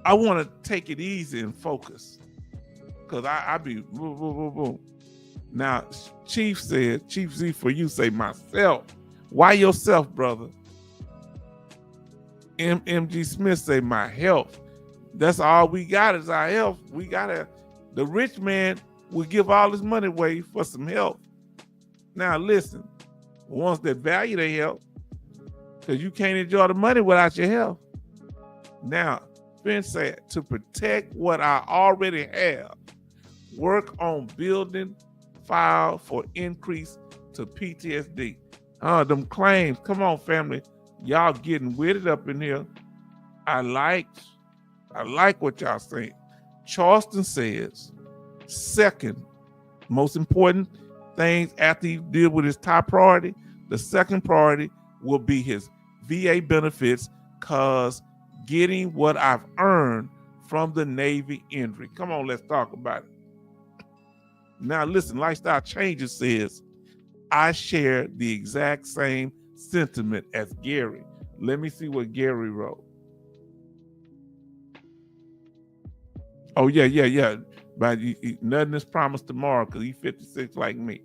[SPEAKER 1] I want to take it easy and focus. Because I be boom, boom, boom, boom. Now, Chief said, Chief Z for you, say myself. Why yourself, brother? MG Smith say my health. That's all we got is our health. We gotta, the rich man will give all his money away for some health. Now listen, ones that value their health, because you can't enjoy the money without your health. Now, Finn said, to protect what I already have, work on building file for increase to PTSD. Them claims, come on, family. Y'all getting with it up in here. I like what y'all saying. Charleston says, second most important things after he deal with his top priority, the second priority will be his VA benefits, cause getting what I've earned from the Navy injury. Come on, let's talk about it. Now listen, Lifestyle Changes says, I share the exact same sentiment as Gary. Let me see what Gary wrote. Oh, yeah. But nothing is promised tomorrow because he's 56 like me.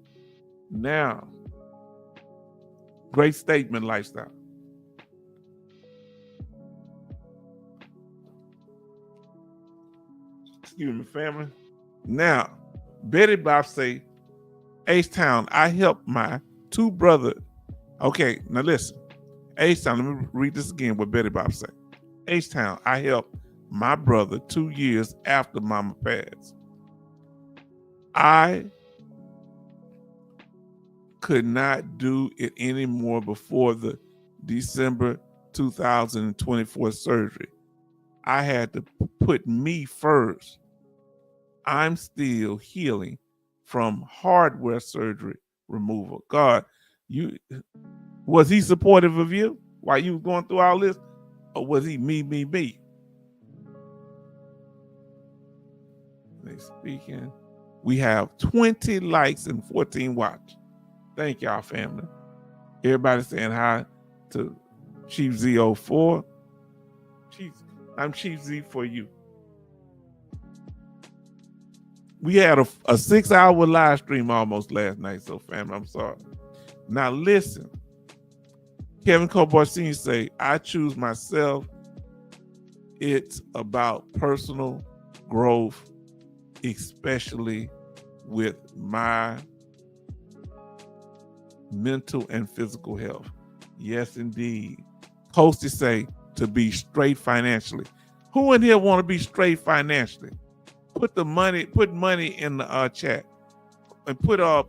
[SPEAKER 1] Now, great statement, Lifestyle. Excuse me, family. Now, Betty Bob say, H-Town, I helped my two brothers. Okay, now listen. H-Town, let me read this again, what Betty Bob say. H-Town, I helped my brother 2 years after Mama passed. I could not do it anymore before the December 2024 surgery. I had to put me first. I'm still healing from hardware surgery removal. God, was he supportive of you while you were going through all this? Or was he me? They speaking. We have 20 likes and 14 watch. Thank y'all, family. Everybody saying hi to Chief Z04. I'm Chief Z for you. We had a 6-hour live stream almost last night, so fam, I'm sorry. Now listen, Kevin Cobart Sr. say, I choose myself. It's about personal growth, especially with my mental and physical health. Yes, indeed. Posty say to be straight financially. Who in here want to be straight financially? Put money in the chat, and put a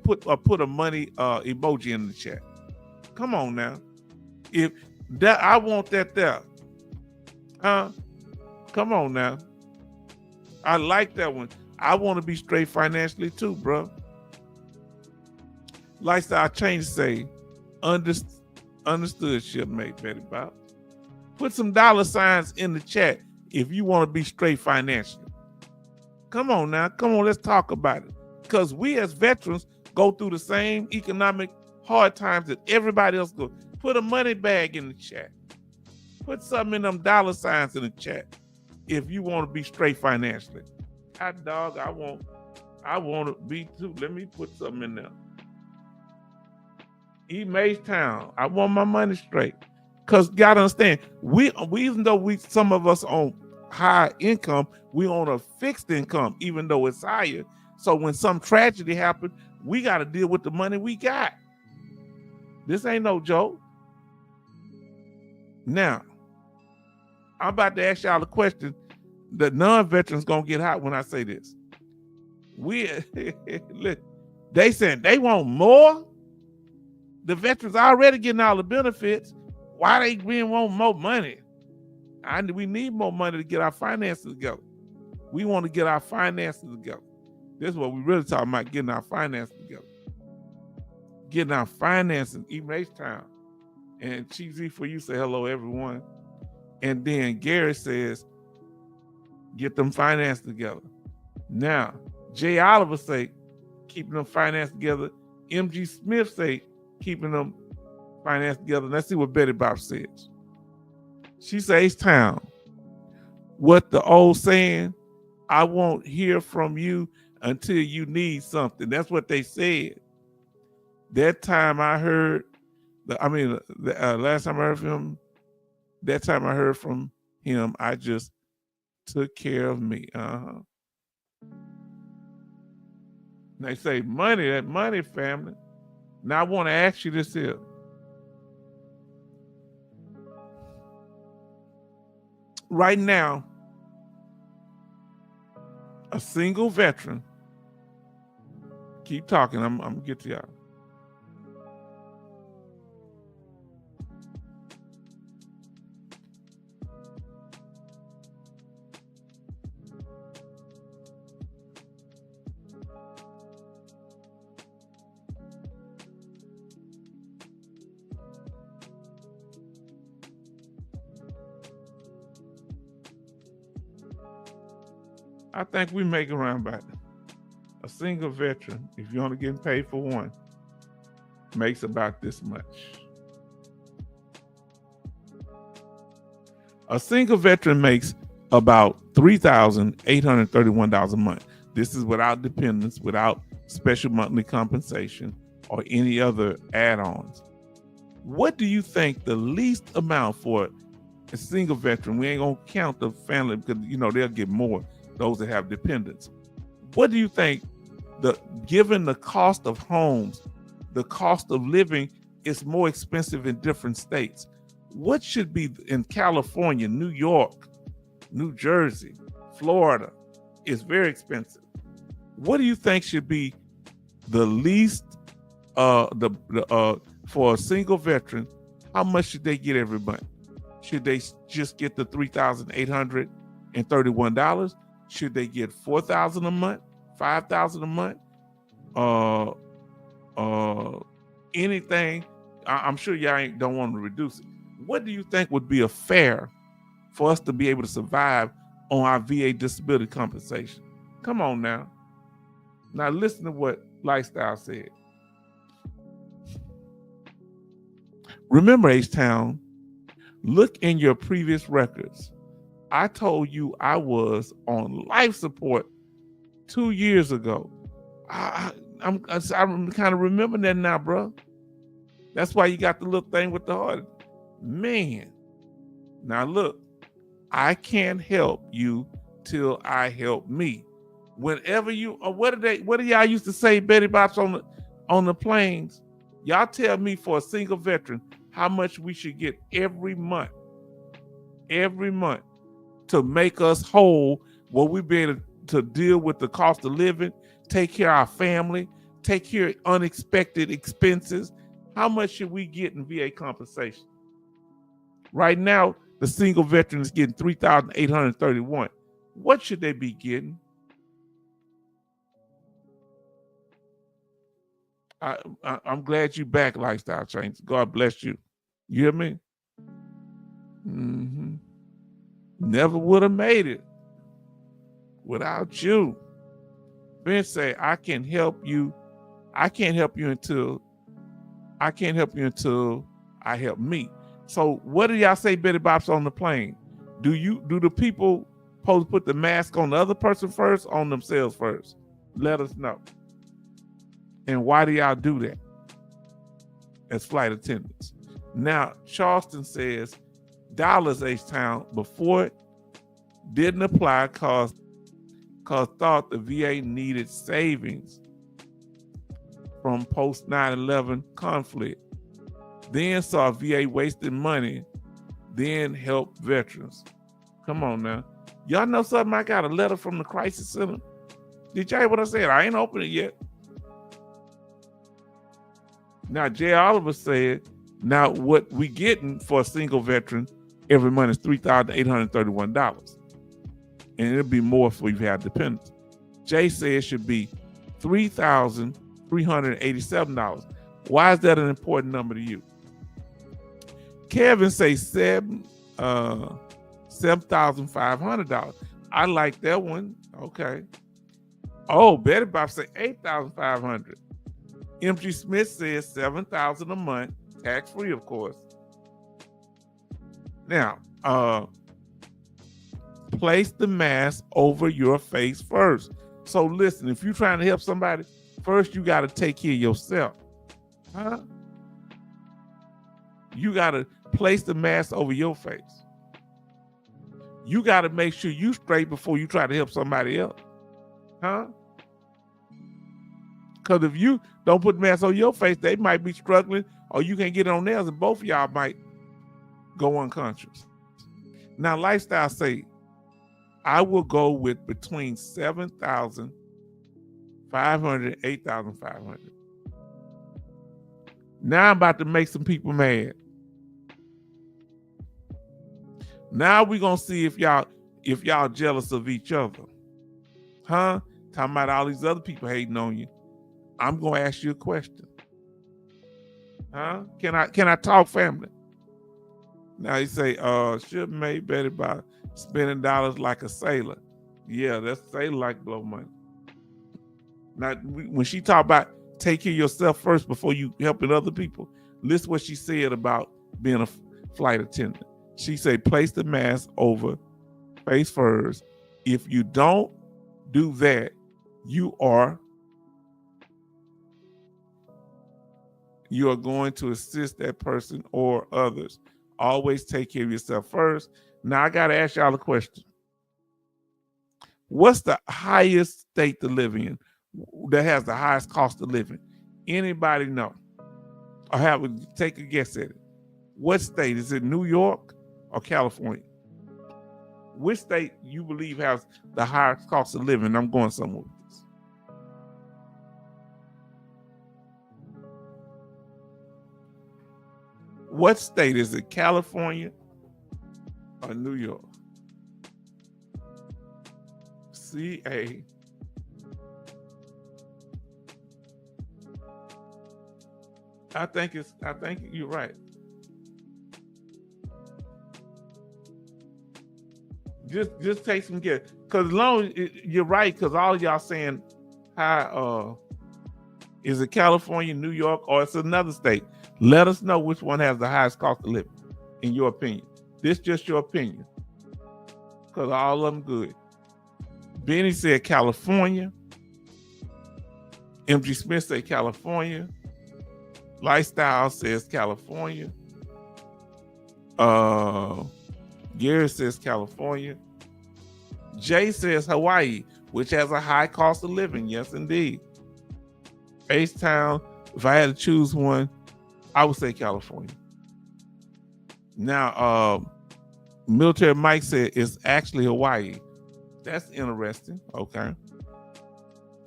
[SPEAKER 1] money emoji in the chat. Come on now. If that, I want that there. Come on now. I like that one. I want to be straight financially too, bro. Lifestyle change say, understood shipmate, Betty Bob. Put some $signs in the chat if you want to be straight financially. Come on now. Come on, let's talk about it. Because we as veterans go through the same economic hard times that everybody else goes. Put a money bag in the chat. Put something in them $signs in the chat if you want to be straight financially. Hot dog, I want to be too. Let me put something in there. Mace Town, I want my money straight. Because you gotta understand, we even though some of us on high income, we on a fixed income, even though it's higher. So when some tragedy happens, we got to deal with the money we got. This ain't no joke. Now, I'm about to ask y'all a question. The non-veterans gonna get hot when I say this. Look, they saying they want more. The veterans already getting all the benefits. Why they really want more money? We need more money to get our finances together. We want to get our finances together. This is what we really talking about, getting our finances together. Getting our finances, even H-Town. And Chief Z for you say hello, everyone. And then Gary says, get them finances together. Now, Jay Oliver say, keeping them finances together. MG Smith say, keeping them finances together. Let's see what Betty Bob says. She says, H-Town, what the old saying, I won't hear from you until you need something. That's what they said. That time I heard, last time I heard from him, that time I heard from him, I just took care of me. They say money, that money, family. Now I want to ask you this here. Right now, a single veteran, keep talking, I'm gonna get to y'all. I think we make around about a single veteran, if you're only getting paid for one, makes about this much. A single veteran makes about $3,831 a month. This is without dependents, without special monthly compensation or any other add-ons. What do you think the least amount for a single veteran? We ain't gonna count the family because they'll get more, those that have dependents. What do you think, given the cost of homes, the cost of living is more expensive in different states? What should be in California, New York, New Jersey, Florida is very expensive. What do you think should be the least for a single veteran? How much should they get every month? Should they just get the $3,831? Should they get $4,000 a month, $5,000 a month? Anything? I'm sure y'all don't want to reduce it. What do you think would be a fair for us to be able to survive on our VA disability compensation? Come on now. Now listen to what Lifestyle said. Remember, H-Town, look in your previous records. I told you I was on life support 2 years ago. I'm kind of remembering that now, bro. That's why you got the little thing with the heart. Man. Now look, I can't help you till I help me. Whenever you, or what do y'all used to say, Betty Bops on the planes? Y'all tell me for a single veteran how much we should get every month to make us whole, where we be able to deal with the cost of living, take care of our family, take care of unexpected expenses. How much should we get in VA compensation? Right now, the single veteran is getting $3,831. What should they be getting? I'm glad you back, Lifestyle Change. God bless you. You hear me? Mm-hmm. Never would have made it without you. Vince say, I can't help you until I help me. So what do y'all say, Betty Bops, on the plane? Do the people supposed to put the mask on the other person first, on themselves first? Let us know. And why do y'all do that as flight attendants? Now, Charleston says, dollars H-Town before it didn't apply cause thought the VA needed savings from post 9/11 conflict. Then saw VA wasting money, then helped veterans. Come on now. Y'all know something? I got a letter from the Crisis Center. Did y'all hear what I said? I ain't opened it yet. Now, Jay Oliver said, now what we getting for a single veteran every month is $3,831. And it'll be more if we've had dependents. Jay said it should be $3,387. Why is that an important number to you? Kevin says $7,500. I like that one. Okay. Oh, Betty Bob said $8,500. MG Smith says $7,000 a month, tax free, of course. Now, place the mask over your face first. So listen, if you're trying to help somebody, first you got to take care of yourself. Huh? You got to place the mask over your face. You got to make sure you straight before you try to help somebody else. Huh? Because if you don't put the mask on your face, they might be struggling, or you can't get it on theirs, and both of y'all might go unconscious. Now, Lifestyle say, I will go with between 7,500 and 8,500. Now I'm about to make some people mad. Now we're gonna see if y'all jealous of each other. Huh? Talking about all these other people hating on you. I'm gonna ask you a question. Huh? Can I talk, family? Now you say, should made better by spending dollars like a sailor. Yeah, that's sailor like blow money. Now, when she talk about take care of yourself first before you helping other people, listen what she said about being a flight attendant. She said, place the mask over face first. If you don't do that, you are going to assist that person or others. Always take care of yourself first. Now I got to ask y'all a question. What's the highest state to live in that has the highest cost of living? Anybody know? Or take a guess at it. What state? Is it New York or California? Which state you believe has the highest cost of living? I'm going somewhere with this. What state is it? California or New York? CA. I think you're right. Just take some guess. Because as long as you're right, because all of y'all saying high, is it California, New York, or it's another state? Let us know which one has the highest cost of living, in your opinion. This is just your opinion. because all of them good. Benny said California. MG Smith said California. Lifestyle says California. Gary says California. Jay says Hawaii, which has a high cost of living. Yes, indeed. H-Town, if I had to choose one, I would say California. Now, Military Mike said it's actually Hawaii. That's interesting. Okay.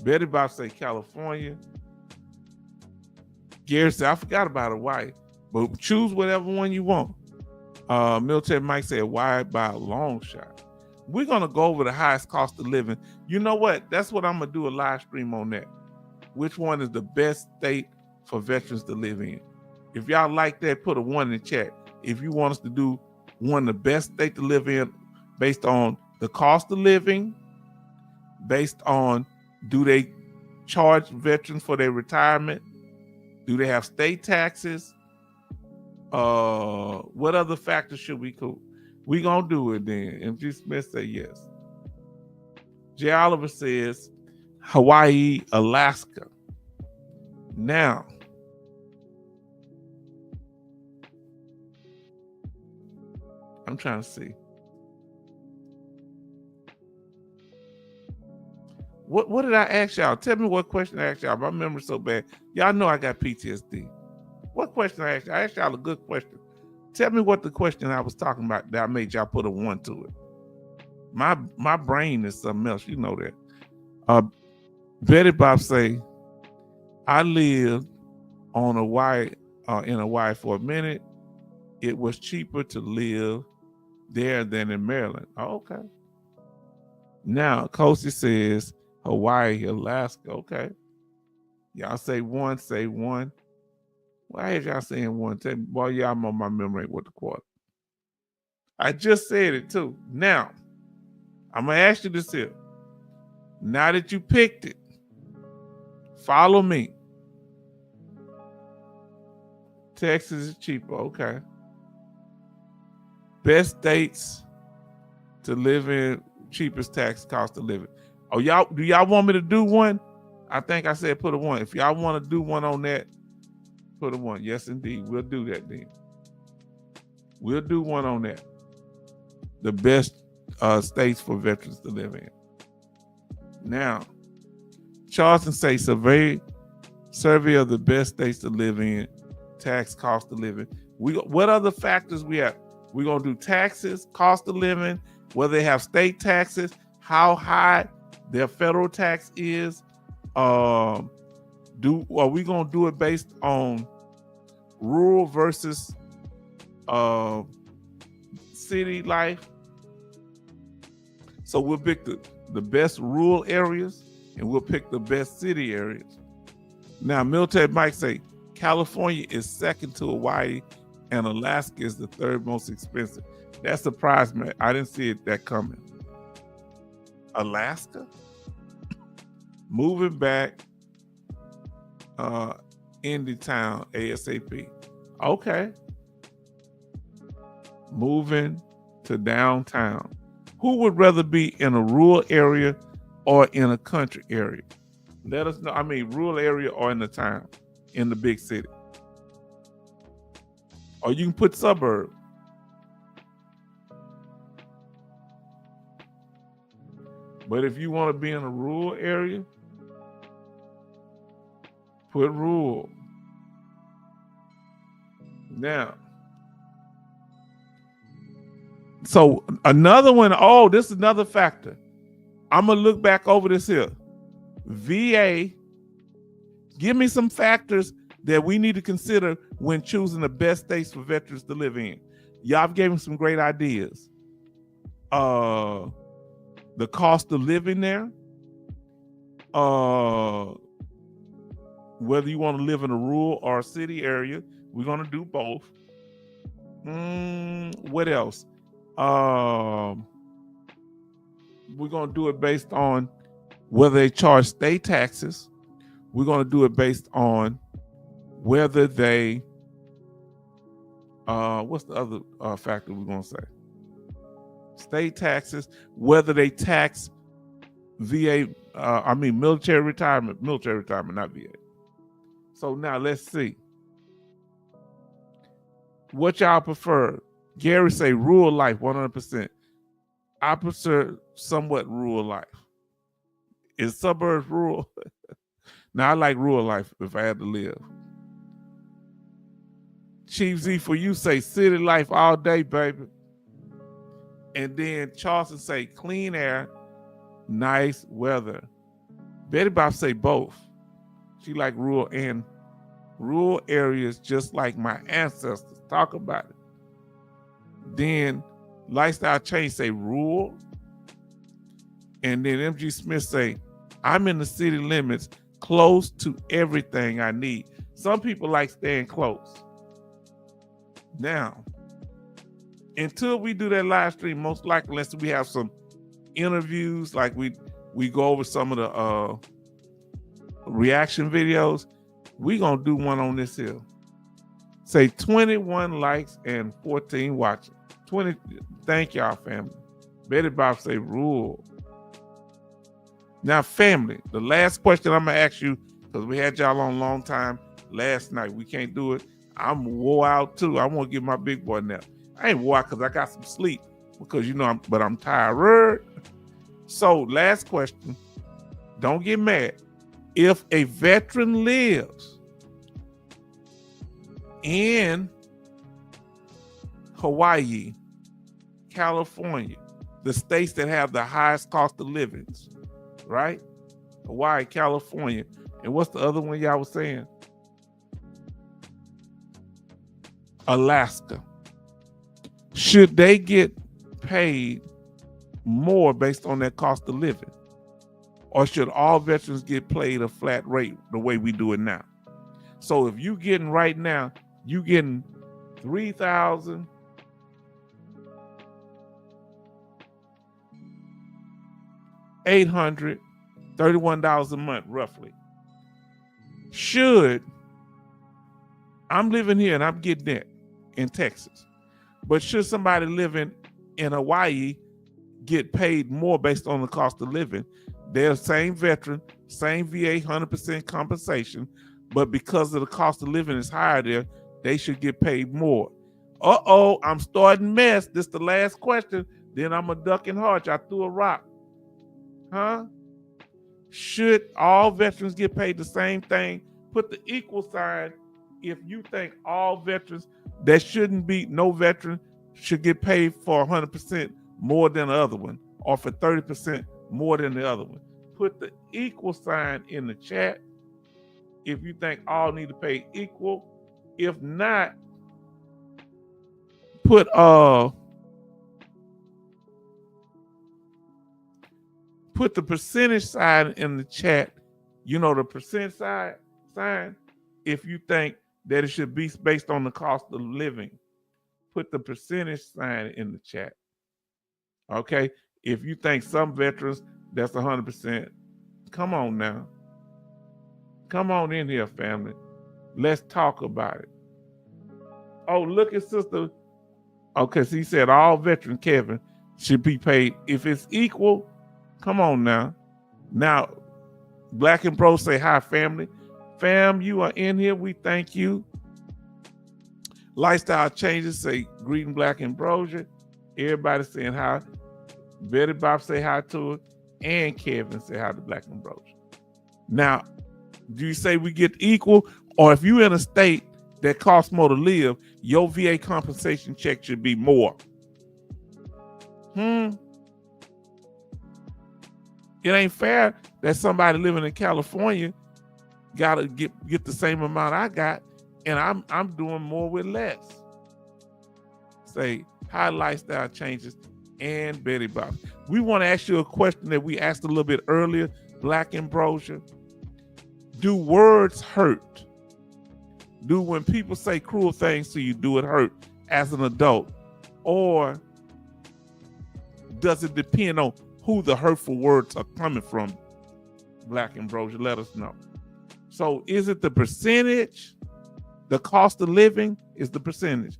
[SPEAKER 1] Betty Bob said California. Gary said, I forgot about Hawaii, but choose whatever one you want. Military Mike said Hawaii by a long shot. We're going to go over the highest cost of living. You know what? That's what I'm going to do a live stream on that. Which one is the best state for veterans to live in? If y'all like that, put a 1 in the chat. If you want us to do one of the best state to live in based on the cost of living, based on do they charge veterans for their retirement? Do they have state taxes? What other factors should we cool? We gonna do it then. MG Smith say yes. Jay Oliver says Hawaii, Alaska. Now, I'm trying to see. What did I ask y'all? Tell me what question I asked y'all. My memory's so bad. Y'all know I got PTSD. What question I asked y'all? I asked y'all a good question. Tell me what the question I was talking about that I made y'all put a 1 to it. My brain is something else. You know that. Betty Bob say, I lived on Hawaii, in Hawaii for a minute. It was cheaper to live there than in Maryland. Oh, okay. Now, Kosi says Hawaii, Alaska. Okay. Y'all say 1, say 1. Why is y'all saying 1? Tell me, boy, y'all on my memory with the quarter. I just said it too. Now, I'm going to ask you this here. Now that you picked it, follow me. Texas is cheaper. Okay. Best states to live in, cheapest tax cost of living. Oh, do y'all want me to do one? I think I said put a 1. If y'all want to do one on that, put a 1. Yes, indeed. We'll do that then. We'll do one on that. The best states for veterans to live in. Now, Charleston says survey of the best states to live in, tax cost of living. What other factors we have? We're going to do taxes, cost of living, whether they have state taxes, how high their federal tax is. Are we going to do it based on rural versus city life? So we'll pick the best rural areas and we'll pick the best city areas. Now, Military Mike say California is second to Hawaii and Alaska is the third most expensive. That surprised me. I didn't see that coming. Alaska? Moving back into town ASAP. Okay. Moving to downtown. Who would rather be in a rural area or in a country area? Let us know. I mean, rural area or in the town, in the big city. Or you can put suburb. But if you want to be in a rural area, put rural. Now, so another one, this is another factor. I'm going to look back over this here. VA, give me some factors that we need to consider when choosing the best states for veterans to live in. Y'all gave me some great ideas. The cost of living there, whether you want to live in a rural or a city area, we're going to do both. What else? We're going to do it based on whether they charge state taxes. We're going to do it based on whether they, what's the other factor we're going to say? State taxes, whether they tax VA, military retirement, not VA. So now let's see. What y'all prefer? Gary say rural life, 100%. I prefer somewhat rural life. Is suburbs rural? Now I like rural life if I had to live. Chief Z for you say city life all day, baby. And then Charleston say clean air, nice weather. Betty Bob say both. She like rural areas just like my ancestors. Talk about it. Then Lifestyle Change say rural. And then MG Smith say, I'm in the city limits, close to everything I need. Some people like staying close. Now, until we do that live stream, most likely, unless we have some interviews, like we go over some of the reaction videos, we gonna do one on this here. Say 21 likes and 14 watching. 20. Thank y'all, family. Betty Bob say rule. Now, family, the last question I'm gonna ask you, because we had y'all on a long time last night. We can't do it. I'm wore out too. I want to give my big boy a nap. I ain't wore out because I got some sleep, because I'm tired. So last question, don't get mad. If a veteran lives in Hawaii, California, the states that have the highest cost of living, right? Hawaii, California, and what's the other one y'all was saying? Alaska. Should they get paid more based on their cost of living? Or should all veterans get paid a flat rate the way we do it now? So if you getting right now, you getting $3,831 a month, roughly. I'm living here and I'm getting that in Texas. But should somebody living in Hawaii get paid more based on the cost of living? They're the same veteran, same VA, 100% compensation, but because of the cost of living is higher there, they should get paid more. I'm starting mess. This is the last question. Then I'm a duck and harch. I threw a rock. Huh? Should all veterans get paid the same thing? Put the equal sign if you think all veterans, there shouldn't be no veteran should get paid for 100% more than the other one, or for 30% more than the other one. Put the equal sign in the chat if you think all need to pay equal. If not, put the percentage sign in the chat. You know, the percent sign, if you think that it should be based on the cost of living. Put the percentage sign in the chat. Okay? If you think some veterans, that's 100%. Come on now. Come on in here, family. Let's talk about it. Oh, look at sister. Okay, so he said all veteran Kevin should be paid. If it's equal, come on now. Now, Black and Bro say hi, family. Fam, you are in here. We thank you. Lifestyle Changes say greeting Black Ambrosia. Everybody saying hi. Betty Bob say hi to it. And Kevin say hi to Black Ambrosia. Now, do you say we get equal? Or if you're in a state that costs more to live, your VA compensation check should be more? It ain't fair that somebody living in California gotta get the same amount I got, and I'm doing more with less. Say hi, Lifestyle Changes and Betty Bob. We want to ask you a question that we asked a little bit earlier, Black Ambrosia. Do words hurt? Do when people say cruel things to you, do it hurt as an adult? Or does it depend on who the hurtful words are coming from? Black Ambrosia, let us know. So is it the percentage? The cost of living is the percentage.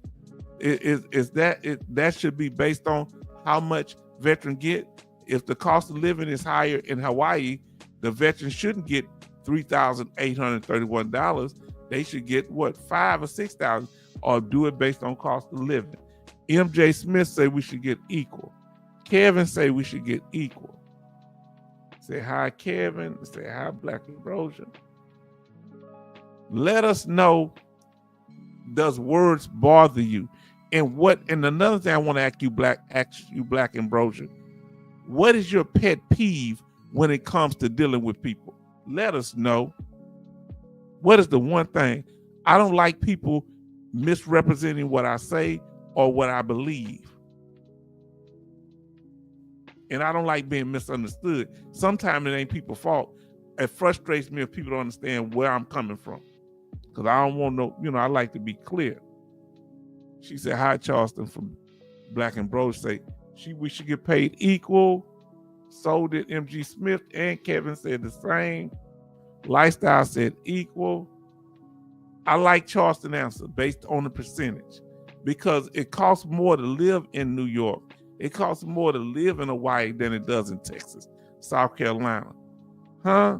[SPEAKER 1] That should be based on how much veteran get. If the cost of living is higher in Hawaii, the veteran shouldn't get $3,831. They should get what, $5,000 or $6,000, or do it based on cost of living. MJ Smith say we should get equal. Kevin say we should get equal. Say hi, Kevin. Say hi, Black Ambrosia. Let us know, does words bother you? And another thing I want to ask you, Black Ambrosia, what is your pet peeve when it comes to dealing with people? Let us know. What is the one thing? I don't like people misrepresenting what I say or what I believe. And I don't like being misunderstood. Sometimes it ain't people's fault. It frustrates me if people don't understand where I'm coming from. Because I don't want no, I like to be clear. She said, hi, Charleston from Black Ambrosia. We should get paid equal. So did MG Smith, and Kevin said the same. Lifestyle said equal. I like Charleston answer based on the percentage, because it costs more to live in New York. It costs more to live in Hawaii than it does in Texas, South Carolina. Huh?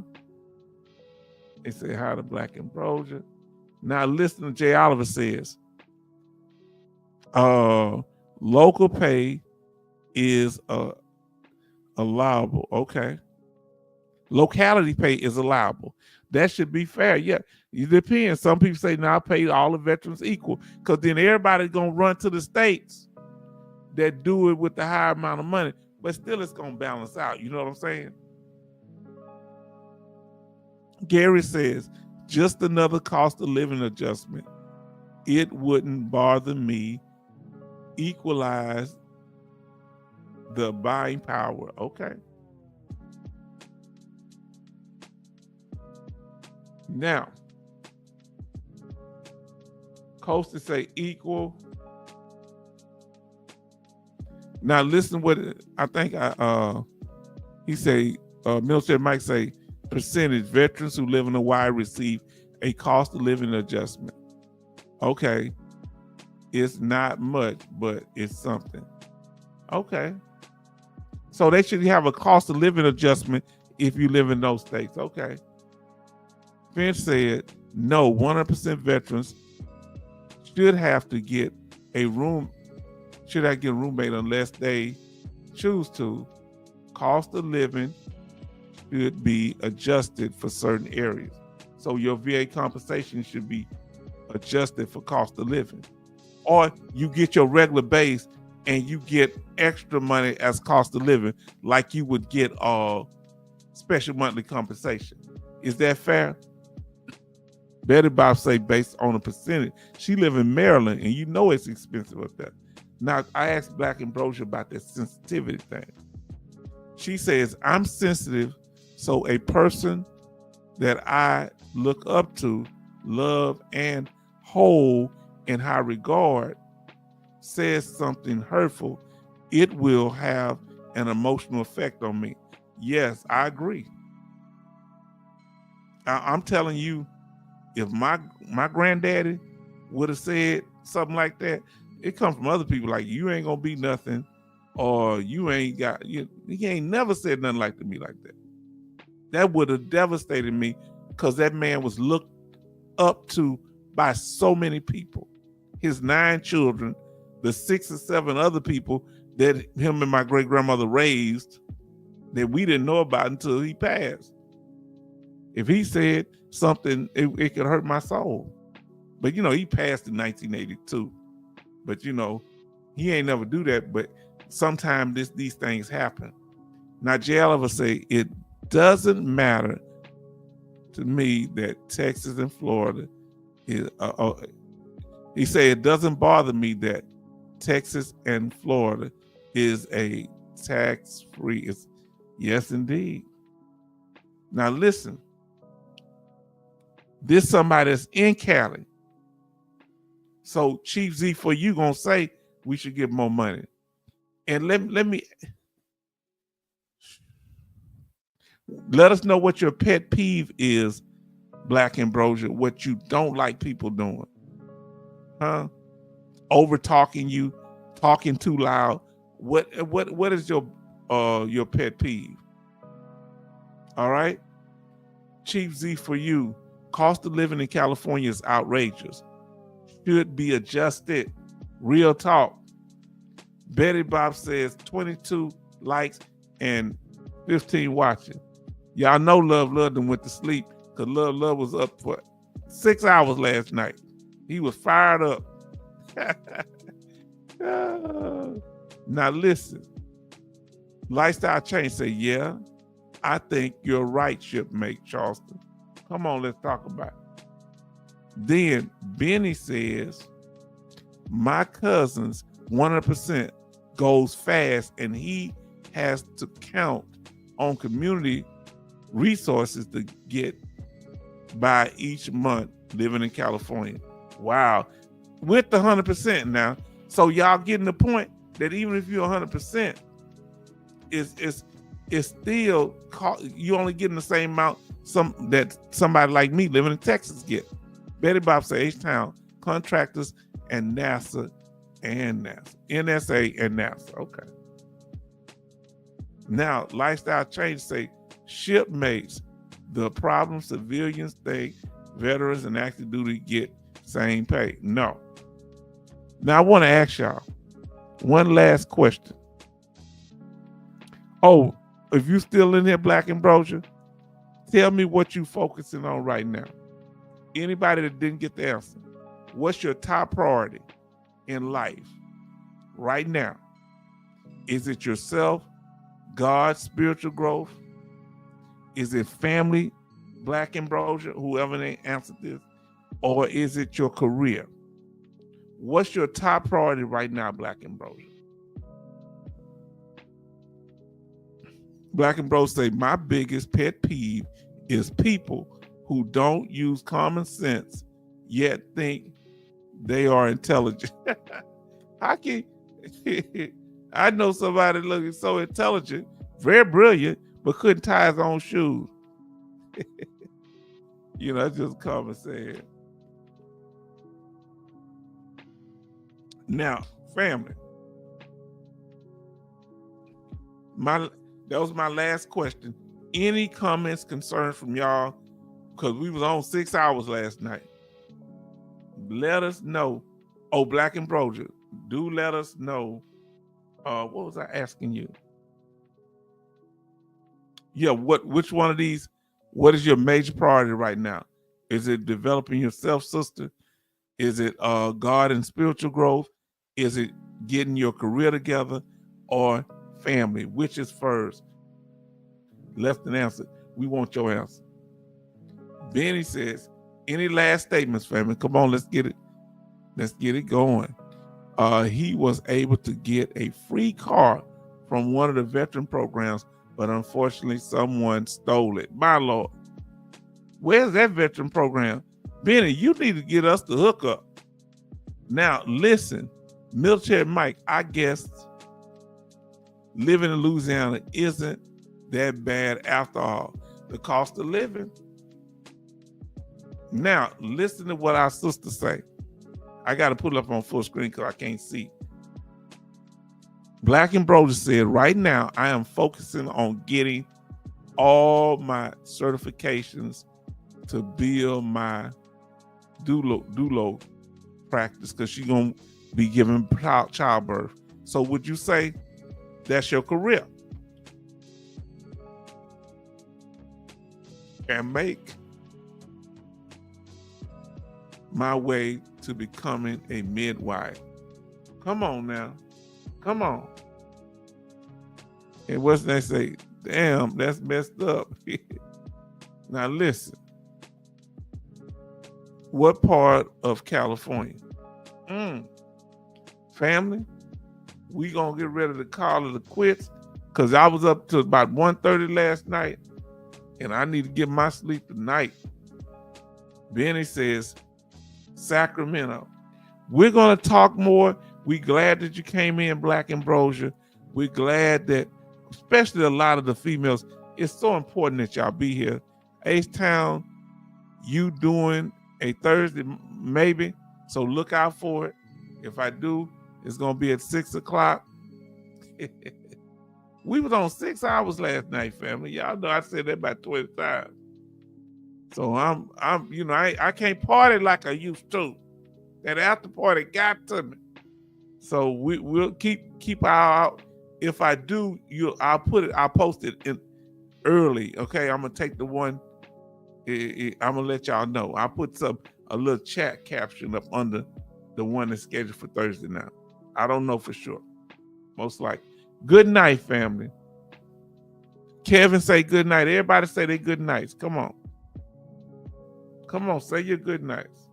[SPEAKER 1] They say hi to Black Ambrosia. Now listen to Jay Oliver says, local pay is allowable. Okay. Locality pay is allowable. That should be fair. Yeah, it depends. Some people say, now pay all the veterans equal, because then everybody's going to run to the states that do it with the higher amount of money. But still, it's going to balance out. You know what I'm saying? Gary says, just another cost of living adjustment. It wouldn't bother me. Equalize the buying power. Okay. Now, Costa say equal. Now listen what I think he say, Military Mike say, percentage veterans who live in Hawaii receive a cost of living adjustment. Okay. It's not much, but it's something. Okay. So they should have a cost of living adjustment if you live in those states. Okay. Finch said, no, 100% veterans should have to get a roommate unless they choose to. Cost of living should be adjusted for certain areas. So your VA compensation should be adjusted for cost of living. Or you get your regular base and you get extra money as cost of living, like you would get special monthly compensation. Is that fair? Betty Bob say based on a percentage. She live in Maryland, and you know it's expensive up there. Now, I asked Black Ambrosia about that sensitivity thing. She says, I'm sensitive, so a person that I look up to, love, and hold in high regard says something hurtful, it will have an emotional effect on me. Yes, I agree. I'm telling you, if my granddaddy would have said something like that, it comes from other people like, you ain't gonna be nothing, or you ain't got, he ain't never said nothing like to me like that. That would have devastated me, because that man was looked up to by so many people. His 9 children, the 6 or 7 other people that him and my great grandmother raised that we didn't know about until he passed. If he said something, it could hurt my soul. But he passed in 1982. But he ain't never do that. But sometimes these things happen. Now, Jay Oliver say, it doesn't matter to me that Texas and Florida is, he said, it doesn't bother me that Texas and Florida is a tax-free. Yes, indeed. Now, listen. This somebody that's in Cali. So Chief Z, for you gonna say we should get more money. And let us know what your pet peeve is, Black Ambrosia, what you don't like people doing. Huh? Over talking you, talking too loud, What is your pet peeve? All right. Chief Z for you. Cost of living in California is outrageous. Should be adjusted. Real talk. Betty Bob says 22 likes and 15 watching. Y'all know Love done went to sleep because Love was up for 6 hours last night. He was fired up. Now listen. Lifestyle Change say, yeah, I think you're right, shipmate Charleston. Come on, let's talk about it. Then Benny says, my cousin's 100% goes fast and he has to count on community resources to get by each month living in California. Wow. With the 100% now. So y'all getting the point that even if you're 100%, it's still, you only getting the same amount that somebody like me living in Texas get. Betty Bob say H-Town, contractors and NASA and NSA and NASA. Okay. Now, Lifestyle Change say shipmates, the problem civilians think veterans and active duty get same pay. No. Now I want to ask y'all one last question. Oh, if you still in here, Black Ambrosia, tell me what you focusing on right now. Anybody that didn't get the answer, what's your top priority in life right now? Is it yourself, God, spiritual growth? Is it family, Black Ambrosia, whoever they answered this? Or is it your career? What's your top priority right now, Black Ambrosia? Black Ambrosia say, my biggest pet peeve is people who don't use common sense yet think they are intelligent. I know somebody looking so intelligent, very brilliant, but couldn't tie his own shoes. That's just common sense. Now, family, that was my last question. Any comments, concerns from y'all? Because we was on 6 hours last night. Let us know. Oh, Black Ambrosia, do let us know. What was I asking you? Yeah, which one of these, what is your major priority right now? Is it developing yourself, sister? Is it God and spiritual growth? Is it getting your career together or family? Which is first? Left an answer. We want your answer. Benny says, any last statements, family? Come on, let's get it. Let's get it going. He was able to get a free car from one of the veteran programs, but unfortunately someone stole it. My Lord. Where's that veteran program? Benny, you need to get us the hookup. Now, listen, Military Mike, I guess living in Louisiana isn't that bad after all. The cost of living. Now, listen to what our sisters say. I got to put it up on full screen because I can't see. Black Ambrosia said, right now, I am focusing on getting all my certifications to build my doula practice because she's going to be giving childbirth. So would you say that's your career? And make my way to becoming a midwife. Come on now. Come on. And what's they say? Damn, that's messed up. Now listen. What part of California? Family, we gonna get ready to call it quits because I was up to about 1:30 last night and I need to get my sleep tonight. Benny says, Sacramento. We're gonna talk more. We glad that you came in, Black Ambrosia. We're glad that, especially a lot of the females, it's so important that y'all be here. H-Town, you doing a Thursday maybe, so look out for it. If I do, it's gonna be at 6 o'clock. We was on 6 hours last night, family. Y'all know I said that about 20 times. So I'm I can't party like I used to. That after party got to me. So we'll keep our, if I do, I'll post it in early. Okay, I'm gonna take the one. I'm gonna let y'all know. I'll put a little chat caption up under the one that's scheduled for Thursday now. I don't know for sure. Most likely. Good night, family. Kevin say good night. Everybody say they good nights. Come on. Come on, say your good nights.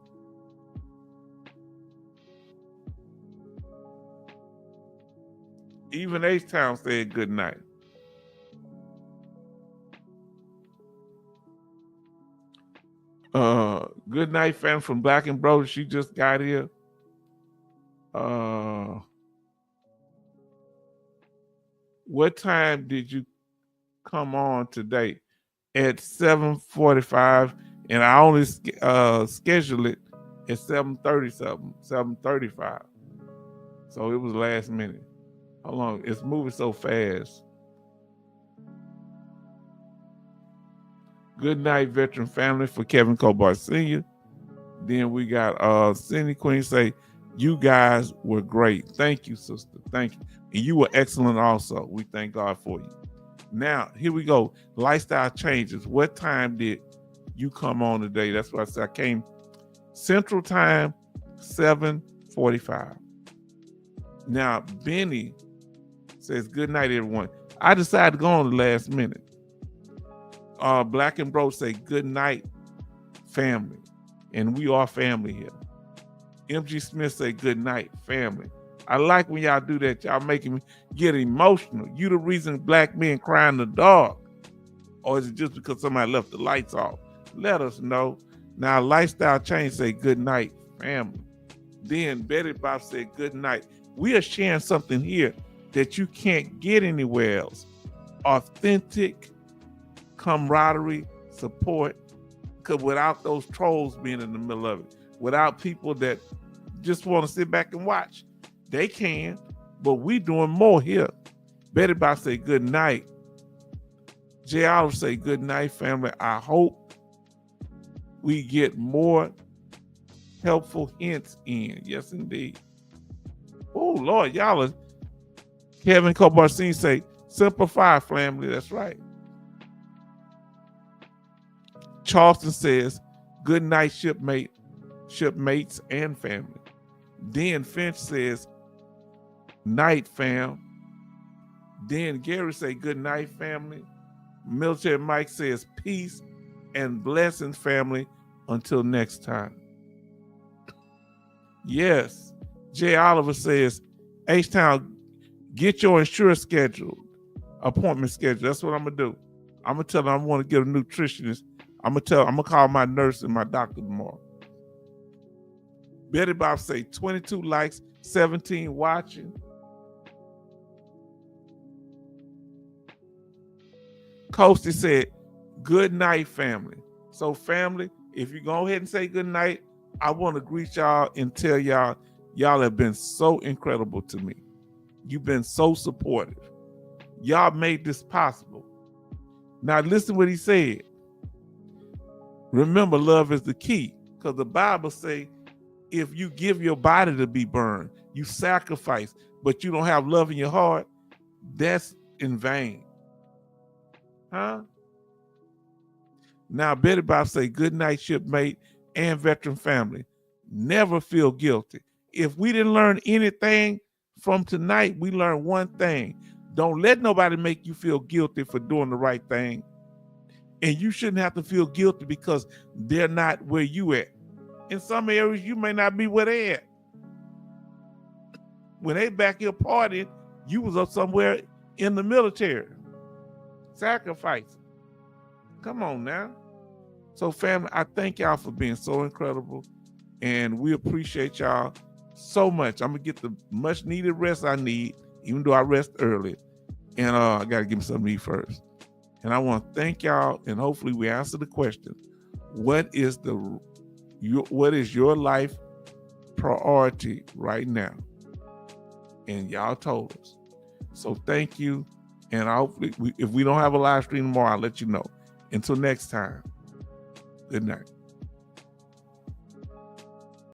[SPEAKER 1] Even H-Town said good night. Good night, fam, from Black and Bro. She just got here. What time did you come on today? At 7:45, and I only scheduled it at 7:30 something, 7:35. So it was last minute. How long? It's moving so fast. Good night, veteran family, for Kevin Cobar Sr. Then we got Cindy Queen say, you guys were great. Thank you, sister. Thank you. And you were excellent also. We thank God for you. Now, here we go. Lifestyle changes. What time did you come on today? That's what I said. I came Central Time, 7:45. Now, Benny says, good night, everyone. I decided to go on the last minute. Black and Bro say, good night, family. And we are family here. MG Smith say, good night, family. I like when y'all do that. Y'all making me get emotional. You the reason black men cry in the dark. Or is it just because somebody left the lights off? Let us know. Now, Lifestyle Change say, good night, family. Then Betty Bob said, good night. We are sharing something here that you can't get anywhere else. Authentic camaraderie, support, because without those trolls being in the middle of it, without people that just want to sit back and watch, they can, but we doing more here. Betty Bob say good night. Jay Oliver say good night, family. I hope we get more helpful hints in. Yes, indeed. Oh, Lord, y'all are. Kevin Cobarcine say, simplify, family. That's right. Charleston says, good night, shipmates and family. Dan Finch says, night, fam. Dan Gary say, good night, family. Military Mike says, peace and blessings, family, until next time. Yes. Jay Oliver says, H-Town, get your insurance appointment schedule. That's what I'm going to do. I'm going to tell them I want to get a nutritionist. I'm going to call my nurse and my doctor tomorrow. Betty Bob say 22 likes, 17 watching. Coasty said, good night, family. So family, if you go ahead and say good night, I want to greet y'all and tell y'all have been so incredible to me. You've been so supportive. Y'all made this possible. Now listen what he said. Remember, love is the key, because the Bible say, if you give your body to be burned, you sacrifice, but you don't have love in your heart, that's in vain. Huh? Now, Betty Bob say, good night, shipmate and veteran family. Never feel guilty. If we didn't learn anything from tonight, we learned one thing. Don't let nobody make you feel guilty for doing the right thing. And you shouldn't have to feel guilty because they're not where you at. In some areas, you may not be where they at. When they back here partying, you was up somewhere in the military, sacrificing. Come on now. So family, I thank y'all for being so incredible, and we appreciate y'all so much. I'm gonna get the much needed rest I need, even though I rest early, and I gotta give me something to eat first. And I want to thank y'all, and hopefully we answer the question: what is your life priority right now? And y'all told us.
[SPEAKER 2] So thank you. And hopefully, if we don't have a live stream tomorrow, I'll let you know. Until next time, good night.